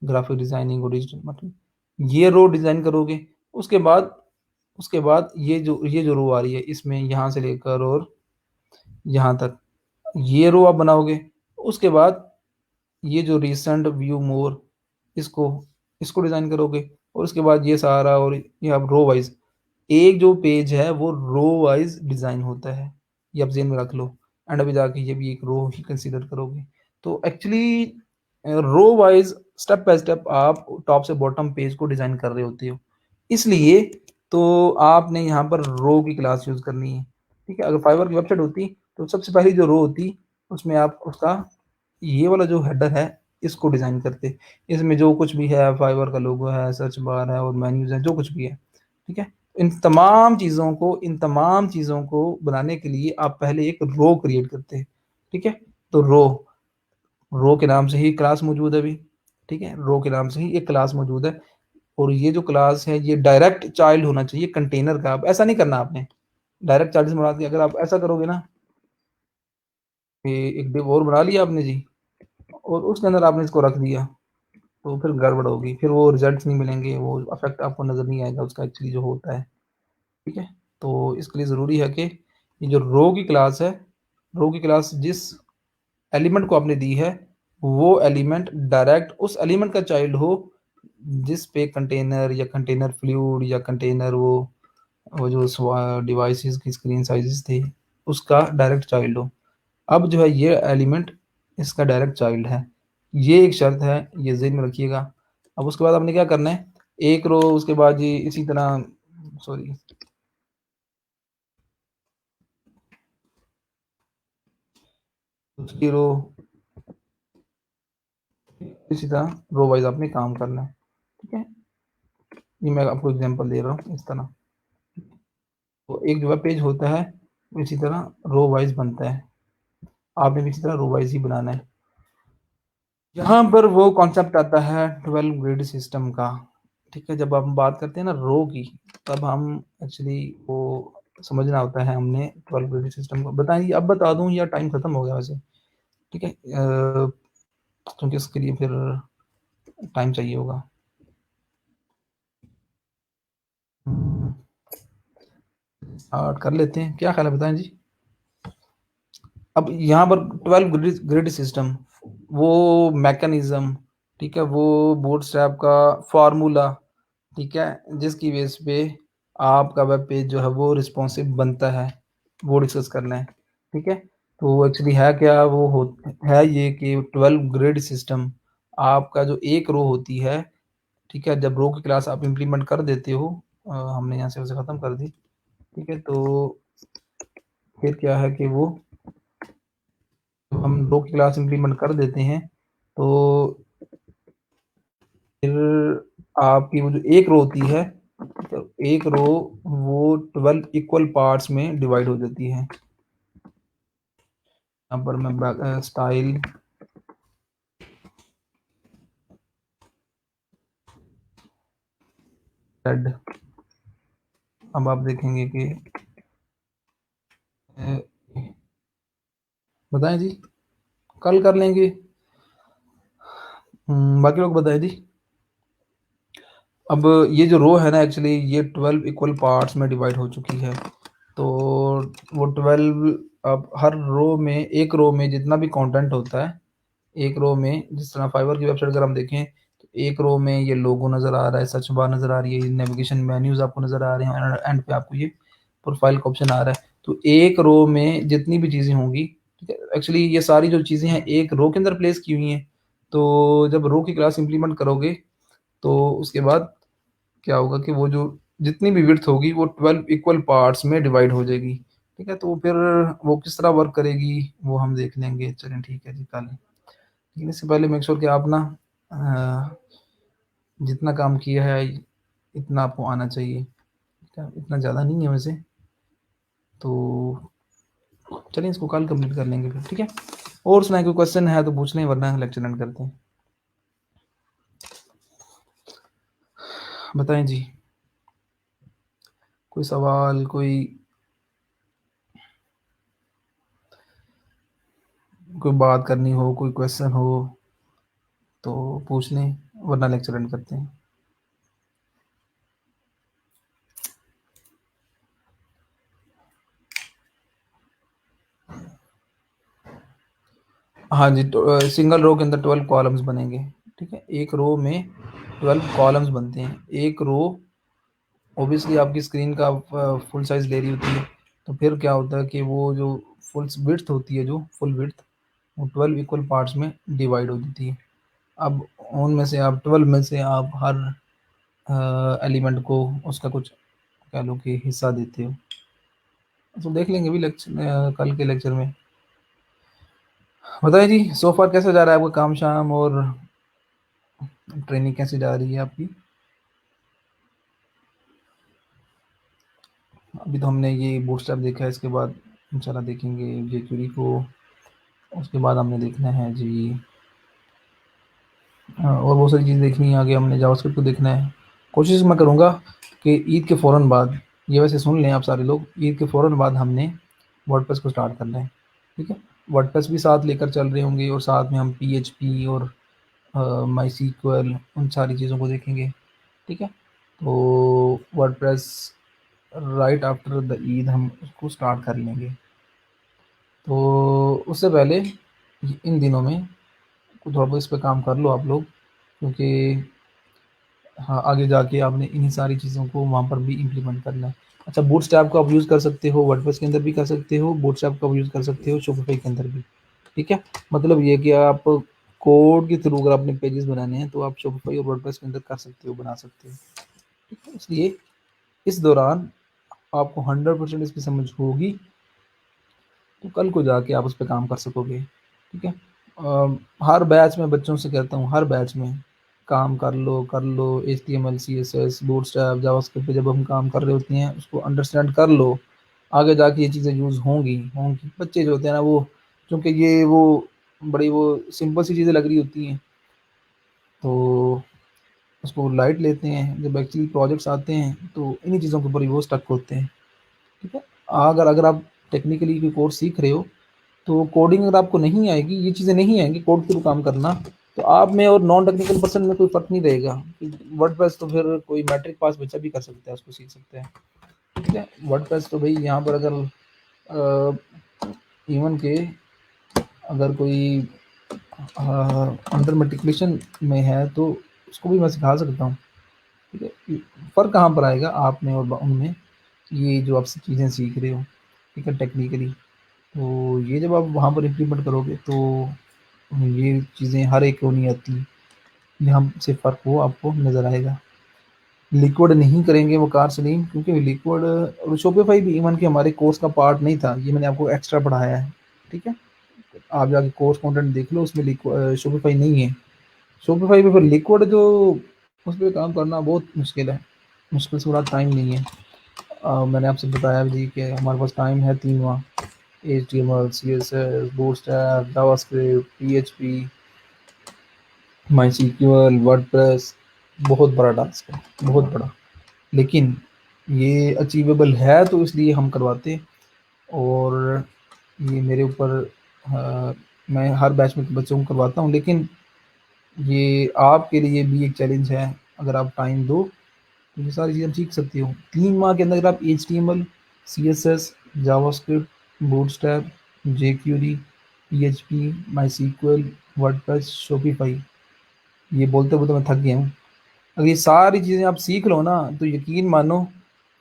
S1: ग्राफ़िक डिज़ाइनिंग और डिजिटल मार्केटिंग, ये रो डिज़ाइन करोगे, उसके बाद ये जो रो आ रही है, इसमें यहाँ से लेकर और यहाँ तक, ये रो आप बनाओगे। उसके बाद ये जो रिसेंट व्यू मोर, इसको इसको डिज़ाइन करोगे और उसके बाद ये सारा और ये आप रो वाइज़, एक जो पेज है वो रो वाइज़ डिज़ाइन होता है। ये आप ज़हन में रख लो, एंड अभी जाके ये भी एक रो ही कंसीडर करोगे। तो actually row wise step by step आप टॉप से बॉटम पेज को डिज़ाइन कर रहे होते हो। इसलिए तो आपने यहाँ पर रो की क्लास यूज़ करनी है, ठीक है? अगर फाइवर की वेबसाइट होती तो सबसे पहली जो रो होती, उसमें आप उसका ये वाला जो हेडर है, इसको डिज़ाइन करते। इसमें जो कुछ भी है, फाइवर का लोगो है, सर्च बार है और मेन्यूज़ हैं, जो कुछ भी है, ठीक है? इन तमाम चीज़ों को बनाने के लिए आप पहले एक रो क्रिएट करते हैं, ठीक है? तो रो के नाम से ही क्लास मौजूद है अभी, ठीक है? रो के नाम से ही एक क्लास मौजूद है और ये जो क्लास है, ये डायरेक्ट चाइल्ड होना चाहिए कंटेनर का। अब ऐसा नहीं करना आपने, डायरेक्ट चाइल्ड से मुराद, अगर आप ऐसा करोगे ना, कि एक डिव और बना लिया आपने जी और उसके अंदर आपने इसको रख दिया, तो फिर गड़बड़ होगी, फिर वो रिज़ल्ट्स नहीं मिलेंगे, वो इफ़ेक्ट आपको नज़र नहीं आएगा उसका एक्चुअली जो होता है, ठीक है? तो इसके लिए ज़रूरी है कि ये जो रो की क्लास है, रो की क्लास जिस एलिमेंट को आपने दी है, वो एलिमेंट डायरेक्ट उस एलिमेंट का चाइल्ड हो, जिस पे कंटेनर या कंटेनर फ्लूइड या कंटेनर वो जो डिवाइसेस की स्क्रीन साइज़ेस थे, उसका डायरेक्ट चाइल्ड हो। अब जो है ये एलिमेंट इसका डायरेक्ट चाइल्ड है। ये एक शर्त है, ये ज़हन में रखिएगा। अब उसके बाद आपने क्या करना है, एक रो उसके बाद ये इसी तरह, सॉरी, दूसरी रो इसी तरह रो वाइज़ आपने काम करना है, ठीक है? ये मैं आपको एग्ज़ाम्पल दे रहा हूँ इस तरह। तो एक जो वेब पेज होता है, वो इसी तरह रो वाइज़ बनता है। आपने भी इसी तरह रो वाइज़ ही बनाना है। यहाँ पर वो कॉन्सेप्ट आता है 12 ग्रिड सिस्टम का, ठीक है? जब हम बात करते हैं ना रो की, तब हम एक्चुअली वो समझना होता है हमने 12 ग्रिड सिस्टम को। बताइए, अब बता दूँ या टाइम खत्म हो गया वैसे? ठीक है? क्योंकि इसके लिए फिर टाइम चाहिए होगा। स्टार्ट कर लेते हैं, क्या ख्याल है, बताएं जी। अब यहाँ पर 12 ग्रिड सिस्टम, वो मैकेनिज्म, ठीक है, वो बूटस्ट्रैप का फार्मूला, ठीक है, जिसकी बेस पे आपका वेब पेज जो है वो रिस्पॉन्सिव बनता है, वो डिस्कस करना है, ठीक है। तो एक्चुअली है क्या, वो हो है ये कि 12 ग्रिड सिस्टम, आपका जो एक रो होती है, ठीक है, जब रो की क्लास आप इम्प्लीमेंट कर देते हो, हमने यहाँ से उसे ख़त्म कर दी, ठीक है, तो फिर क्या है कि वो हम रो की क्लास इम्प्लीमेंट कर देते हैं, तो फिर आपकी वो जो एक रो होती है, तो एक रो वो 12 इक्वल पार्ट्स में डिवाइड हो जाती है। यहाँ पर मैं स्टाइल हेड, अब आप देखेंगे कि बताएं जी, कल कर लेंगे। बाकी लोग बताएं जी। अब ये जो रो है ना, एक्चुअली ये 12 इक्वल पार्ट्स में डिवाइड हो चुकी है, तो वो 12, अब हर रो में, एक रो में जितना भी कंटेंट होता है, एक रो में, जिस तरह फाइवर की वेबसाइट अगर हम देखें तो एक रो में ये लोगो नज़र आ रहा है, सर्च बार नज़र आ रही है, नेविगेशन मेन्यूज आपको नज़र आ रहे हैं, एंड पे आपको ये प्रोफाइल का ऑप्शन आ रहा है। तो एक रो में जितनी भी चीज़ें होंगी, ठीक है, एक्चुअली ये सारी जो चीज़ें हैं एक रो के अंदर प्लेस की हुई हैं, तो जब रो की क्लास इंप्लीमेंट करोगे तो उसके बाद क्या होगा कि वो जो जितनी भी विड्थ होगी वो 12 इक्वल पार्ट्स में डिवाइड हो जाएगी, ठीक है। तो फिर वो किस तरह वर्क करेगी वो हम देख लेंगे, चलें ठीक है जी कल। लेकिन इससे पहले मेक श्योर कि आप ना जितना काम किया है इतना आपको आना चाहिए, ठीक है, इतना ज़्यादा नहीं है वैसे, तो चलिए इसको कल कंप्लीट कर लेंगे फिर, ठीक है। और सुनाए, कोई क्वेश्चन है तो पूछ लें, वरना लेक्चर एंड करते हैं। बताएं जी, कोई सवाल, कोई बात करनी हो, कोई क्वेश्चन हो तो पूछ लें, वरना लेक्चर एंड करते हैं। हाँ जी, तो सिंगल रो के अंदर 12 कॉलम्स बनेंगे, ठीक है, एक रो में 12 कॉलम्स बनते हैं। एक रो ऑब्वियसली आपकी स्क्रीन का फुल साइज़ ले रही होती है, तो फिर क्या होता है कि वो जो फुल विड्थ होती है, जो फुल विड्थ, वो 12 इक्वल पार्ट्स में डिवाइड हो जाती है। अब उनमें से आप 12 में से आप हर एलिमेंट को उसका कुछ कह लो कि हिस्सा देते हो, तो देख लेंगे भी लेक्चर, कल के लेक्चर में। बताइए जी, सो फार कैसा जा रहा है आपका काम शाम, और ट्रेनिंग कैसी जा रही है आपकी। अभी तो हमने ये बूटस्ट्रैप देखा है, इसके बाद इंशाल्लाह देखेंगे जेक्यूरी को, उसके बाद हमने देखना है जी और बहुत सारी चीज़ देखनी है आगे, हमने जावास्क्रिप्ट को देखना है। कोशिश मैं करूँगा कि ईद के फ़ौरन बाद, ये वैसे सुन लें आप सारे लोग, ईद के फ़ौरन बाद हमने वर्डप्रेस को स्टार्ट करना है, ठीक है। वर्डप्रेस भी साथ लेकर चल रहे होंगे, और साथ में हम पीएचपी और माई सीक्वल, उन सारी चीज़ों को देखेंगे, ठीक है। तो WordPress right after the Eid हम उसको स्टार्ट कर लेंगे। तो उससे पहले इन दिनों में कुछ थोड़ा बहुत इस पे काम कर लो आप लोग, क्योंकि हाँ, आगे जाके आपने इन्हीं सारी चीज़ों को वहाँ पर भी इम्प्लीमेंट करना है। अच्छा, बूटस्ट्रैप का आप यूज़ कर सकते हो, वर्डप्रेस के अंदर भी कर सकते हो, बूटस्ट्रैप का यूज़ कर सकते हो शॉपिफाई के अंदर भी, ठीक है। मतलब ये कि आप कोड के थ्रू अगर आपने पेजेस बनाने हैं तो आप शॉपिफाई और वर्डप्रेस के अंदर कर सकते हो, बना सकते हो, ठीक है। इसलिए इस दौरान आपको 100% इसकी समझ होगी, तो कल को जाके आप उस पर काम कर सकोगे, ठीक है। हर बैच में बच्चों से कहता हूँ, हर बैच में काम कर लो, HTML CSS बूटस्ट्रैप जावास्क्रिप्ट पे जब हम काम कर रहे होते हैं उसको अंडरस्टैंड कर लो, आगे जाके ये चीज़ें यूज़ होंगी। बच्चे जो होते हैं ना, वो चूँकि ये वो बड़ी वो सिंपल सी चीज़ें लग रही होती हैं, तो उसको लाइट लेते हैं, जब एक्चुअली प्रोजेक्ट्स आते हैं तो इन्हीं चीज़ों के ऊपर ही वो स्टक होते हैं, ठीक है। अगर अगर आप टेक्निकली कोई कोर्स सीख रहे हो, तो कोडिंग अगर आपको नहीं आएगी, ये चीज़ें नहीं आएंगी कोड के थ्रू काम करना, तो आप में और नॉन टेक्निकल पर्सन में कोई फ़र्क नहीं रहेगा। वर्डप्रेस तो फिर कोई मैट्रिक पास बच्चा भी कर सकता है, उसको सीख सकता है, ठीक है। वर्डप्रेस तो भाई यहाँ पर अगर इवन के अगर कोई अंडर मेट्रिकुलेशन में है तो उसको भी मैं सिखा सकता हूँ। ठीक है। फ़र्क कहाँ पर आएगा आप में और उनमें, ये जो आप चीज़ें सीख रहे हो, ठीक है, टेक्निकली। तो ये जब आप वहाँ पर इम्प्लीमेंट करोगे तो ये चीज़ें हर एक को नहीं आती, यहाँ से फ़र्क वो आपको नज़र आएगा। लिक्विड नहीं करेंगे वो कार सलीम, क्योंकि लिक्विड और शॉपिफ़ाई भी इवन कि हमारे कोर्स का पार्ट नहीं था, ये मैंने आपको एक्स्ट्रा पढ़ाया है। ठीक है। आप जाके कोर्स कंटेंट देख लो, उसमें शॉपिफ़ाई नहीं है। शॉपिफ़ाई पे फिर लिक्विड जो उस पे काम करना बहुत मुश्किल है, मुश्किल से बड़ा टाइम नहीं है। मैंने आपसे बताया भी कि हमारे पास टाइम है 3 माह। HTML, CSS, Bootstrap, JavaScript, PHP, MySQL, WordPress, बहुत बड़ा टास्क है, बहुत बड़ा। लेकिन ये अचीवेबल है तो इसलिए हम करवाते हैं। और ये मेरे ऊपर मैं हर बैच में बच्चों को करवाता हूँ, लेकिन ये आपके लिए भी एक चैलेंज है। अगर आप टाइम दो तो ये सारी चीज़ें सीख सकते हो 3 माह के अंदर। अगर आप HTML, CSS, JavaScript, Bootstrap, jQuery, PHP, MySQL, WordPress, Shopify, ये बोलते बोलते मैं थक गया हूँ। अगर ये सारी चीज़ें आप सीख लो ना तो यकीन मानो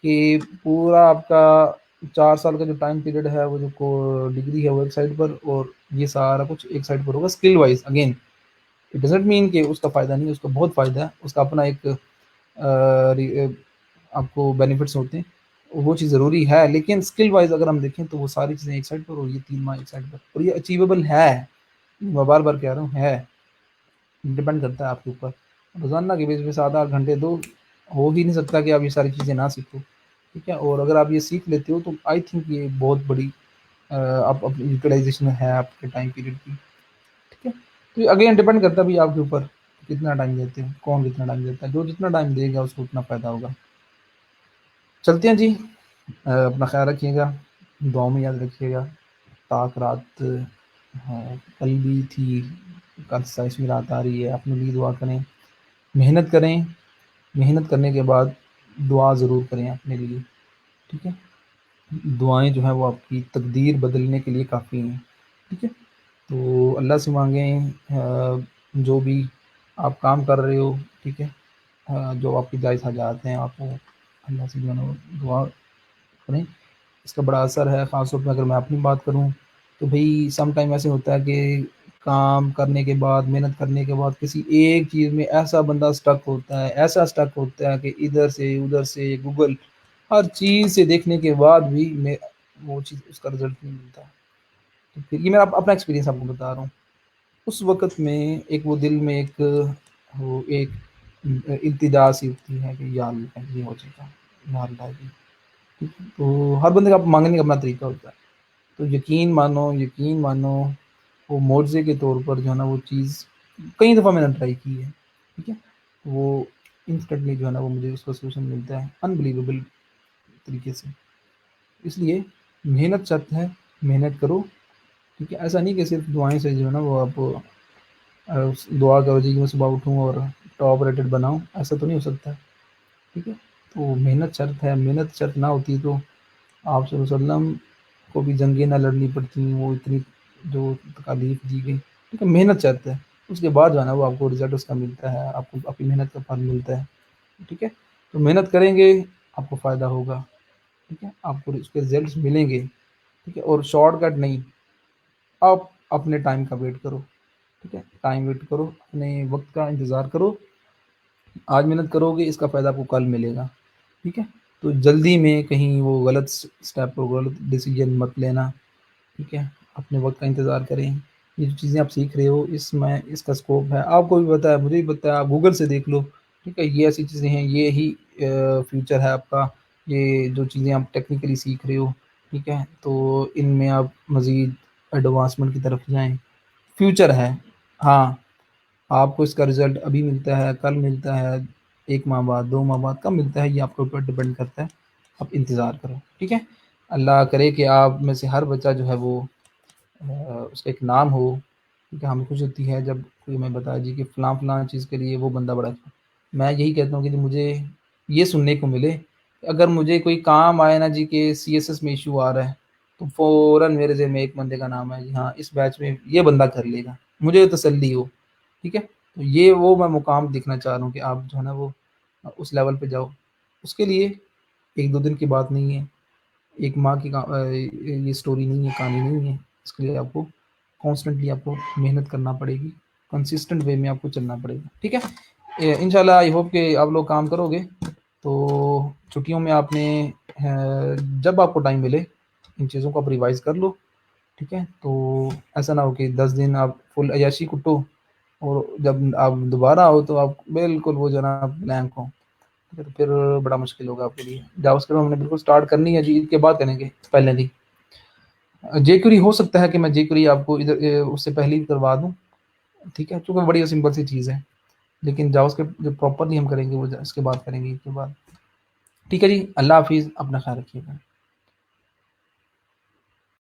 S1: कि पूरा आपका 4 साल का जो टाइम पीरियड है, वो जो डिग्री है वो एक साइड पर, और ये सारा कुछ एक साइड पर होगा। Skill wise again it doesn't mean कि उसका फ़ायदा नहीं है, उसका बहुत फ़ायदा है, उसका अपना एक आपको बेनिफिट्स होते हैं, वो चीज़ ज़रूरी है। लेकिन स्किल वाइज अगर हम देखें तो वो सारी चीज़ें एक साइड पर और ये 3 माह एक साइड पर, और ये अचीवेबल है। मैं बार बार कह रहा हूँ है, डिपेंड करता है आपके ऊपर। रोज़ाना के बेस पे 7-8 घंटे दो, हो ही नहीं सकता कि आप ये सारी चीज़ें ना सीखो। ठीक है। और अगर आप ये सीख लेते हो तो आई थिंक ये बहुत बड़ी आप अपनी यूटिलाइजेशन है आपके टाइम पीरियड की। ठीक है। तो अगेन डिपेंड करता है भाई आपके ऊपर, कितना टाइम देते हो, कौन कितना टाइम देता है। जो जितना टाइम देगा उसको उतना फ़ायदा होगा। चलते हैं जी। अपना ख्याल रखिएगा, दुआओं में याद रखिएगा। ताक रात, हाँ, कल भी थी, कल 27वीं रात आ रही है, अपने लिए दुआ करें, मेहनत करें। मेहनत करने के बाद दुआ ज़रूर करें अपने लिए। ठीक है। दुआएं जो हैं वो आपकी तकदीर बदलने के लिए काफ़ी हैं। ठीक है। तो अल्लाह से मांगें जो भी आप काम कर रहे हो, ठीक है, जो आपकी जायज़ हाजात हैं, आप वो अल्लाह से जो है ना वो दुआ करें। इसका बड़ा असर है, ख़ास तौर पे अगर मैं अपनी बात करूँ तो भई सम टाइम ऐसे होता है कि काम करने के बाद, मेहनत करने के बाद किसी एक चीज़ में ऐसा बंदा स्टक होता है, ऐसा स्टक होता है कि इधर से, उधर से, गूगल हर चीज़ से देखने के बाद भी मैं वो चीज़ उसका रिज़ल्ट नहीं मिलता। तो फिर ये मैं अपना एक्सपीरियंस आपको बता रहा हूँ। उस वक़्त में एक वो दिल में एक वो एक इल्तिजा सी उठती है कि या अल्लाह ये हो जाएगा, या अल्लाह ये। ठीक है? तो हर बंदे का माँगने का अपना तरीका होता है। तो यकीन मानो वो मुआवज़े के तौर पर जो है ना वो चीज़ कई दफ़ा मैंने ट्राई की है। ठीक है? वो इंस्टेंटली जो है ना वो मुझे उसका सॉल्यूशन मिलता है अनबिलीवेबल तरीके से। इसलिए मेहनत शर्त है, मेहनत करो। ठीक है? ऐसा नहीं कि सिर्फ़ दुआएँ से जो है ना वो आप दुआ करो जी कि मैं सुबह उठूँ और टॉप रेटेड बनाऊँ, ऐसा तो नहीं हो सकता। ठीक है? तो मेहनत शर्त है, मेहनत शर्त ना होती तो आप सल्लल्लाहु अलैहि वसल्लम को भी जंगें ना लड़नी पड़ती, वो इतनी जो तकालीफ दी गई। ठीक है? मेहनत शर्त है, उसके बाद जो है ना वो आपको रिज़ल्ट उसका मिलता है, आपको आपकी मेहनत का फल मिलता है। ठीक है? तो मेहनत करेंगे, आपको फ़ायदा होगा। ठीक है? आपको उसके रिज़ल्ट्स मिलेंगे। ठीक है? और शॉर्टकट नहीं, आप अपने टाइम का वेट करो। ठीक है? टाइम वेट करो, अपने वक़्त का इंतज़ार करो। आज मेहनत करोगे, इसका फ़ायदा आपको कल मिलेगा। ठीक है? तो जल्दी में कहीं वो गलत स्टेप और गलत डिसीज़न मत लेना। ठीक है? अपने वक़्त का इंतज़ार करें। ये जो चीज़ें आप सीख रहे हो इसमें इसका स्कोप है, आपको भी पता है, मुझे भी पता है, आप गूगल से देख लो। ठीक है? ये ऐसी चीज़ें हैं, ये ही फ्यूचर है आपका। ये जो चीज़ें आप टेक्निकली सीख रहे हो, ठीक है? तो इनमें आप मज़ीद एडवांसमेंट की तरफ जाएँ। फ्यूचर है। हाँ, आपको इसका रिज़ल्ट अभी मिलता है, कल मिलता है, 1 माह बाद, 2 माह बाद, कब मिलता है ये आपके ऊपर डिपेंड करता है। आप इंतज़ार करो। ठीक है? अल्लाह करे कि आप में से हर बच्चा जो है वो उसका एक नाम हो। ठीक है? हमें खुशी होती है जब कोई हमें बताए जी कि फ़लाँ-फ़लाँ चीज़ के लिए वो बंदा बड़ा अच्छा। मैं यही कहता हूँ कि मुझे ये सुनने को मिले, अगर मुझे कोई काम आए ना जी कि सीएसएस में इश्यू आ रहा है, तो फ़ौरन मेरे ज़हन में एक बंदे का नाम है जी, हाँ, इस बैच में ये बंदा कर लेगा, मुझे तसल्ली हो, ठीक है? तो ये वो मैं मुकाम देखना चाह रहा हूँ कि आप जो है ना वो उस लेवल पे जाओ। उसके लिए 1-2 दिन की बात नहीं है, एक माह की ये स्टोरी नहीं है, कहानी नहीं है। इसके लिए आपको कॉन्स्टेंटली आपको मेहनत करना पड़ेगी, कंसिस्टेंट वे में आपको चलना पड़ेगा, ठीक है? इंशाल्लाह आई होप कि आप लोग काम करोगे, तो छुट्टियों में आपने जब आपको टाइम मिले, इन चीज़ों को आप रिवाइज़ कर लो, ठीक है? तो ऐसा ना हो कि 10 दिन आप फुल अय्याशी कुटो और जब आप दोबारा आओ तो आप बिल्कुल वो जो है ना ब्लैंक हो। ठीक है, तो फिर बड़ा मुश्किल होगा आपके लिए। जावास्क्रिप्ट हमने बिल्कुल स्टार्ट करनी है जी, ईद के बाद करेंगे, पहले नहीं। जेक्वेरी हो सकता है कि मैं जेक्वेरी आपको इधर उससे पहले ही करवा दूँ, ठीक है? चूँकि बड़ी सिंपल सी चीज़ है, लेकिन जावास्क्रिप्ट जो प्रॉपरली हम करेंगे वो ज इसके बाद करेंगे, ईद के बाद। ठीक है जी, अल्लाह हाफ़िज़, अपना ख़्याल रखिएगा।